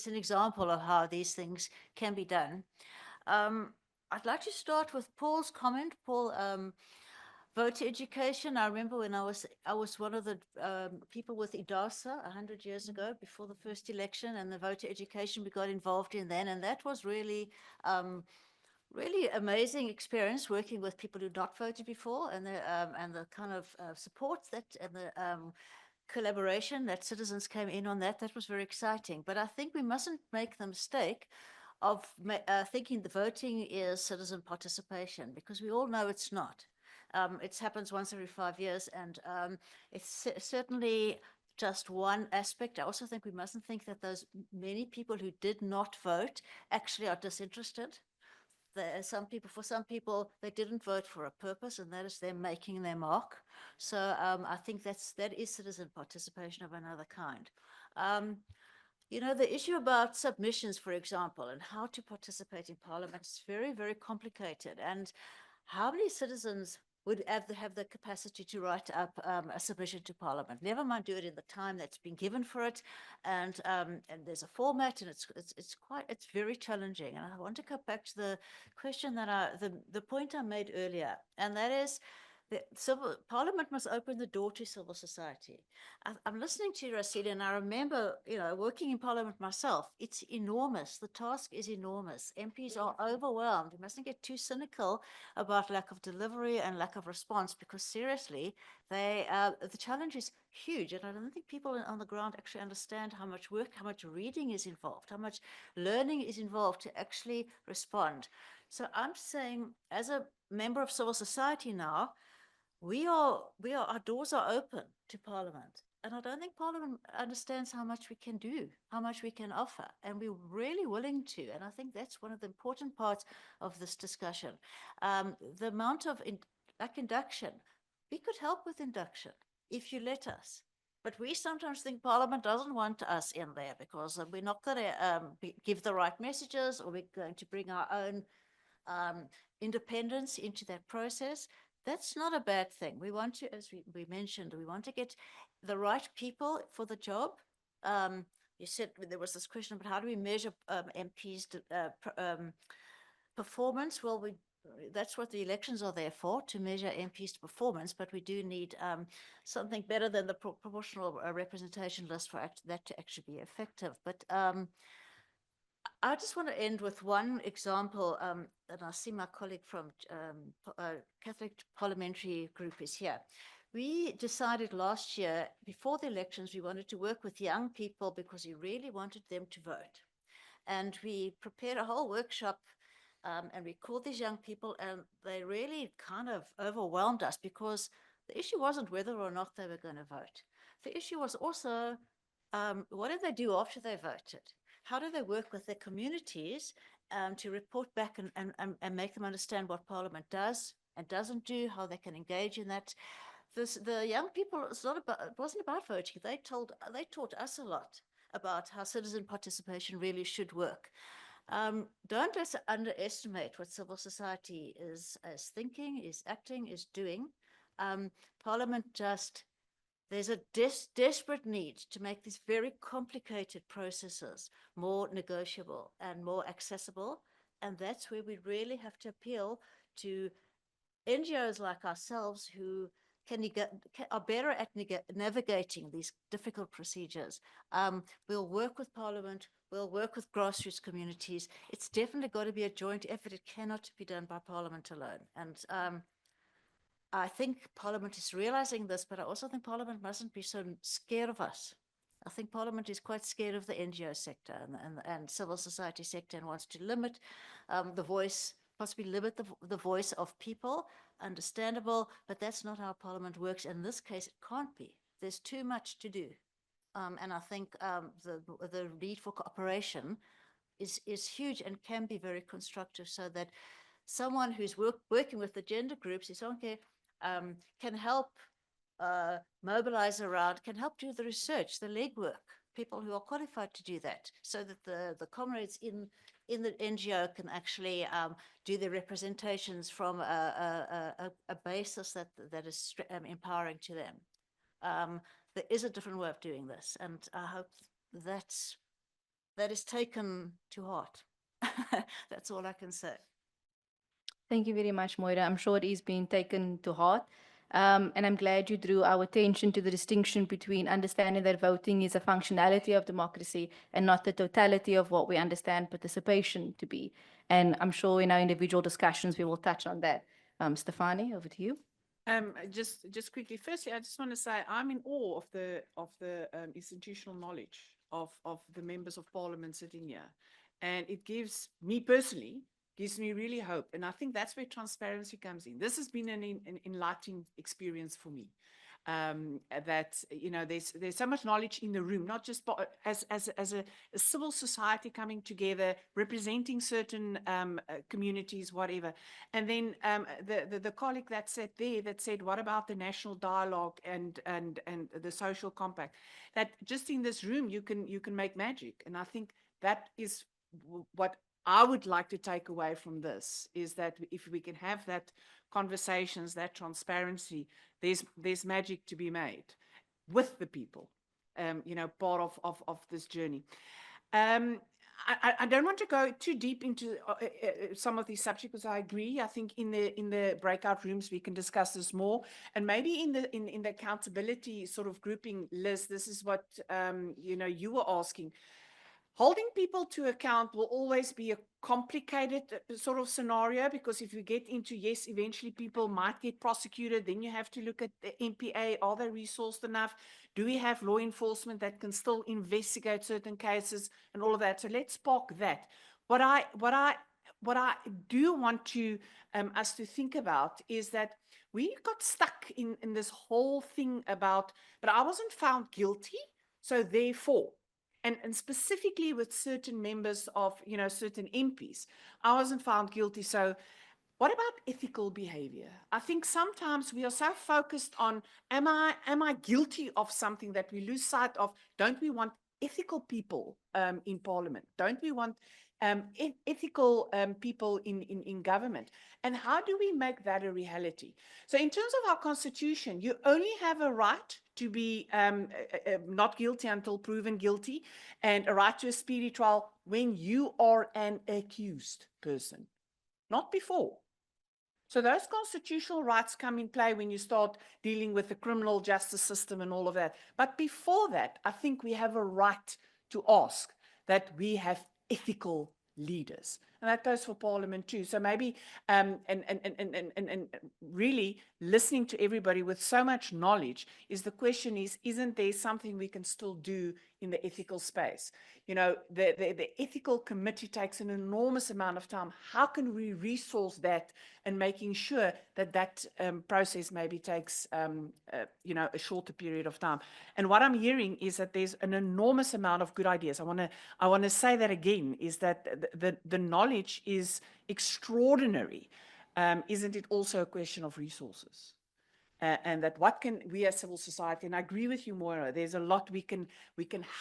an example of how these things can be done. I'd like to start with Paul's comment. Paul, voter education. I remember when I was one of the people with IDASA 100 years ago, before the first election, and the voter education we got involved in then, and that was really really amazing experience working with people who'd not voted before, and the kind of support that and the collaboration that citizens came in on that. That was very exciting. But I think we mustn't make the mistake of thinking the voting is citizen participation, because we all know it's not. It happens once every 5 years, and it's certainly just one aspect. I also think we mustn't think that those many people who did not vote actually are disinterested. For some people, they didn't vote for a purpose, and that is them making their mark. So I think that is citizen participation of another kind. You know, the issue about submissions, for example, and how to participate in Parliament is very, very complicated. And how many citizens would have the capacity to write up a submission to Parliament? Never mind do it in the time that's been given for it, and there's a format, and it's very challenging. And I want to go back to the question that the point I made earlier, and that is that Parliament must open the door to civil society. I'm listening to you, Rasila, and I remember, you know, working in Parliament myself. It's enormous. The task is enormous. MPs are overwhelmed. We mustn't get too cynical about lack of delivery and lack of response, because seriously, the challenge is huge. And I don't think people on the ground actually understand how much work, how much reading is involved, how much learning is involved to actually respond. So I'm saying, as a member of civil society now, our doors are open to Parliament. And I don't think Parliament understands how much we can do, how much we can offer. And we're really willing to. And I think that's one of the important parts of this discussion. The amount of induction, we could help with induction if you let us. But we sometimes think Parliament doesn't want us in there because we're not going to give the right messages, or we're going to bring our own independence into that process. That's not a bad thing. We want to, as we mentioned, we want to get the right people for the job. You said there was this question about how do we measure MPs' performance? Well, that's what the elections are there for, to measure MPs' performance, but we do need something better than the proportional representation list for that to actually be effective. But I just want to end with one example, and I see my colleague from Catholic Parliamentary Group is here. We decided last year, before the elections, we wanted to work with young people because we really wanted them to vote. And we prepared a whole workshop, and we called these young people, and they really kind of overwhelmed us, because the issue wasn't whether or not they were going to vote. The issue was also, what did they do after they voted? How do they work with their communities to report back and make them understand what Parliament does and doesn't do, how they can engage in that? The young people, it wasn't about voting. They taught us a lot about how citizen participation really should work. Don't underestimate what civil society is thinking, is acting, is doing. Parliament just, there's a desperate need to make these very complicated processes more negotiable and more accessible. And that's where we really have to appeal to NGOs like ourselves who are better at navigating these difficult procedures. We'll work with Parliament, we'll work with grassroots communities. It's definitely got to be a joint effort. It cannot be done by Parliament alone. And I think Parliament is realizing this, but I also think Parliament mustn't be so scared of us. I think Parliament is quite scared of the NGO sector and civil society sector and wants to limit the voice, possibly limit the voice of people. Understandable, but that's not how Parliament works. In this case, it can't be. There's too much to do. And I think the need for cooperation is huge and can be very constructive, so that someone who's working with the gender groups is okay, can help mobilize around, can help do the research, the legwork, people who are qualified to do that, so that the comrades in the NGO can actually do their representations from a basis that is empowering to them. There is a different way of doing this, and I hope that is taken to heart. That's all I can say. Thank you very much, Moira. I'm sure it is being taken to heart. And I'm glad you drew our attention to the distinction between understanding that voting is a functionality of democracy and not the totality of what we understand participation to be. And I'm sure in our individual discussions, we will touch on that. Stefanie, over to you. Just quickly, firstly, I just want to say I'm in awe of the institutional knowledge of the members of Parliament sitting here. And it gives me personally, gives me really hope. And I think that's where transparency comes in. This has been an enlightening experience for me. That, you know, there's so much knowledge in the room, not just as a civil society coming together, representing certain communities, whatever. And then the colleague that sat there that said, what about the national dialogue and the social compact? That just in this room you can make magic. And I think that is what I would like to take away from this, is that if we can have that conversations, that transparency, there's magic to be made with the people, you know, part of this journey. I don't want to go too deep into some of these subjects, because I agree. I think in the breakout rooms we can discuss this more, and maybe in the accountability sort of grouping list. This is what you know, you were asking. Holding people to account will always be a complicated sort of scenario, because if you get into, yes, eventually people might get prosecuted, then you have to look at the MPA. Are they resourced enough? Do we have law enforcement that can still investigate certain cases and all of that? So let's park that. What I do want to us to think about is that we got stuck in this whole thing about, but I wasn't found guilty, so therefore. And specifically with certain members of, you know, certain MPs, I wasn't found guilty. So what about ethical behavior? I think sometimes we are so focused on, am I guilty of something, that we lose sight of, don't we want ethical people in Parliament? Don't we want ethical people in government? And how do we make that a reality? So in terms of our constitution, you only have a right to be not guilty until proven guilty, and a right to a speedy trial when you are an accused person, not before. So those constitutional rights come in play when you start dealing with the criminal justice system and all of that. But before that, I think we have a right to ask that we have ethical leaders. And that goes for Parliament too. So maybe, and really listening to everybody with so much knowledge, is the question is, isn't there something we can still do in the ethical space? You know, the ethical committee takes an enormous amount of time. How can we resource that, and making sure that that process maybe takes, you know, a shorter period of time? And what I'm hearing is that there's an enormous amount of good ideas. I want to say that again, is that the knowledge is extraordinary. Isn't it also a question of resources? And that what can we as civil society, and I agree with you, Moira, there's a lot we can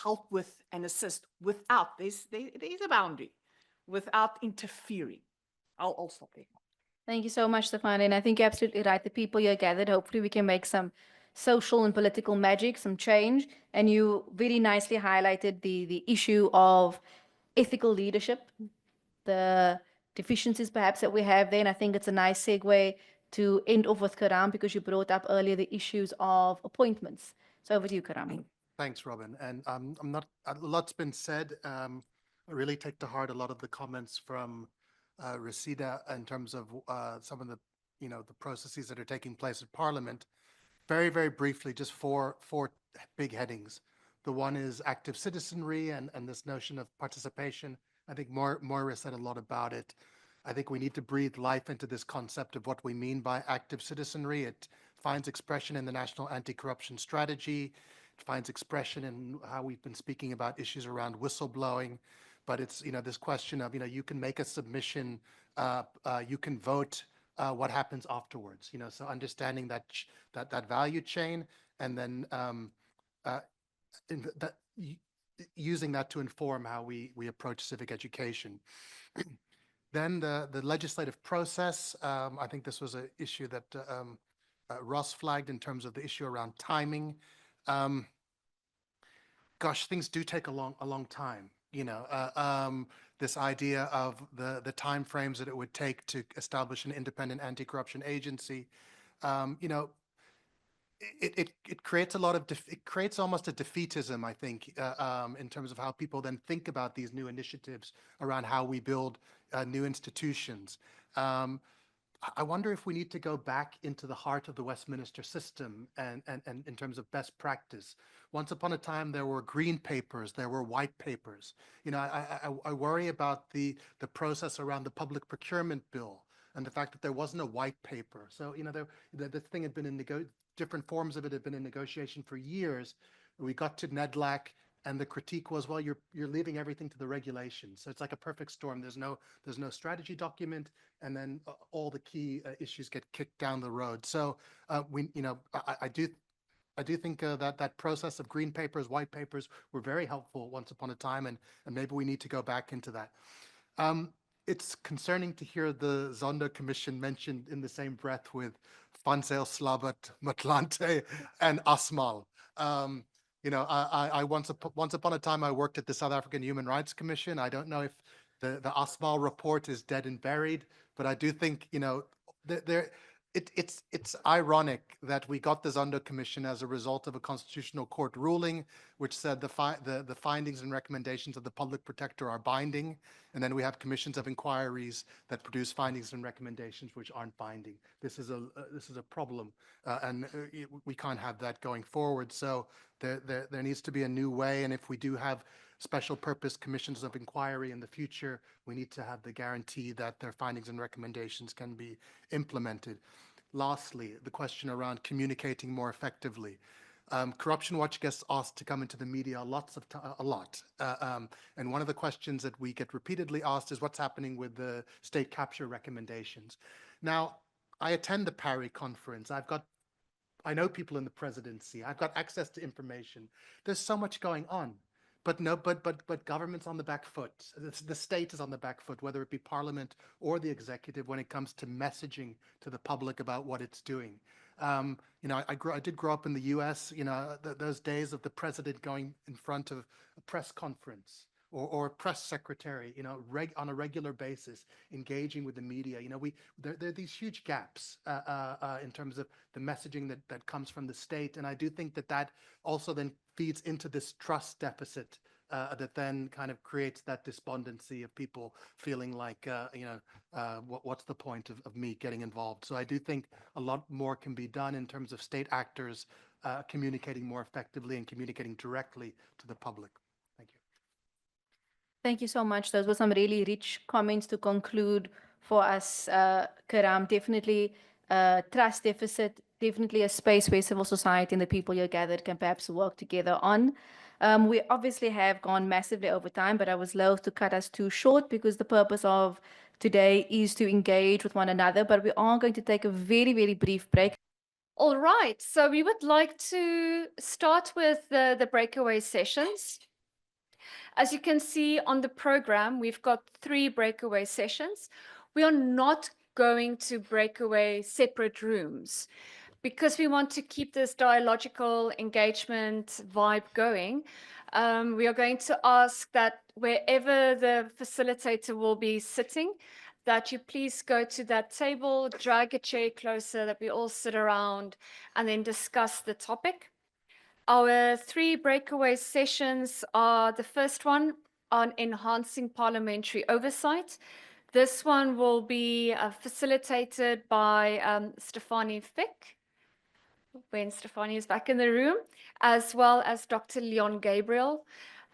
help with and assist without, there's a boundary, without interfering. I'll stop there. Thank you so much, Stefan. And I think you're absolutely right. The people you're gathered, hopefully we can make some social and political magic, some change. And you very nicely highlighted the issue of ethical leadership, the deficiencies perhaps that we have there. And I think it's a nice segue to end off with Karam, because you brought up earlier the issues of appointments. So over to you, Karam. Thanks, Robin. And I'm not, a lot's been said. I really take to heart a lot of the comments from Resida in terms of some of the, the processes that are taking place at Parliament. Very, very briefly, just four big headings. The one is active citizenry and this notion of participation. I think Moira said a lot about it. I think we need to breathe life into this concept of what we mean by active citizenry. It finds expression in the National Anti-Corruption Strategy. It finds expression in how we've been speaking about issues around whistleblowing. But it's, this question of, you can make a submission, you can vote, what happens afterwards, so understanding that value chain, and then using that to inform how we approach civic education. Then the legislative process. I think this was an issue that Ross flagged in terms of the issue around timing. Gosh, things do take a long time. This idea of the time frames that it would take to establish an independent anti-corruption agency. It creates a lot of it creates almost a defeatism, I think, in terms of how people then think about these new initiatives around how we build new institutions. I wonder if we need to go back into the heart of the Westminster system and in terms of best practice. Once upon a time, there were green papers, there were white papers. I worry about the process around the public procurement bill and the fact that there wasn't a white paper. So, this thing had been in different forms of it had been in negotiation for years. We got to NEDLAC, and the critique was, well, you're leaving everything to the regulations. So it's like a perfect storm. There's no strategy document, and then all the key issues get kicked down the road. So I do think that process of green papers, white papers were very helpful once upon a time, and maybe we need to go back into that. It's concerning to hear the Zondo Commission mentioned in the same breath with Fansel Slabat, Matlante, and Asmal. I once upon a time I worked at the South African Human Rights Commission. I don't know if the Asmal report is dead and buried, but I do think it's ironic that we got the Zondo Commission as a result of a constitutional court ruling, which said the findings and recommendations of the public protector are binding, and then we have commissions of inquiries that produce findings and recommendations which aren't binding. This is a problem, and we can't have that going forward. So there needs to be a new way, and if we do have special purpose commissions of inquiry in the future, we need to have the guarantee that their findings and recommendations can be implemented. Lastly, the question around communicating more effectively. Corruption Watch gets asked to come into the media a lot. And one of the questions that we get repeatedly asked is what's happening with the state capture recommendations. Now, I attend the Paris conference. I know people in the presidency. I've got access to information. There's so much going on. But government's on the back foot. The state is on the back foot, whether it be Parliament or the executive, when it comes to messaging to the public about what it's doing. I did grow up in the U.S. Those days of the president going in front of a press conference or a press secretary, on a regular basis, engaging with the media. There are these huge gaps in terms of the messaging that comes from the state, and I do think that also then feeds into this trust deficit that then kind of creates that despondency of people feeling like, what's the point of me getting involved? So I do think a lot more can be done in terms of state actors communicating more effectively and communicating directly to the public. Thank you. Thank you so much. Those were some really rich comments to conclude for us, Karam. Definitely trust deficit, definitely a space where civil society and the people you're gathered can perhaps work together on. We obviously have gone massively over time, but I was loath to cut us too short because the purpose of today is to engage with one another, but we are going to take a very, very brief break. All right, so we would like to start with the breakaway sessions. As you can see on the program, we've got 3 breakaway sessions. We are not going to breakaway separate rooms. Because we want to keep this dialogical engagement vibe going, we are going to ask that wherever the facilitator will be sitting, that you please go to that table, drag a chair closer, that we all sit around and then discuss the topic. Our 3 breakaway sessions are the first one on enhancing parliamentary oversight. This one will be facilitated by Stefanie Fick, when Stefanie is back in the room, as well as Dr. Leon Gabriel.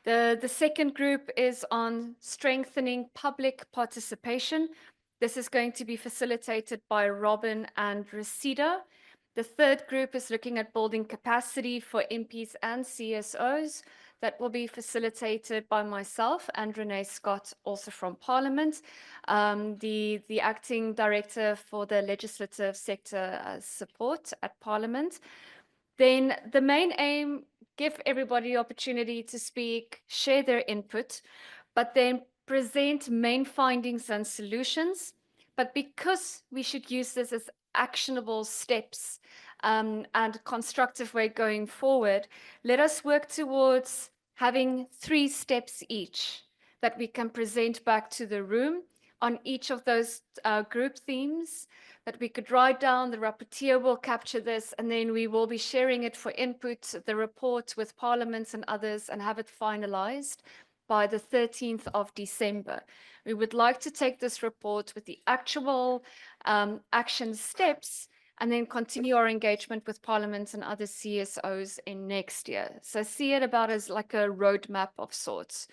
The second group is on strengthening public participation. This is going to be facilitated by Robin and Reseda. The third group is looking at building capacity for MPs and CSOs. That will be facilitated by myself and Renee Scott, also from Parliament, the acting director for the legislative sector support at Parliament. Then the main aim, give everybody the opportunity to speak, share their input, but then present main findings and solutions. But because we should use this as actionable steps and constructive way going forward, let us work towards having 3 steps each that we can present back to the room on each of those group themes that we could write down. The rapporteur will capture this, and then we will be sharing it for input, the report with Parliament and others, and have it finalized by the 13th of December. We would like to take this report with the actual action steps and then continue our engagement with Parliament and other CSOs in next year. So see it about as like a roadmap of sorts.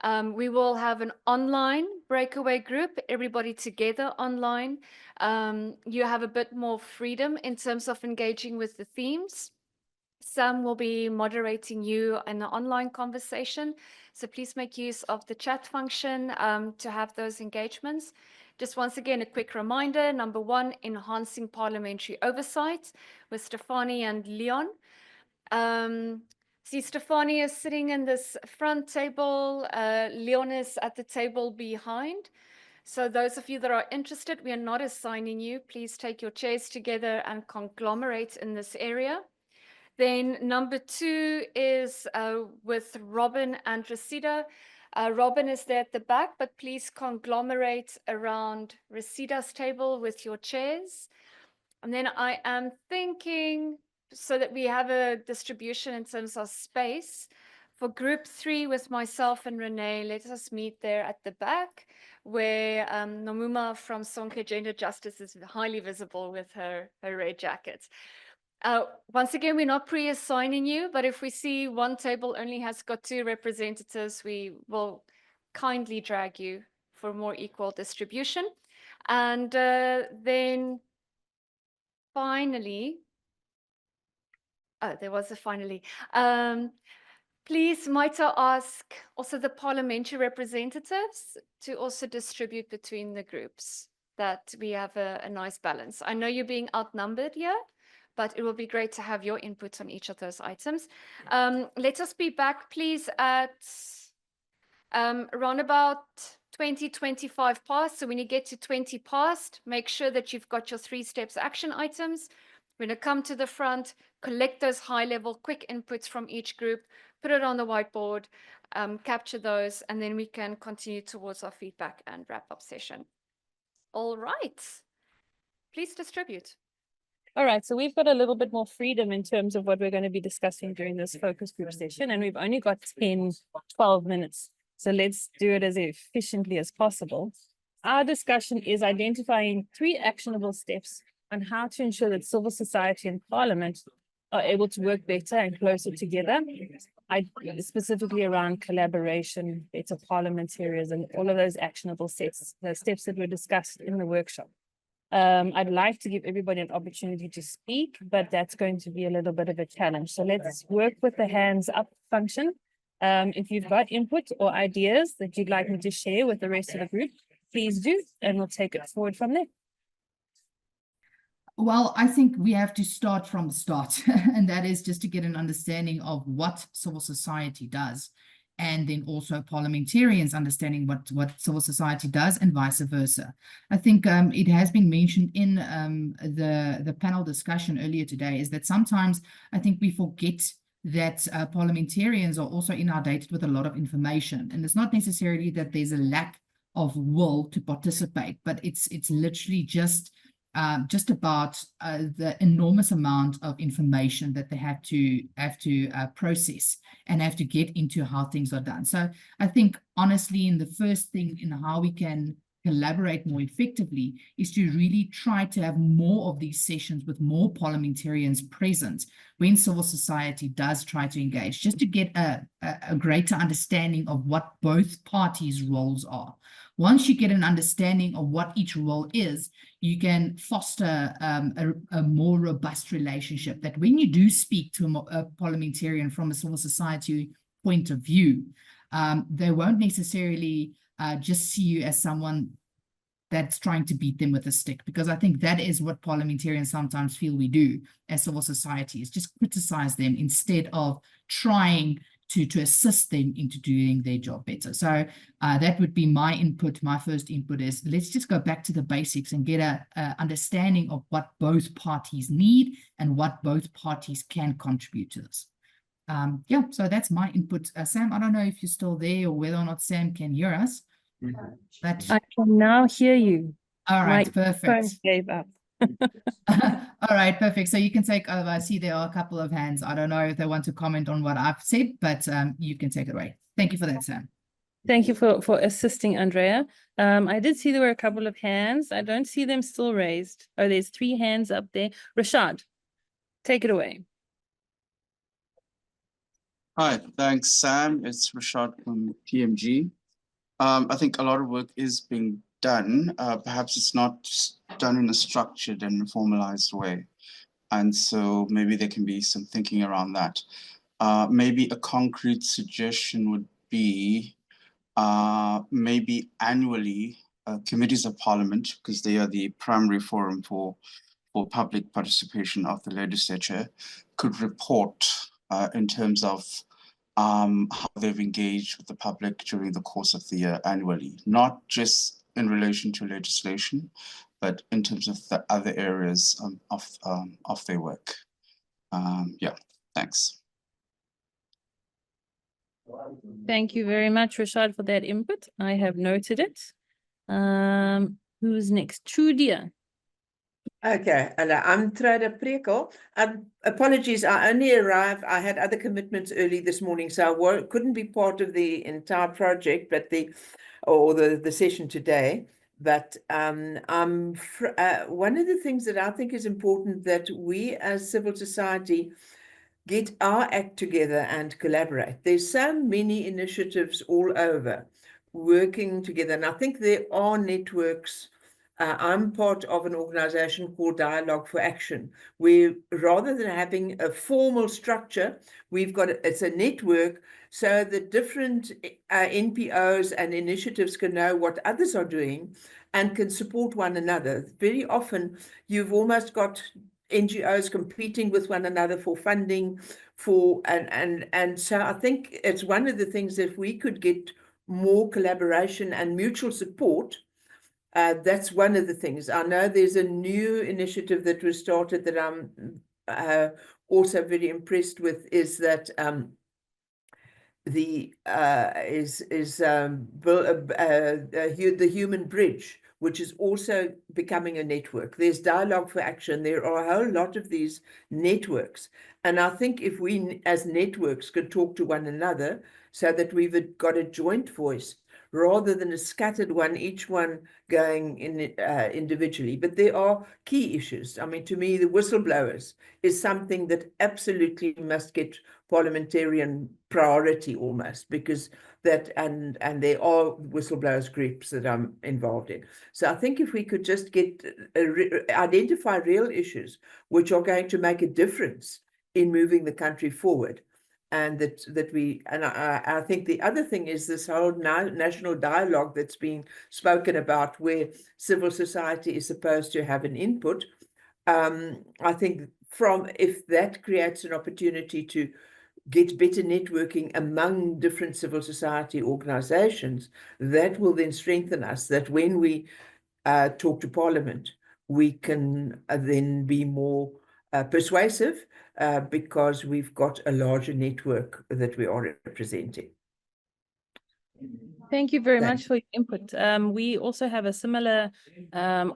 We will have an online breakaway group, everybody together online. You have a bit more freedom in terms of engaging with the themes. Sam will be moderating you in the online conversation. So please make use of the chat function to have those engagements. Just once again, a quick reminder, number 1, enhancing parliamentary oversight with Stefanie and Leon. See, Stefanie is sitting in this front table. Leon is at the table behind. So those of you that are interested, we are not assigning you. Please take your chairs together and conglomerate in this area. Then number 2 is with Robin and Reseda. Robin is there at the back, but please conglomerate around Reseda's table with your chairs. And then I am thinking, so that we have a distribution in terms of space, for group 3 with myself and Renee, let us meet there at the back, where Nomuma from Sonke Gender Justice is highly visible with her red jacket. Once again, we're not pre-assigning you, but if we see one table only has got 2 representatives, we will kindly drag you for more equal distribution. And then finally, there was a finally. Please, might I ask also the parliamentary representatives to also distribute between the groups, that we have a nice balance. I know you're being outnumbered here, but it will be great to have your input on each of those items. Let us be back, please, at around about 20-25 past. So when you get to 20 past, make sure that you've got your 3 steps action items. We're going to come to the front, collect those high-level quick inputs from each group, put it on the whiteboard, capture those, and then we can continue towards our feedback and wrap-up session. All right. Please distribute. All right, so we've got a little bit more freedom in terms of what we're going to be discussing during this focus group session, and we've only got 10-12 minutes. So let's do it as efficiently as possible. Our discussion is identifying 3 actionable steps on how to ensure that civil society and Parliament are able to work better and closer together. Specifically around collaboration, better parliamentarism, all of those actionable steps, the steps that were discussed in the workshop. I'd like to give everybody an opportunity to speak, but that's going to be a little bit of a challenge. So let's work with the hands up function. If you've got input or ideas that you'd like me to share with the rest of the group, please do, and we'll take it forward from there. Well, I think we have to start from the start, and that is just to get an understanding of what civil society does and then also parliamentarians understanding what civil society does and vice versa. I think it has been mentioned in the panel discussion earlier today, is that sometimes I think we forget that parliamentarians are also inundated with a lot of information. And it's not necessarily that there's a lack of will to participate, but it's literally just about the enormous amount of information that they have to process and have to get into how things are done. So I think honestly, in the first thing in how we can collaborate more effectively is to really try to have more of these sessions with more parliamentarians present when civil society does try to engage, just to get a greater understanding of what both parties' roles are. Once you get an understanding of what each role is, you can foster a more robust relationship, that when you do speak to a parliamentarian from a civil society point of view, they won't necessarily just see you as someone that's trying to beat them with a stick, because I think that is what parliamentarians sometimes feel we do as civil society, is just criticize them instead of trying to assist them into doing their job better. So that would be my input. My first input is, let's just go back to the basics and get a understanding of what both parties need and what both parties can contribute to this. Yeah, so that's my input. Sam, I don't know if you're still there or whether or not Sam can hear us. But I can now hear you. All right, My perfect. phone gave up. All right, perfect. So you can take over. I see there are a couple of hands. I don't know if they want to comment on what I've said, but you can take it away. Thank you for that, Sam. Thank you for assisting, Andrea. I did see there were a couple of hands. I don't see them still raised. Oh, there's 3 hands up there. Rashad, take it away. Hi, thanks, Sam. It's Rashad from PMG. I think a lot of work is being done. Perhaps it's not done in a structured and formalized way. And so maybe there can be some thinking around that. Maybe a concrete suggestion would be maybe annually committees of parliament, because they are the primary forum for public participation of the legislature, could report in terms of how they've engaged with the public during the course of the year annually, not just in relation to legislation, but in terms of the other areas of their work. Yeah, thanks. Thank you very much, Rashad, for that input. I have noted it. Who's next? Trudia. Okay, I'm Trudia Prekel. Apologies, I only arrived. I had other commitments early this morning, so I couldn't be part of the entire project, but the session today. But one of the things that I think is important, that we as civil society get our act together and collaborate. There's so many initiatives all over working together, and I think there are networks. I'm part of an organization called Dialogue for Action, where rather than having a formal structure, it's a network so that different NPOs and initiatives can know what others are doing and can support one another. Very often, you've almost got NGOs competing with one another for funding, and so I think it's one of the things that we could get more collaboration and mutual support. That's one of the things. I know there's a new initiative that was started that I'm also very impressed with, is that the Human Bridge, which is also becoming a network. There's Dialogue for Action. There are a whole lot of these networks. And I think if we as networks could talk to one another so that we've got a joint voice, rather than a scattered one, each one going in individually. But there are key issues. I mean, to me, the whistleblowers is something that absolutely must get parliamentarian priority almost, because and there are whistleblowers groups that I'm involved in. So I think if we could just get identify real issues which are going to make a difference in moving the country forward, and I think the other thing is this whole national dialogue that's being spoken about, where civil society is supposed to have an input. I think if that creates an opportunity to get better networking among different civil society organizations, that will then strengthen us, that when we talk to Parliament, we can then be more persuasive because we've got a larger network that we are representing. Thank you very Thanks. much for your input. We also have a similar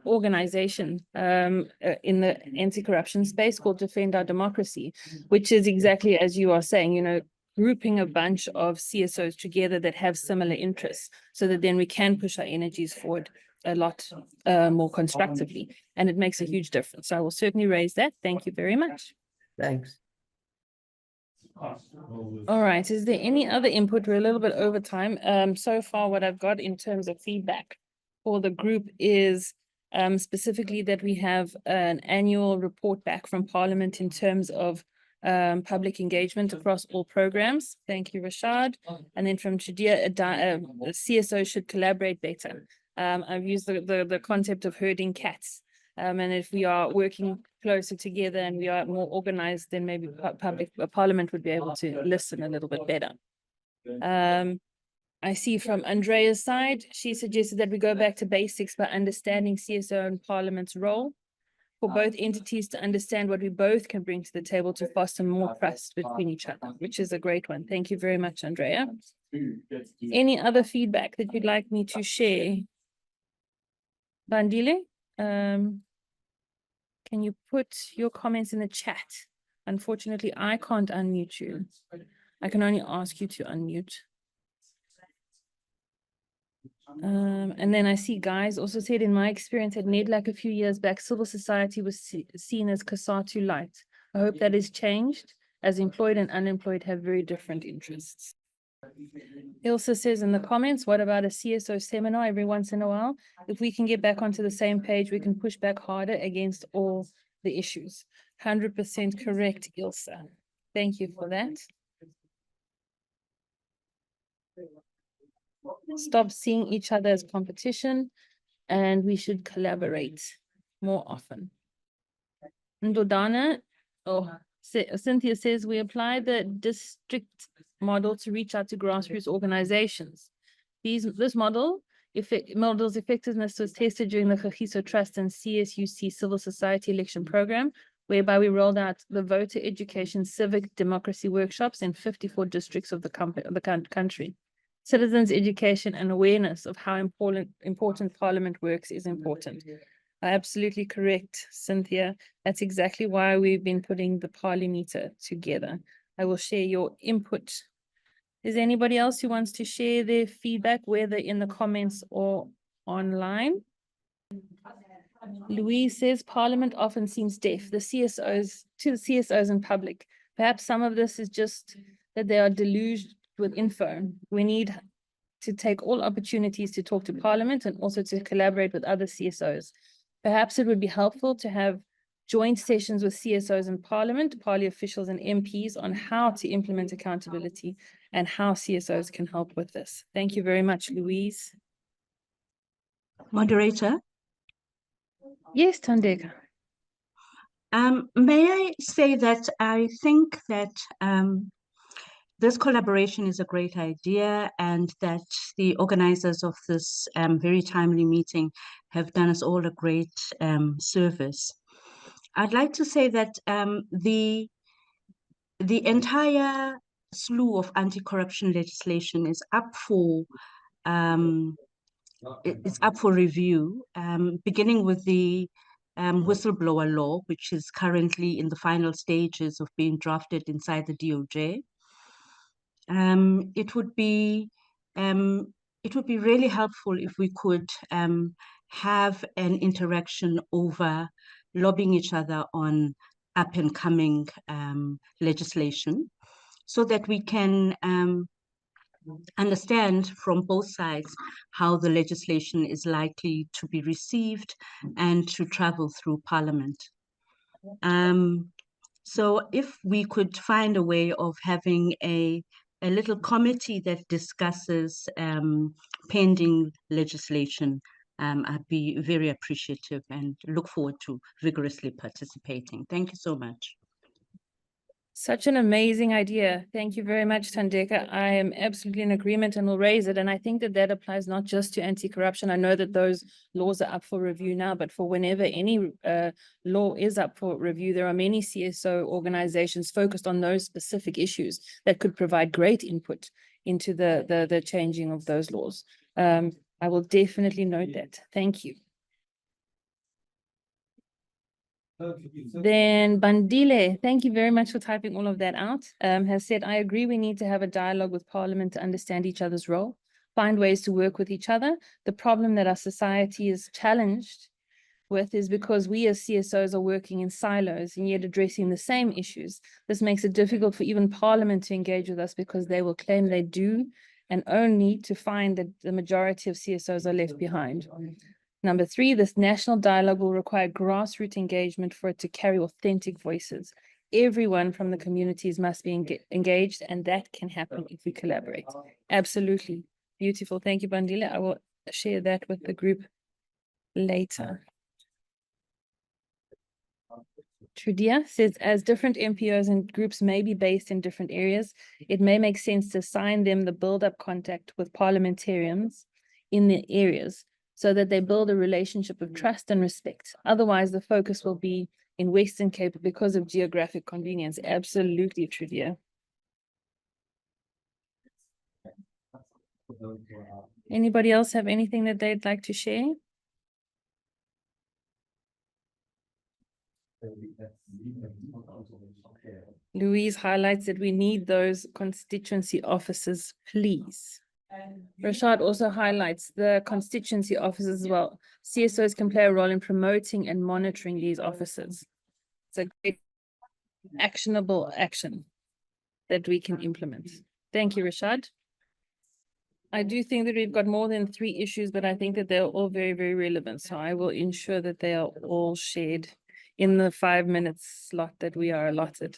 organization in the anti-corruption space called Defend Our Democracy, which is exactly as you are saying, you know, grouping a bunch of CSOs together that have similar interests so that then we can push our energies forward a lot more constructively. And it makes a huge difference. So I will certainly raise that. Thank you very much. Thanks. All right. Is there any other input? We're a little bit over time. So far, what I've got in terms of feedback for the group is specifically that we have an annual report back from Parliament in terms of public engagement across all programs. Thank you, Rashad. And then from Shadia, CSO should collaborate better. I've used the concept of herding cats. And if we are working closer together and we are more organized, then maybe Parliament would be able to listen a little bit better. I see from Andrea's side, she suggested that we go back to basics by understanding CSO and Parliament's role for both entities to understand what we both can bring to the table to foster more trust between each other, which is a great one. Thank you very much, Andrea. Any other feedback that you'd like me to share? Bandile? Can you put your comments in the chat? Unfortunately, I can't unmute you. I can only ask you to unmute. And then I see guys also said, in my experience at NEDLAC a few years back, civil society was seen as COSATU light. I hope that has changed, as employed and unemployed have very different interests. Ilse says in the comments, what about a CSO seminar every once in a while? If we can get back onto the same page, we can push back harder against all the issues. 100% correct, Ilse. Thank you for that. Stop seeing each other as competition, and we should collaborate more often. Ndodana, Cynthia says we apply the district model to reach out to grassroots organizations. This model's effectiveness was tested during the Kagiso Trust and CSUC Civil Society Election Program, whereby we rolled out the voter education civic democracy workshops in 54 districts of the country. Citizens' education and awareness of how important Parliament works is important. Absolutely correct, Cynthia. That's exactly why we've been putting the Parliameter together. I will share your input. Is there anybody else who wants to share their feedback, whether in the comments or online? Louise says Parliament often seems deaf, to the CSOs in public. Perhaps some of this is just that they are deluged with info. We need to take all opportunities to talk to Parliament and also to collaborate with other CSOs. Perhaps it would be helpful to have joint sessions with CSOs in Parliament, party officials and MPs on how to implement accountability and how CSOs can help with this. Thank you very much, Louise. Moderator? Yes, Tandeka. May I say that I think that this collaboration is a great idea, and that the organizers of this very timely meeting have done us all a great service. I'd like to say that the entire slew of anti-corruption legislation is up for review, beginning with the whistleblower law, which is currently in the final stages of being drafted inside the DOJ. It would be really helpful if we could have an interaction over lobbying each other on up and coming legislation, so that we can understand from both sides how the legislation is likely to be received and to travel through Parliament. So if we could find a way of having a little committee that discusses pending legislation, I'd be very appreciative and look forward to vigorously participating. Thank you so much. Such an amazing idea. Thank you very much, Thandeka. I am absolutely in agreement and will raise it. And I think that that applies not just to anti-corruption. I know that those laws are up for review now, but for whenever any law is up for review, there are many CSO organizations focused on those specific issues that could provide great input into the changing of those laws. I will definitely note that. Thank you. Then Bandile, thank you very much for typing all of that out, has said, I agree we need to have a dialogue with Parliament to understand each other's role, find ways to work with each other. The problem that our society is challenged with is because we as CSOs are working in silos and yet addressing the same issues. This makes it difficult for even Parliament to engage with us because they will claim they do, and only to find that the majority of CSOs are left behind. Number 3, this national dialogue will require grassroots engagement for it to carry authentic voices. Everyone from the communities must be engaged, and that can happen if we collaborate. Absolutely. Beautiful. Thank you, Bandile. I will share that with the group later. Trudia says, as different MPOs and groups may be based in different areas, it may make sense to assign them the build-up contact with parliamentarians in the areas, so that they build a relationship of trust and respect. Otherwise, the focus will be in Western Cape because of geographic convenience. Absolutely, Trudia. Anybody else have anything that they'd like to share? Louise highlights that we need those constituency officers, please. Rashad also highlights the constituency officers as well. CSOs can play a role in promoting and monitoring these officers. It's a great actionable action that we can implement. Thank you, Rashad. I do think that we've got more than 3 issues, but I think that they're all very, very relevant. So I will ensure that they are all shared in the 5-minute slot that we are allotted.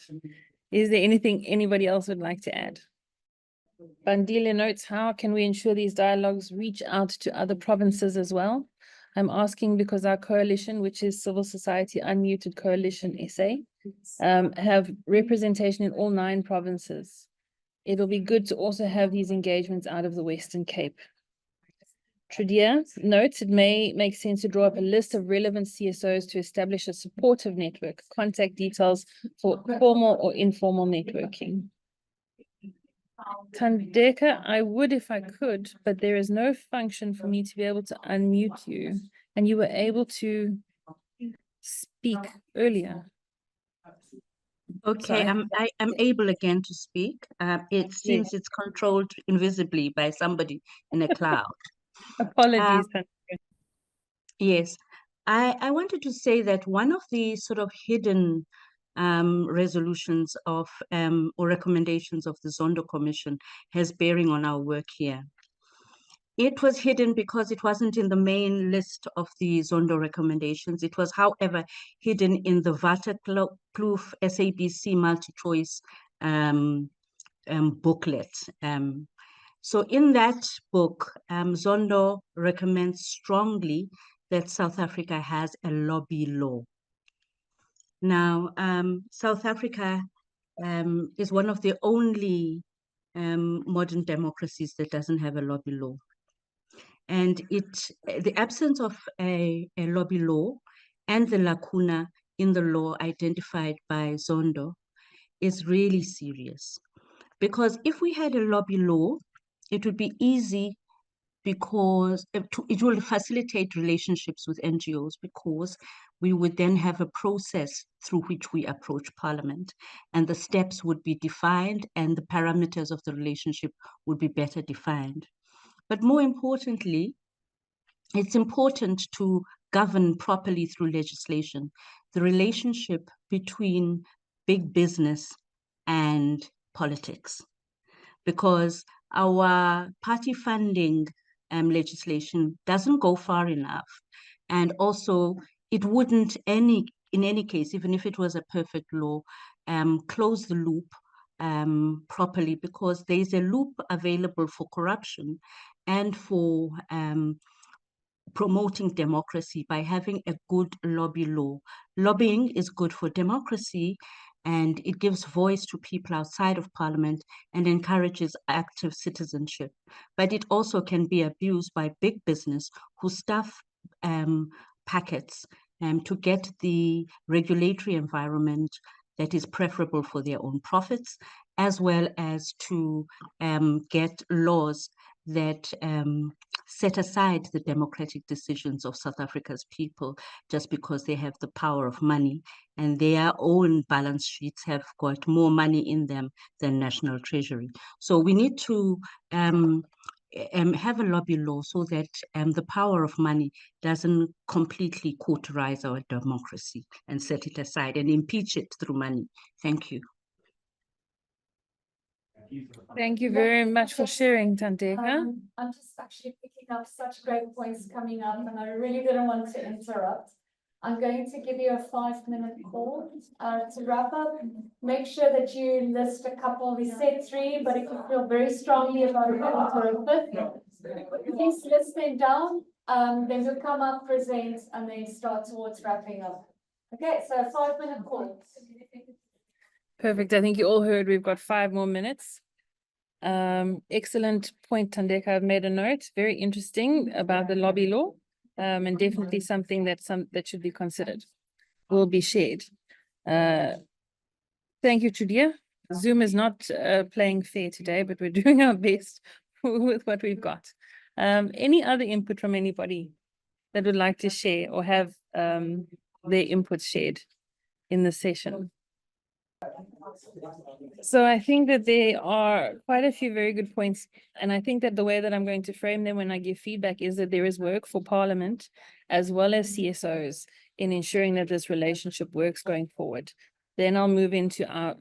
Is there anything anybody else would like to add? Bandile notes, how can we ensure these dialogues reach out to other provinces as well? I'm asking because our coalition, which is Civil Society Unmuted Coalition SA, have representation in all 9 provinces. It'll be good to also have these engagements out of the Western Cape. Trudia notes it may make sense to draw up a list of relevant CSOs to establish a supportive network, contact details for formal or informal networking. Thandeka, I would if I could, but there is no function for me to be able to unmute you, and you were able to speak earlier. Okay, So I'm able again to speak. It seems it's controlled invisibly by somebody in a cloud. Apologies. Yes, I wanted to say that one of the sort of hidden resolutions of or recommendations of the Zondo Commission has bearing on our work here. It was hidden because it wasn't in the main list of the Zondo recommendations. It was, however, hidden in the Waterkloof SABC multi-choice booklet. So in that book, Zondo recommends strongly that South Africa has a lobby law. Now, South Africa is one of the only modern democracies that doesn't have a lobby law. And the absence of a lobby law and the lacuna in the law identified by Zondo is really serious. Because if we had a lobby law, it would be easy because it will facilitate relationships with NGOs, because we would then have a process through which we approach Parliament, and the steps would be defined and the parameters of the relationship would be better defined. But more importantly, it's important to govern properly through legislation the relationship between big business and politics, because our party funding legislation doesn't go far enough. And also, it wouldn't in any case, even if it was a perfect law, close the loop properly, because there's a loop available for corruption and for promoting democracy by having a good lobby law. Lobbying is good for democracy, and it gives voice to people outside of Parliament and encourages active citizenship. But it also can be abused by big business who stuff packets to get the regulatory environment that is preferable for their own profits, as well as to get laws that set aside the democratic decisions of South Africa's people just because they have the power of money and their own balance sheets have got more money in them than National Treasury. So we need to have a lobby law so that the power of money doesn't completely cauterize our democracy and set it aside and impeach it through money. Thank you. Thank you very much for sharing, Tandeka. I'm just actually picking up such great points coming up, and I really didn't want to interrupt. I'm going to give you a 5-minute call to wrap up. Make sure that you list a couple. We said 3, but if you feel very strongly about it, or a 5th, please list them down. Then we'll come up, present, and then start towards wrapping up. Okay, so a 5-minute call. Perfect. I think you all heard we've got 5 more minutes. Excellent point, Tandeka. I've made a note. Very interesting about the lobby law, and definitely something that should be considered. Will be shared. Thank you, Trudia. Zoom is not playing fair today, but we're doing our best with what we've got. Any other input from anybody that would like to share or have their input shared in the session? So I think that there are quite a few very good points, and I think that the way that I'm going to frame them when I give feedback is that there is work for Parliament as well as CSOs in ensuring that this relationship works going forward. Then I'll move into our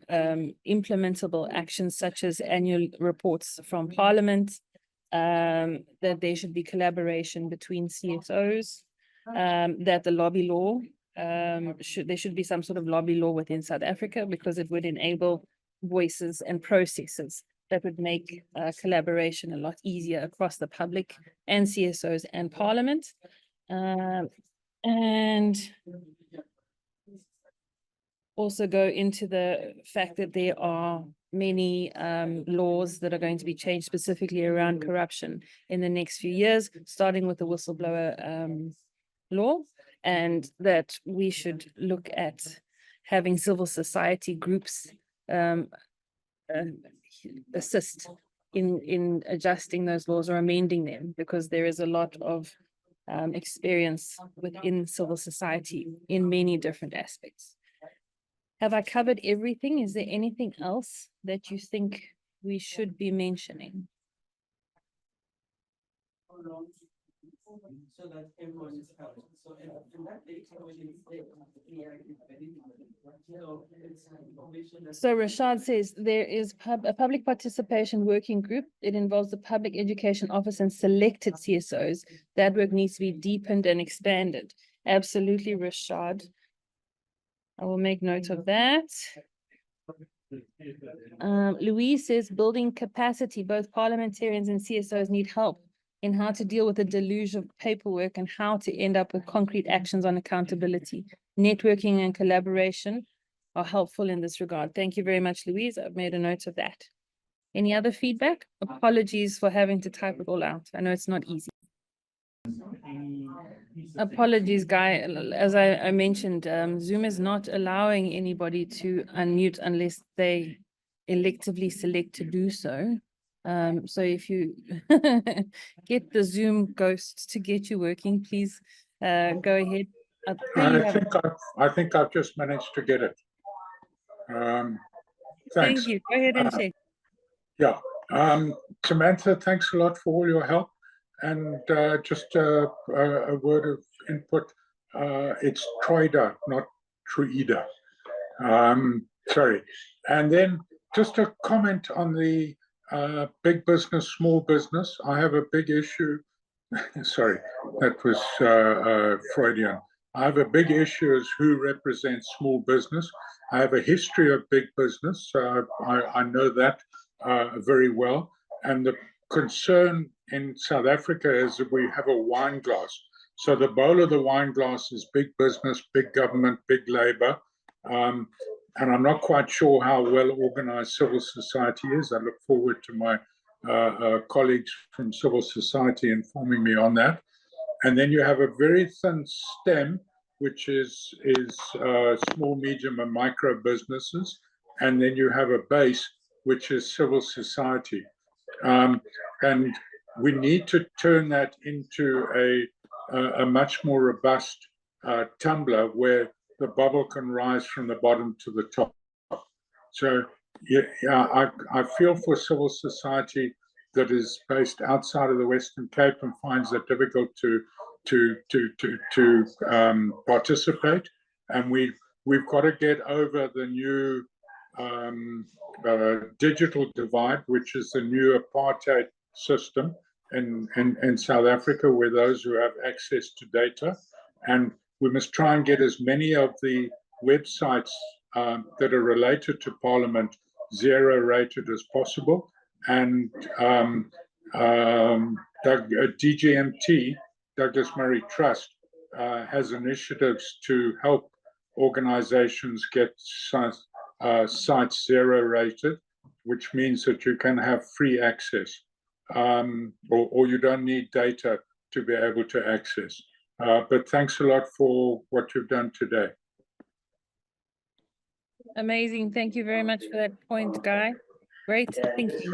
implementable actions such as annual reports from Parliament, that there should be collaboration between CSOs, that the lobby law there should be some sort of lobby law within South Africa because it would enable voices and processes that would make collaboration a lot easier across the public and CSOs and Parliament. And also go into the fact that there are many laws that are going to be changed specifically around corruption in the next few years, starting with the whistleblower law, and that we should look at having civil society groups assist in adjusting those laws or amending them, because there is a lot of experience within civil society in many different aspects. Have I covered everything? Is there anything else that you think we should be mentioning? So that everyone is covered. So in that case, so Rashad says there is a public participation working group. It involves the Public Education Office and selected CSOs. That work needs to be deepened and expanded. Absolutely, Rashad. I will make note of that. Louise says building capacity. Both parliamentarians and CSOs need help in how to deal with the deluge of paperwork and how to end up with concrete actions on accountability. Networking and collaboration are helpful in this regard. Thank you very much, Louise. I've made a note of that. Any other feedback? Apologies for having to type it all out. I know it's not easy. Apologies, Guy. As I mentioned, Zoom is not allowing anybody to unmute unless they electively select to do so. So if you get the Zoom ghost to get you working, please go ahead. I think I've just managed to get it. Thanks. Thank you. Go ahead and check. Yeah. Samantha, thanks a lot for all your help. And just a word of input. It's Troida, not Truida. Sorry. And then just a comment on the big business, small business. I have a big issue. Sorry, that was Freudian. I have a big issue as who represents small business. I have a history of big business. I know that very well. And the concern in South Africa is that we have a wine glass. So the bowl of the wine glass is big business, big government, big labor. and I'm not quite sure how well organized civil society is. I look forward to my colleagues from civil society informing me on that. And then you have a very thin stem, which is small, medium, and micro businesses. And then you have a base, which is civil society. And we need to turn that into a much more robust tumbler where the bubble can rise from the bottom to the top. So yeah, I feel for civil society that is based outside of the Western Cape and finds it difficult to participate. And we've got to get over the new digital divide, which is the new apartheid system in South Africa, where those who have access to data, and we must try and get as many of the websites that are related to Parliament zero rated as possible. And DGMT, Douglas Murray Trust, has initiatives to help organizations get sites zero rated, which means that you can have free access, or you don't need data to be able to access. But thanks a lot for what you've done today. Amazing. Thank you very much for that point, Guy. Great thinking.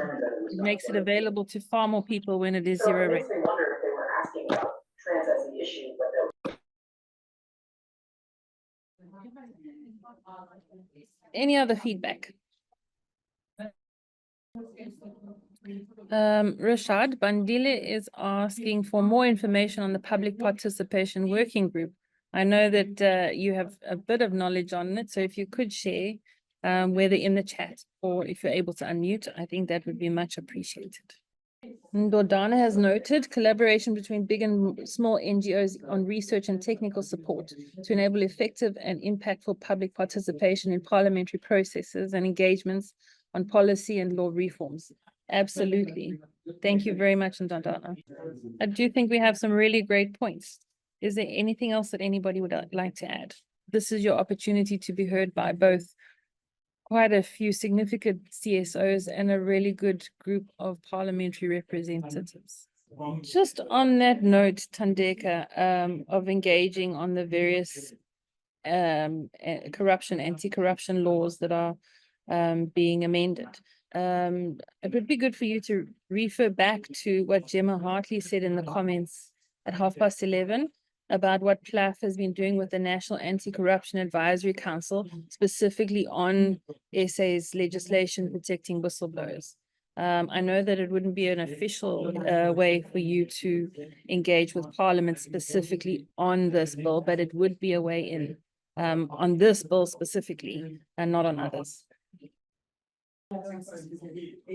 It makes it available to far more people when it is zero rate. Any other feedback? Rashad Bandile is asking for more information on the public participation working group. I know that you have a bit of knowledge on it, so if you could share, whether in the chat or if you're able to unmute, I think that would be much appreciated. Ndodana has noted collaboration between big and small NGOs on research and technical support to enable effective and impactful public participation in parliamentary processes and engagements on policy and law reforms. Absolutely. Thank you very much, Ndodana. I do think we have some really great points. Is there anything else that anybody would like to add? This is your opportunity to be heard by both quite a few significant CSOs and a really good group of parliamentary representatives. Just on that note, Thandeka, of engaging on the various corruption, anti-corruption laws that are being amended. It would be good for you to refer back to what Gemma Hartley said in the comments at 11:30 about what PLAF has been doing with the National Anti-Corruption Advisory Council, specifically on SA's legislation protecting whistleblowers. I know that it wouldn't be an official way for you to engage with Parliament specifically on this bill, but it would be a way in on this bill specifically and not on others.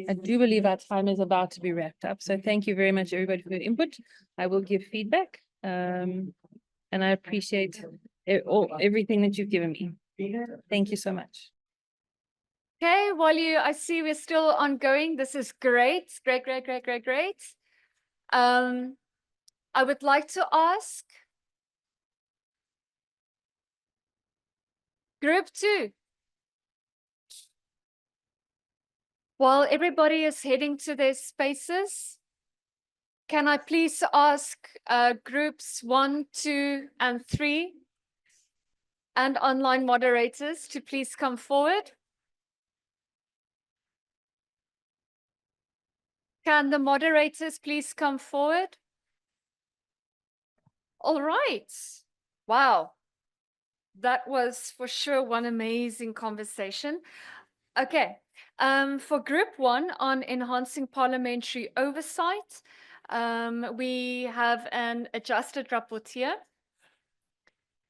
I do believe our time is about to be wrapped up. So thank you very much, everybody, for your input. I will give feedback. And I appreciate everything that you've given me. Thank you so much. Okay, I see we're still ongoing. This is great. Great. I would like to ask Group 2. While everybody is heading to their spaces, can I please ask groups 1, 2, and 3 and online moderators to please come forward? Can the moderators please come forward? All right. Wow. That was for sure one amazing conversation. Okay. For group 1 on enhancing parliamentary oversight, we have an adjusted rapporteur.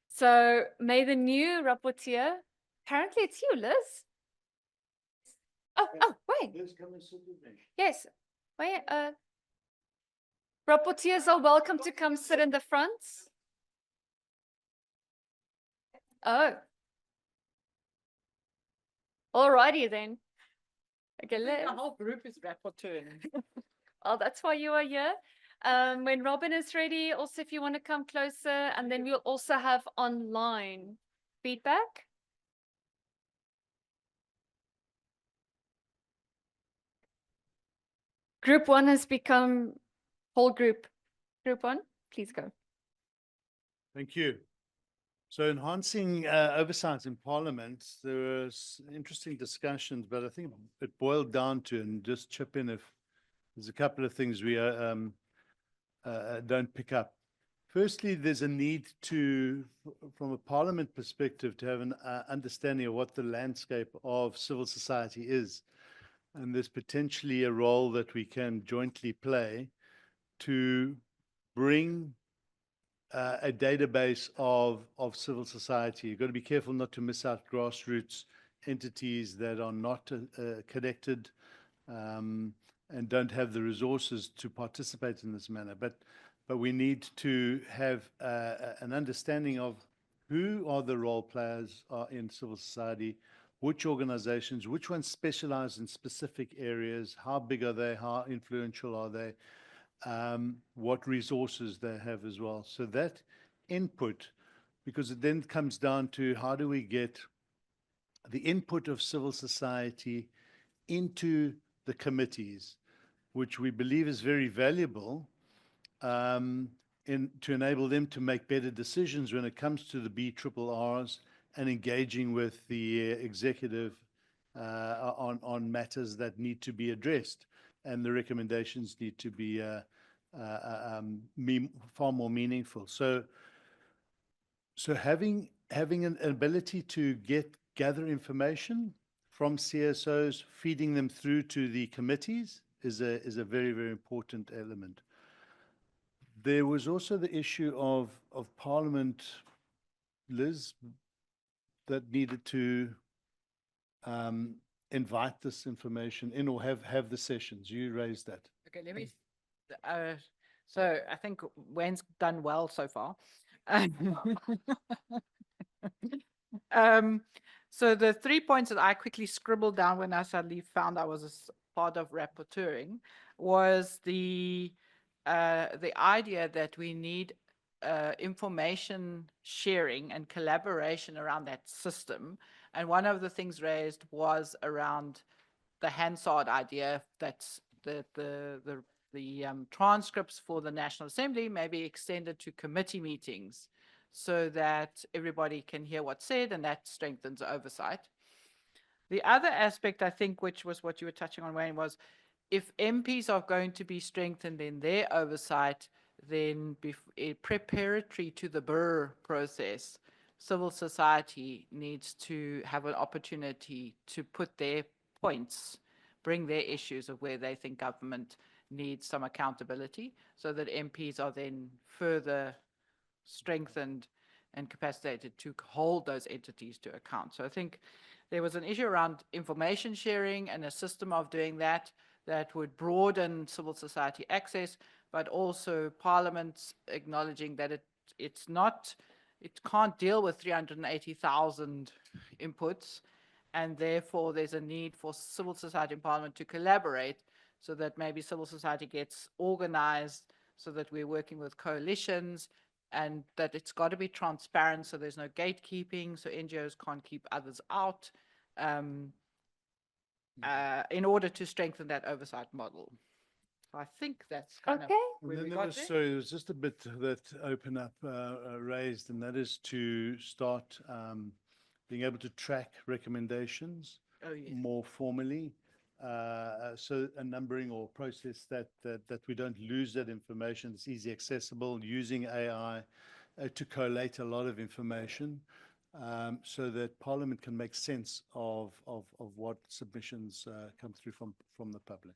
So may the new rapporteur, apparently it's you, Liz. Oh, wait. Yes. Wait, rapporteurs are welcome to come sit in the front. Oh. Alrighty then. Okay, The whole group is rapporteur. Oh, that's why you are here. When Robin is ready, also if you want to come closer, and then we'll also have online feedback. Group 1 has become whole group. Group 1, please go. Thank you. So enhancing oversight in Parliament, there was interesting discussions, but I think it boiled down to, and just chip in if there's a couple of things we don't pick up. Firstly, there's a need to, from a Parliament perspective, to have an understanding of what the landscape of civil society is. And there's potentially a role that we can jointly play to bring a database of civil society. You've got to be careful not to miss out grassroots entities that are not connected and don't have the resources to participate in this manner. But we need to have an understanding of who are the role players in civil society, which organizations, which ones specialize in specific areas, how big are they, how influential are they, what resources they have as well. So that input, because it then comes down to how do we get the input of civil society into the committees, which we believe is very valuable to enable them to make better decisions when it comes to the BRRRs and engaging with the executive on matters that need to be addressed, and the recommendations need to be far more meaningful. So having an ability to gather information from CSOs, feeding them through to the committees is a very, very important element. There was also the issue of Parliament, Liz, that needed to invite this information in or have the sessions. You raised that. Okay, let me. So I think Wayne's done well so far. So the 3 points that I quickly scribbled down when I suddenly found I was a part of rapporteuring was the idea that we need information sharing and collaboration around that system. And one of the things raised was around the Hansard idea that the transcripts for the National Assembly may be extended to committee meetings so that everybody can hear what's said, and that strengthens oversight. The other aspect, I think, which was what you were touching on, Wayne, was if MPs are going to be strengthened in their oversight, then preparatory to the BRRR process, civil society needs to have an opportunity to put their points, bring their issues of where they think government needs some accountability, so that MPs are then further strengthened and capacitated to hold those entities to account. So I think there was an issue around information sharing and a system of doing that would broaden civil society access, but also Parliament acknowledging that it can't deal with 380,000 inputs, and therefore there's a need for civil society and Parliament to collaborate so that maybe civil society gets organized, so that we're working with coalitions, and that it's got to be transparent so there's no gatekeeping, so NGOs can't keep others out, in order to strengthen that oversight model. I think that's kind of where we got there. Sorry, there was just a bit that Open Up raised, and that is to start being able to track recommendations more formally. So a numbering or process that we don't lose that information. It's easy accessible, using AI to collate a lot of information, so that Parliament can make sense of what submissions come through from the public.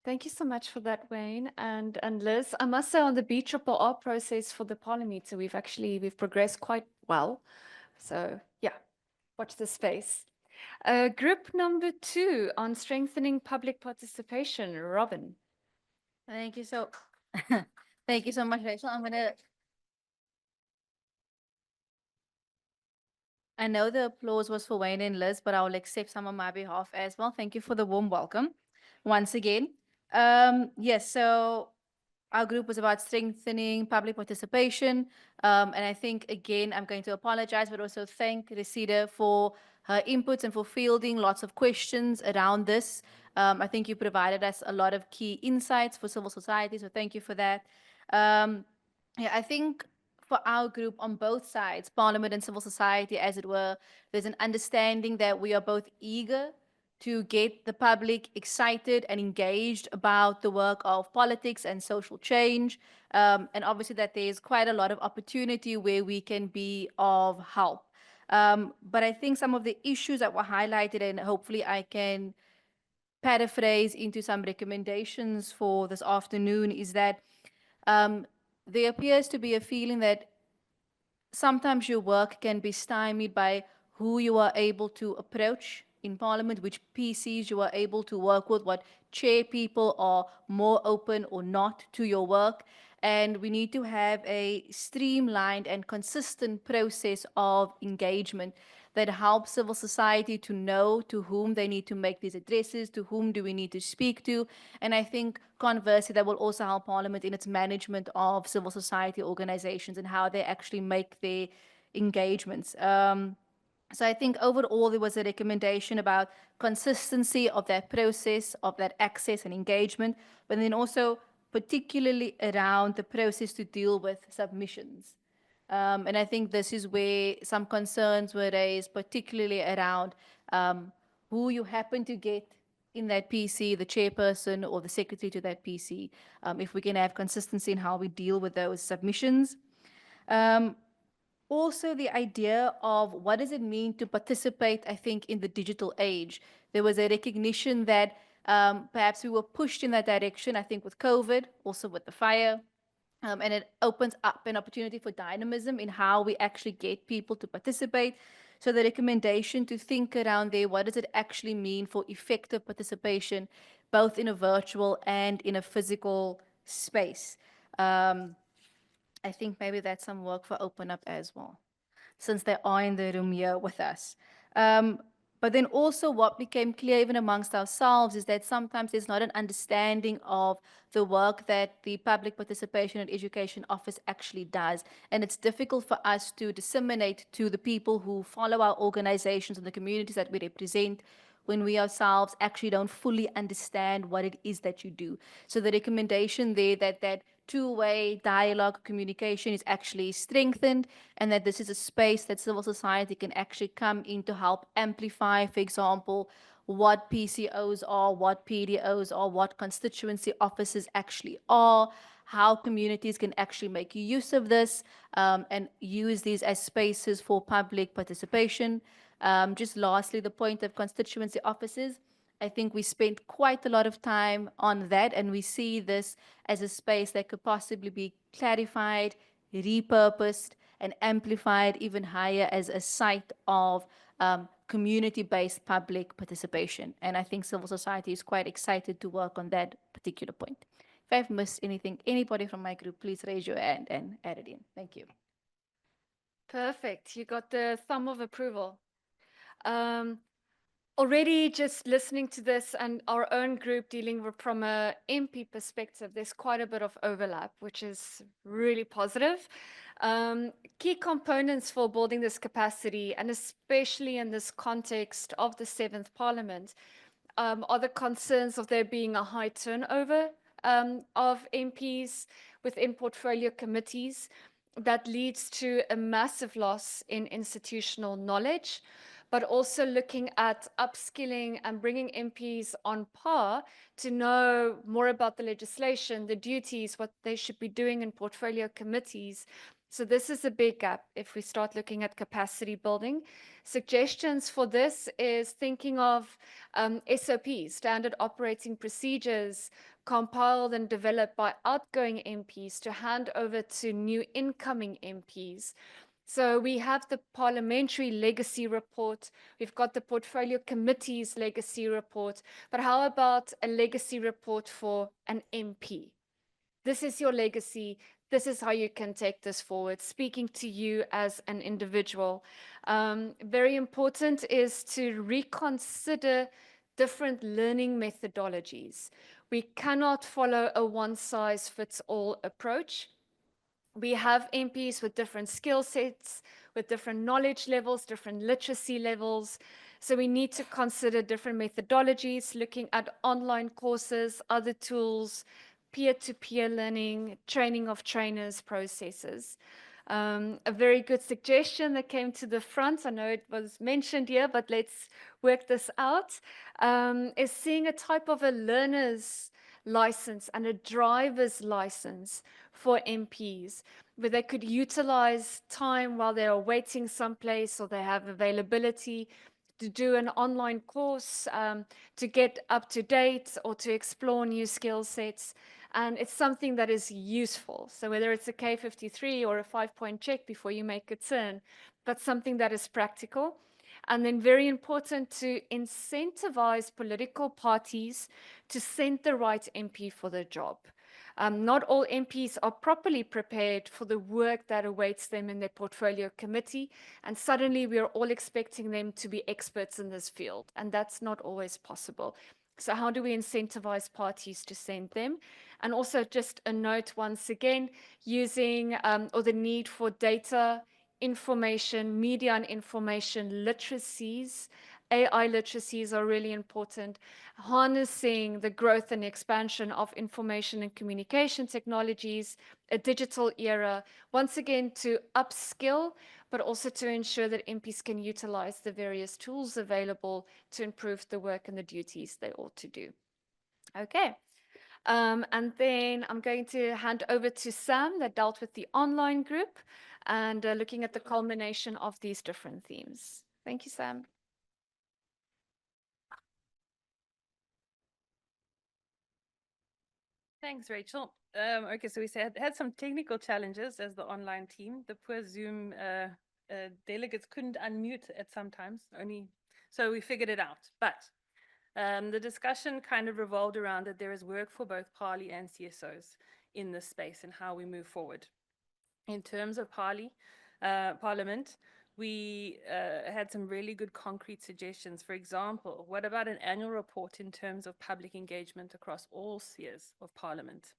Thank you so much for that, Wayne. And Liz, I must say on the BRRR process for the Parliament, so we've progressed quite well. So yeah, watch this space. Group number 2 on strengthening public participation, Robin. Thank you so thank you so much, Rachel. I know the applause was for Wayne and Liz, but I will accept some on my behalf as well. Thank you for the warm welcome once again. Yes, so our group was about strengthening public participation. And I think, again, I'm going to apologize, but also thank Resida for her inputs and for fielding lots of questions around this. I think you provided us a lot of key insights for civil society, so thank you for that. Yeah, I think for our group on both sides, Parliament and civil society, as it were, there's an understanding that we are both eager to get the public excited and engaged about the work of politics and social change. And obviously that there's quite a lot of opportunity where we can be of help. But I think some of the issues that were highlighted, and hopefully I can paraphrase into some recommendations for this afternoon, is that there appears to be a feeling that sometimes your work can be stymied by who you are able to approach in Parliament, which PCs you are able to work with, what chair people are more open or not to your work. And we need to have a streamlined and consistent process of engagement that helps civil society to know to whom they need to make these addresses, to whom do we need to speak to. And I think conversely, that will also help Parliament in its management of civil society organizations and how they actually make their engagements. So I think overall there was a recommendation about consistency of that process, of that access and engagement, but then also particularly around the process to deal with submissions. And I think this is where some concerns were raised, particularly around who you happen to get in that PC, the chairperson or the secretary to that PC, if we can have consistency in how we deal with those submissions. Also, the idea of what does it mean to participate, I think, in the digital age. There was a recognition that perhaps we were pushed in that direction, I think, with COVID, also with the fire. And it opens up an opportunity for dynamism in how we actually get people to participate. So the recommendation to think around there, what does it actually mean for effective participation, both in a virtual and in a physical space? I think maybe that's some work for Open Up as well, since they are in the room here with us. But then also what became clear even amongst ourselves is that sometimes there's not an understanding of the work that the Public Participation and Education Office actually does. And it's difficult for us to disseminate to the people who follow our organizations and the communities that we represent when we ourselves actually don't fully understand what it is that you do. So the recommendation there that two-way dialogue communication is actually strengthened, and that this is a space that civil society can actually come in to help amplify, for example, what PCOs are, what PDOs are, what constituency offices actually are, how communities can actually make use of this and use these as spaces for public participation. Just lastly, the point of constituency offices. I think we spent quite a lot of time on that, and we see this as a space that could possibly be clarified, repurposed, and amplified even higher as a site of community-based public participation. And I think civil society is quite excited to work on that particular point. If I've missed anything, anybody from my group, please raise your hand and add it in. Thank you. Perfect. You got the thumb of approval. Already just listening to this and our own group dealing with from a MP perspective, there's quite a bit of overlap, which is really positive. Key components for building this capacity, and especially in this context of the 7th Parliament, are the concerns of there being a high turnover of MPs within portfolio committees that leads to a massive loss in institutional knowledge, but also looking at upskilling and bringing MPs on par to know more about the legislation, the duties, what they should be doing in portfolio committees. So this is a big gap if we start looking at capacity building. Suggestions for this is thinking of SOPs, standard operating procedures, compiled and developed by outgoing MPs to hand over to new incoming MPs. So we have the parliamentary legacy report, we've got the portfolio committee's legacy report, but how about a legacy report for an MP? This is your legacy. This is how you can take this forward, speaking to you as an individual. Very important is to reconsider different learning methodologies. We cannot follow a one-size-fits-all approach. We have MPs with different skill sets, with different knowledge levels, different literacy levels. So we need to consider different methodologies, looking at online courses, other tools, peer-to-peer learning, training of trainers, processes. A very good suggestion that came to the front, I know it was mentioned here, but let's work this out, is seeing a type of a learner's license and a driver's license for MPs, where they could utilize time while they are waiting someplace or they have availability to do an online course, to get up to date or to explore new skill sets. And it's something that is useful. So whether it's a K53 or a 5-point check before you make a turn, but something that is practical. And then very important to incentivize political parties to send the right MP for the job. Not all MPs are properly prepared for the work that awaits them in their portfolio committee, and suddenly we are all expecting them to be experts in this field, and that's not always possible. So how do we incentivize parties to send them? And also just a note once again, using or the need for data, information, media and information literacies. AI literacies are really important. Harnessing the growth and expansion of information and communication technologies, a digital era, once again to upskill, but also to ensure that MPs can utilize the various tools available to improve the work and the duties they ought to do. Okay. And then I'm going to hand over to Sam that dealt with the online group and looking at the culmination of these different themes. Thank you, Sam. Thanks, Rachel. Okay, so we had some technical challenges as the online team. The poor Zoom delegates couldn't unmute at some times, so we figured it out. But the discussion kind of revolved around that there is work for both Parli and CSOs in this space and how we move forward. In terms of Parliament, we had some really good concrete suggestions. For example, what about an annual report in terms of public engagement across all spheres of Parliament?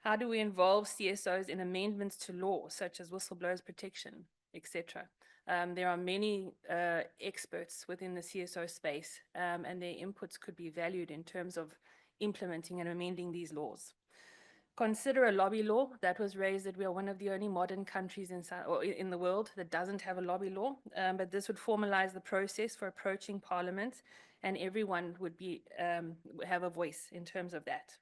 How do we involve CSOs in amendments to law, such as whistleblowers protection, etc.? There are many experts within the CSO space, and their inputs could be valued in terms of implementing and amending these laws. Consider a lobby law. That was raised that we are one of the only modern countries in the world that doesn't have a lobby law, but this would formalize the process for approaching Parliament, and everyone would have a voice in terms of that.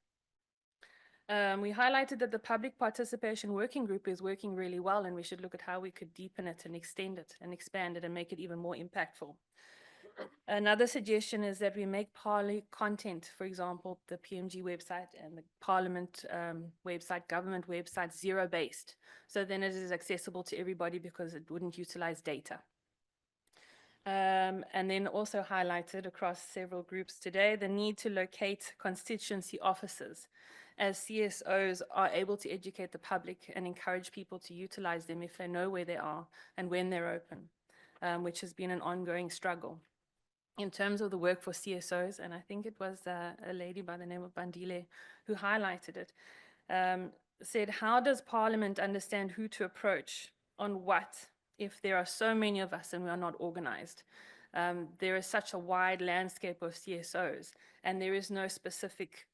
We highlighted that the public participation working group is working really well, and we should look at how we could deepen it and extend it and expand it and make it even more impactful. Another suggestion is that we make Parli content, for example, the PMG website and the Parliament website, government website, zero-based. So then it is accessible to everybody because it wouldn't utilize data. And then also highlighted across several groups today, the need to locate constituency offices, as CSOs are able to educate the public and encourage people to utilize them if they know where they are and when they're open, which has been an ongoing struggle. In terms of the work for CSOs, and I think it was a lady by the name of Bandile who highlighted it, said, how does Parliament understand who to approach on what if there are so many of us and we are not organized? There is such a wide landscape of CSOs, and there is no specific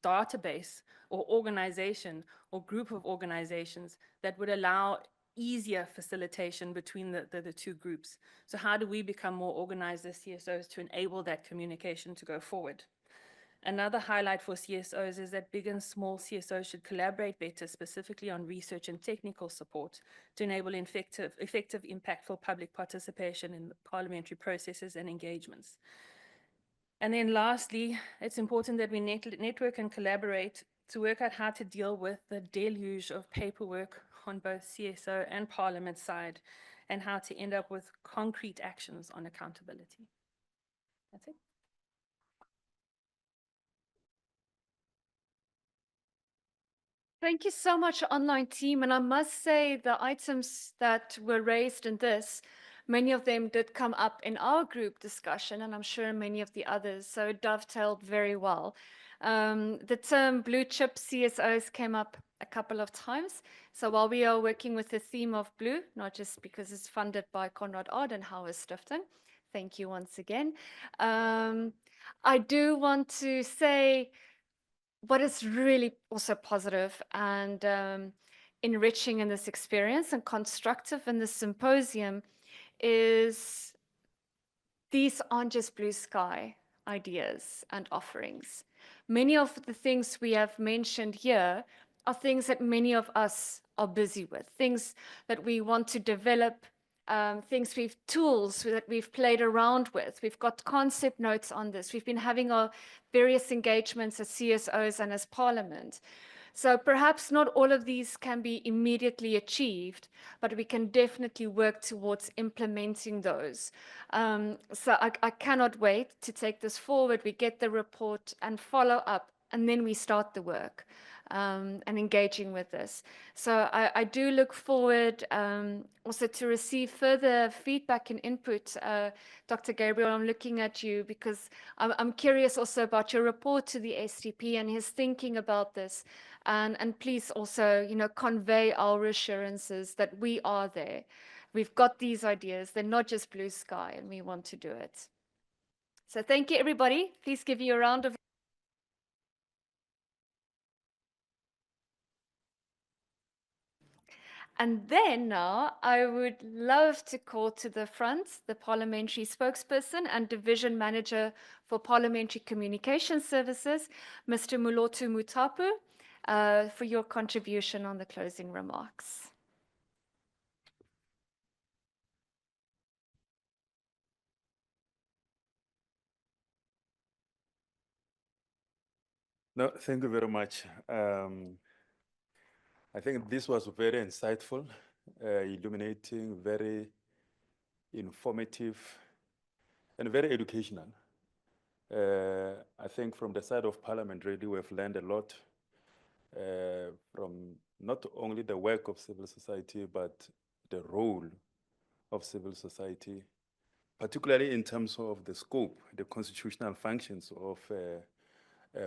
database or organization or group of organizations that would allow easier facilitation between the two groups. So how do we become more organized as CSOs to enable that communication to go forward? Another highlight for CSOs is that big and small CSOs should collaborate better, specifically on research and technical support to enable effective, impactful public participation in parliamentary processes and engagements. And then lastly, it's important that we network and collaborate to work out how to deal with the deluge of paperwork on both CSO and Parliament side, and how to end up with concrete actions on accountability. That's it. Thank you so much, online team. And I must say the items that were raised in this, many of them did come up in our group discussion, and I'm sure many of the others, so it dovetailed very well. The term blue chip CSOs came up a couple of times. So while we are working with the theme of blue, not just because it's funded by Conrad Ard and Howard Stifton, thank you once again. I do want to say what is really also positive and enriching in this experience and constructive in this symposium is these aren't just blue sky ideas and offerings. Many of the things we have mentioned here are things that many of us are busy with, things that we want to develop, tools that we've played around with. We've got concept notes on this. We've been having our various engagements as CSOs and as Parliament. So perhaps not all of these can be immediately achieved, but we can definitely work towards implementing those. So I cannot wait to take this forward. We get the report and follow up, and then we start the work and engaging with this. So I do look forward also to receive further feedback and input. Dr. Gabriel, I'm looking at you because I'm curious also about your report to the SDP and his thinking about this. And please also, convey our assurances that we are there. We've got these ideas. They're not just blue sky, and we want to do it. So thank you, everybody. Please give you a round of And then now I would love to call to the front the parliamentary spokesperson and division manager for parliamentary communication services, Mr. Mulotu Mutapu, for your contribution on the closing remarks. No, thank you very much. I think this was very insightful, illuminating, very informative, and very educational. I think from the side of Parliament, really, we've learned a lot from not only the work of civil society, but the role of civil society, particularly in terms of the scope, the constitutional functions of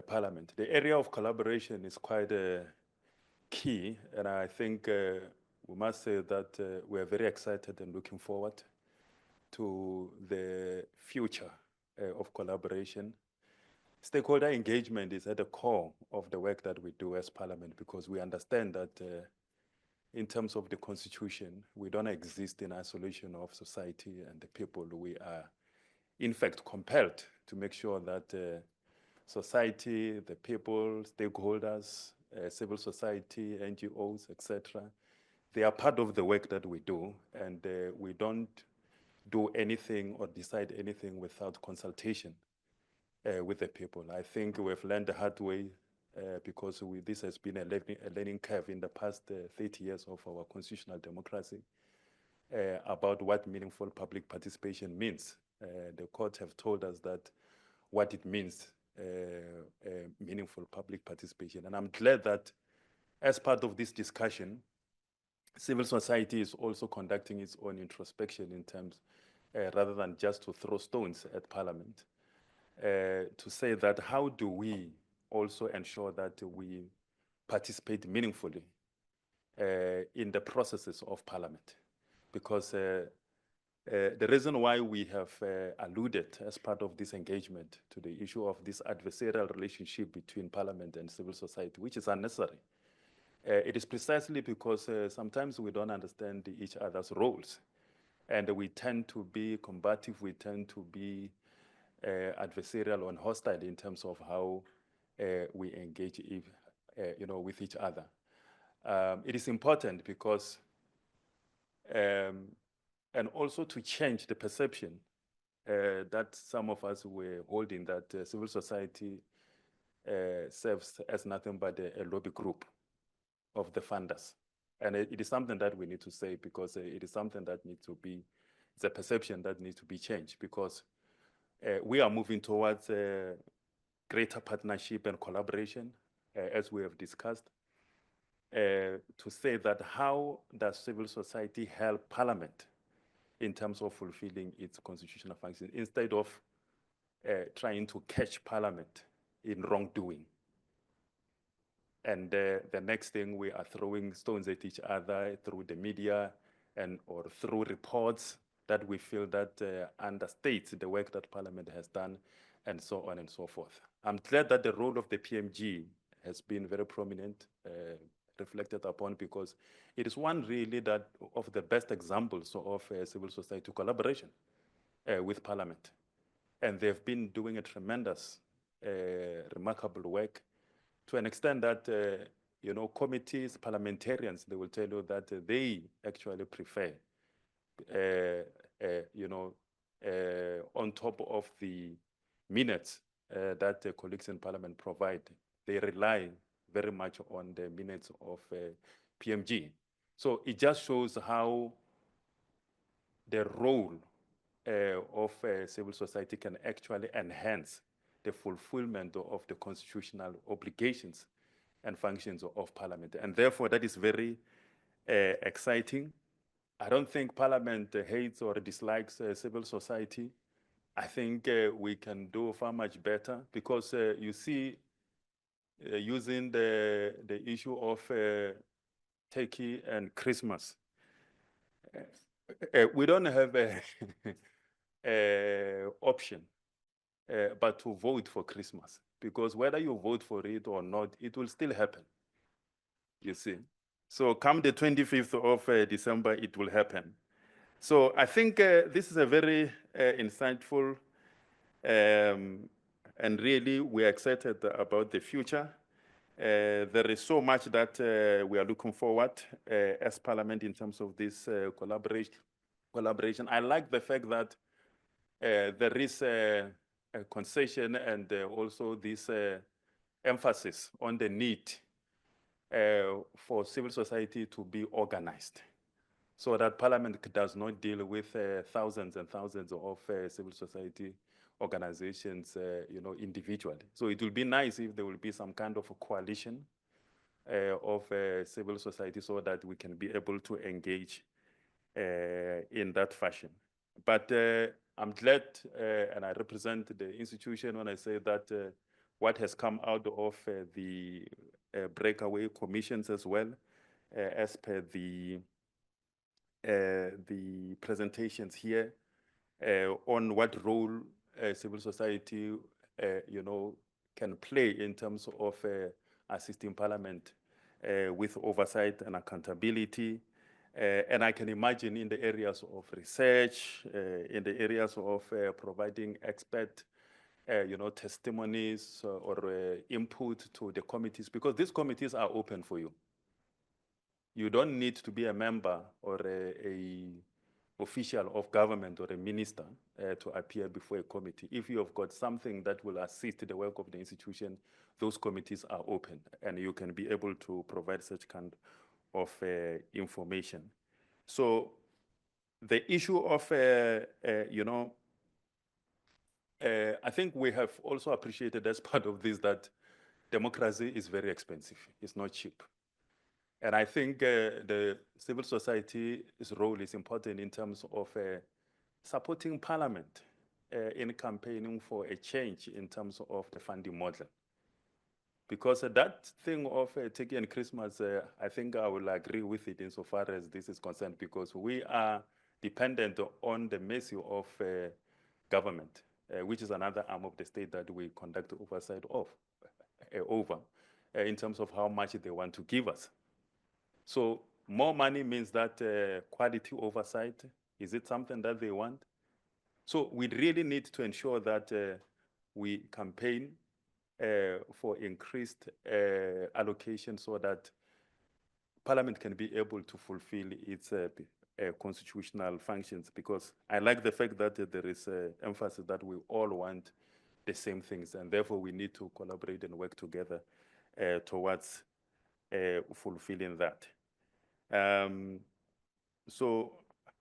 Parliament. The area of collaboration is quite key, and I think we must say that we are very excited and looking forward to the future of collaboration. Stakeholder engagement is at the core of the work that we do as Parliament, because we understand that in terms of the Constitution, we don't exist in isolation of society and the people. We are, in fact, compelled to make sure that society, the people, stakeholders, civil society, NGOs, etc., they are part of the work that we do, and we don't do anything or decide anything without consultation with the people. I think we've learned the hard way because this has been a learning curve in the past 30 years of our constitutional democracy about what meaningful public participation means. The courts have told us that what it means, meaningful public participation. And I'm glad that as part of this discussion, civil society is also conducting its own introspection in terms, rather than just to throw stones at Parliament, to say that how do we also ensure that we participate meaningfully in the processes of Parliament? Because the reason why we have alluded as part of this engagement to the issue of this adversarial relationship between Parliament and civil society, which is unnecessary, it is precisely because sometimes we don't understand each other's roles. And we tend to be combative, we tend to be adversarial and hostile in terms of how we engage with each other. It is important because, and also to change the perception that some of us were holding, that civil society serves as nothing but a lobby group of the funders. And it is something that we need to say, because it is something that needs to be, it's a perception that needs to be changed, because we are moving towards greater partnership and collaboration, as we have discussed, to say that how does civil society help Parliament in terms of fulfilling its constitutional functions, instead of trying to catch Parliament in wrongdoing. And the next thing, we are throwing stones at each other through the media and or through reports that we feel that understates the work that Parliament has done, and so on and so forth. I'm glad that the role of the PMG has been very prominent, reflected upon, because it is one really that of the best examples of civil society collaboration with Parliament. And they've been doing a tremendous, remarkable work, to an extent that, you know, committees, parliamentarians, they will tell you that they actually prefer, you know, on top of the minutes that colleagues in Parliament provide, they rely very much on the minutes of PMG. So it just shows how the role of civil society can actually enhance the fulfillment of the constitutional obligations and functions of Parliament. And therefore, that is very exciting. I don't think Parliament hates or dislikes civil society. I think we can do far much better, because you see, using the issue of Turkey and Christmas, we don't have a option but to vote for Christmas, because whether you vote for it or not, it will still happen, you see. So come the 25th of December, it will happen. So I think this is a very insightful, and really we're excited about the future. There is so much that we are looking forward as Parliament in terms of this collaboration. I like the fact that there is a concession and also this emphasis on the need for civil society to be organized, so that Parliament does not deal with thousands and thousands of civil society organizations, you know, individually. So it will be nice if there will be some kind of a coalition of civil society, so that we can be able to engage in that fashion. But I'm glad, and I represent the institution when I say that what has come out of the breakaway commissions as well, as per the presentations here, on what role civil society, you know, can play in terms of assisting Parliament with oversight and accountability. And I can imagine in the areas of research, in the areas of providing expert, you know, testimonies or input to the committees, because these committees are open for you. You don't need to be a member or a official of government or a minister to appear before a committee. If you have got something that will assist the work of the institution, those committees are open, and you can be able to provide such kind of information. So the issue of, you know, I think we have also appreciated as part of this that democracy is very expensive. It's not cheap. And I think the civil society's role is important in terms of supporting Parliament in campaigning for a change in terms of the funding model. Because that thing of Turkey and Christmas, I think I will agree with it insofar as this is concerned, because we are dependent on the mercy of government, which is another arm of the state that we conduct oversight of, over, in terms of how much they want to give us. So more money means that quality oversight. Is it something that they want? So we really need to ensure that we campaign for increased allocation, so that Parliament can be able to fulfill its constitutional functions. Because I like the fact that there is emphasis that we all want the same things, and therefore we need to collaborate and work together towards fulfilling that. So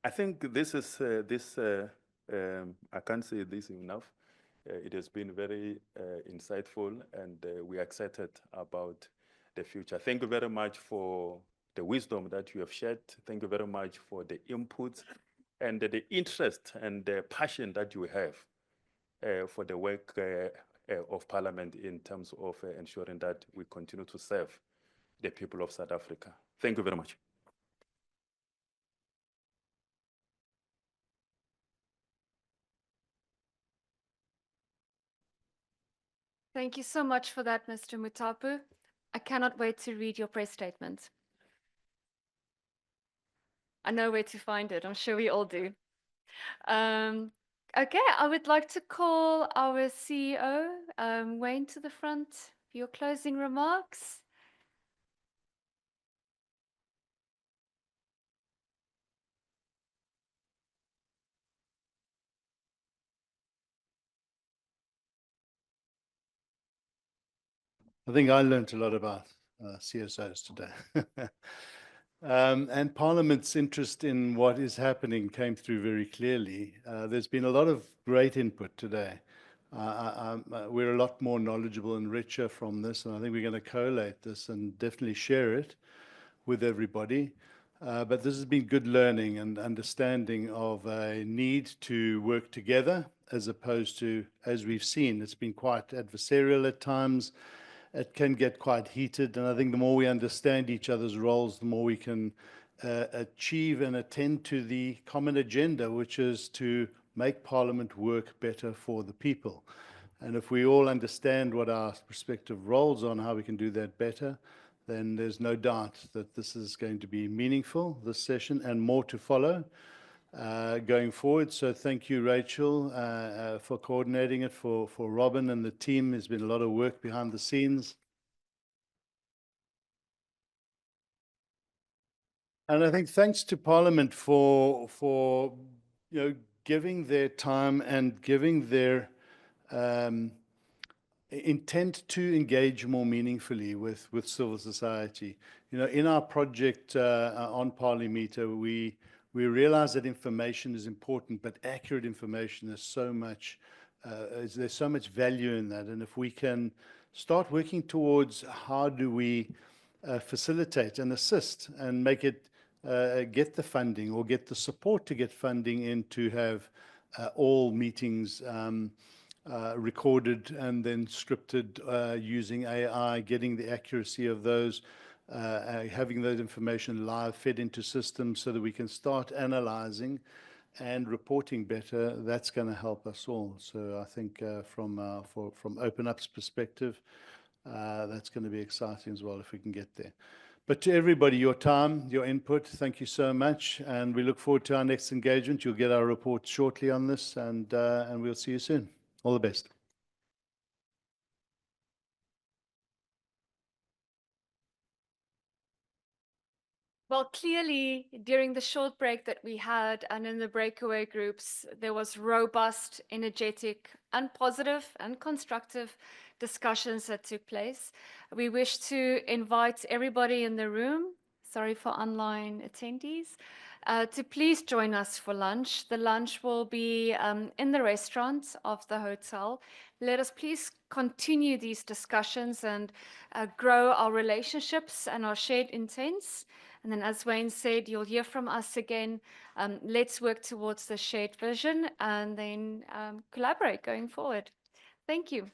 I think this is I can't say this enough. It has been very insightful, and we are excited about the future. Thank you very much for the wisdom that you have shared. Thank you very much for the inputs and the interest and the passion that you have for the work of Parliament in terms of ensuring that we continue to serve the people of South Africa. Thank you very much. Thank you so much for that, Mr. Mutapu. I cannot wait to read your press statement. I know where to find it. I'm sure we all do. Okay, I would like to call our CEO, Wayne, to the front for your closing remarks. I think I learned a lot about CSOs today. And Parliament's interest in what is happening came through very clearly. There's been a lot of great input today. We're a lot more knowledgeable and richer from this, and I think we're going to collate this and definitely share it with everybody. But this has been good learning and understanding of a need to work together, as opposed to, as we've seen, it's been quite adversarial at times. It can get quite heated, and I think the more we understand each other's roles, the more we can achieve and attend to the common agenda, which is to make Parliament work better for the people. And if we all understand what our respective roles are and how we can do that better, then there's no doubt that this is going to be meaningful, this session, and more to follow going forward. So thank you, Rachel, for coordinating it, for Robin and the team. There's been a lot of work behind the scenes. And I think thanks to Parliament for giving their time and giving their intent to engage more meaningfully with civil society. In our project on Parliameter, we realize that information is important, but accurate information is so much, there's so much value in that. And if we can start working towards how do we facilitate and assist and make it get the funding or get the support to get funding in to have all meetings recorded and then scripted using AI, getting the accuracy of those, having that information live fed into systems so that we can start analyzing and reporting better. That's going to help us all. So I think from Open Up's perspective, that's going to be exciting as well if we can get there. But to everybody, your time, your input, thank you so much. And we look forward to our next engagement. You'll get our report shortly on this, and we'll see you soon. All the best. Well, clearly, during the short break that we had and in the breakaway groups, there was robust, energetic, and positive and constructive discussions that took place. We wish to invite everybody in the room, sorry for online attendees, to please join us for lunch. The lunch will be in the restaurant of the hotel. Let us please continue these discussions and grow our relationships and our shared intents. And then, as Wayne said, you'll hear from us again. Let's work towards the shared vision and then collaborate going forward. Thank you.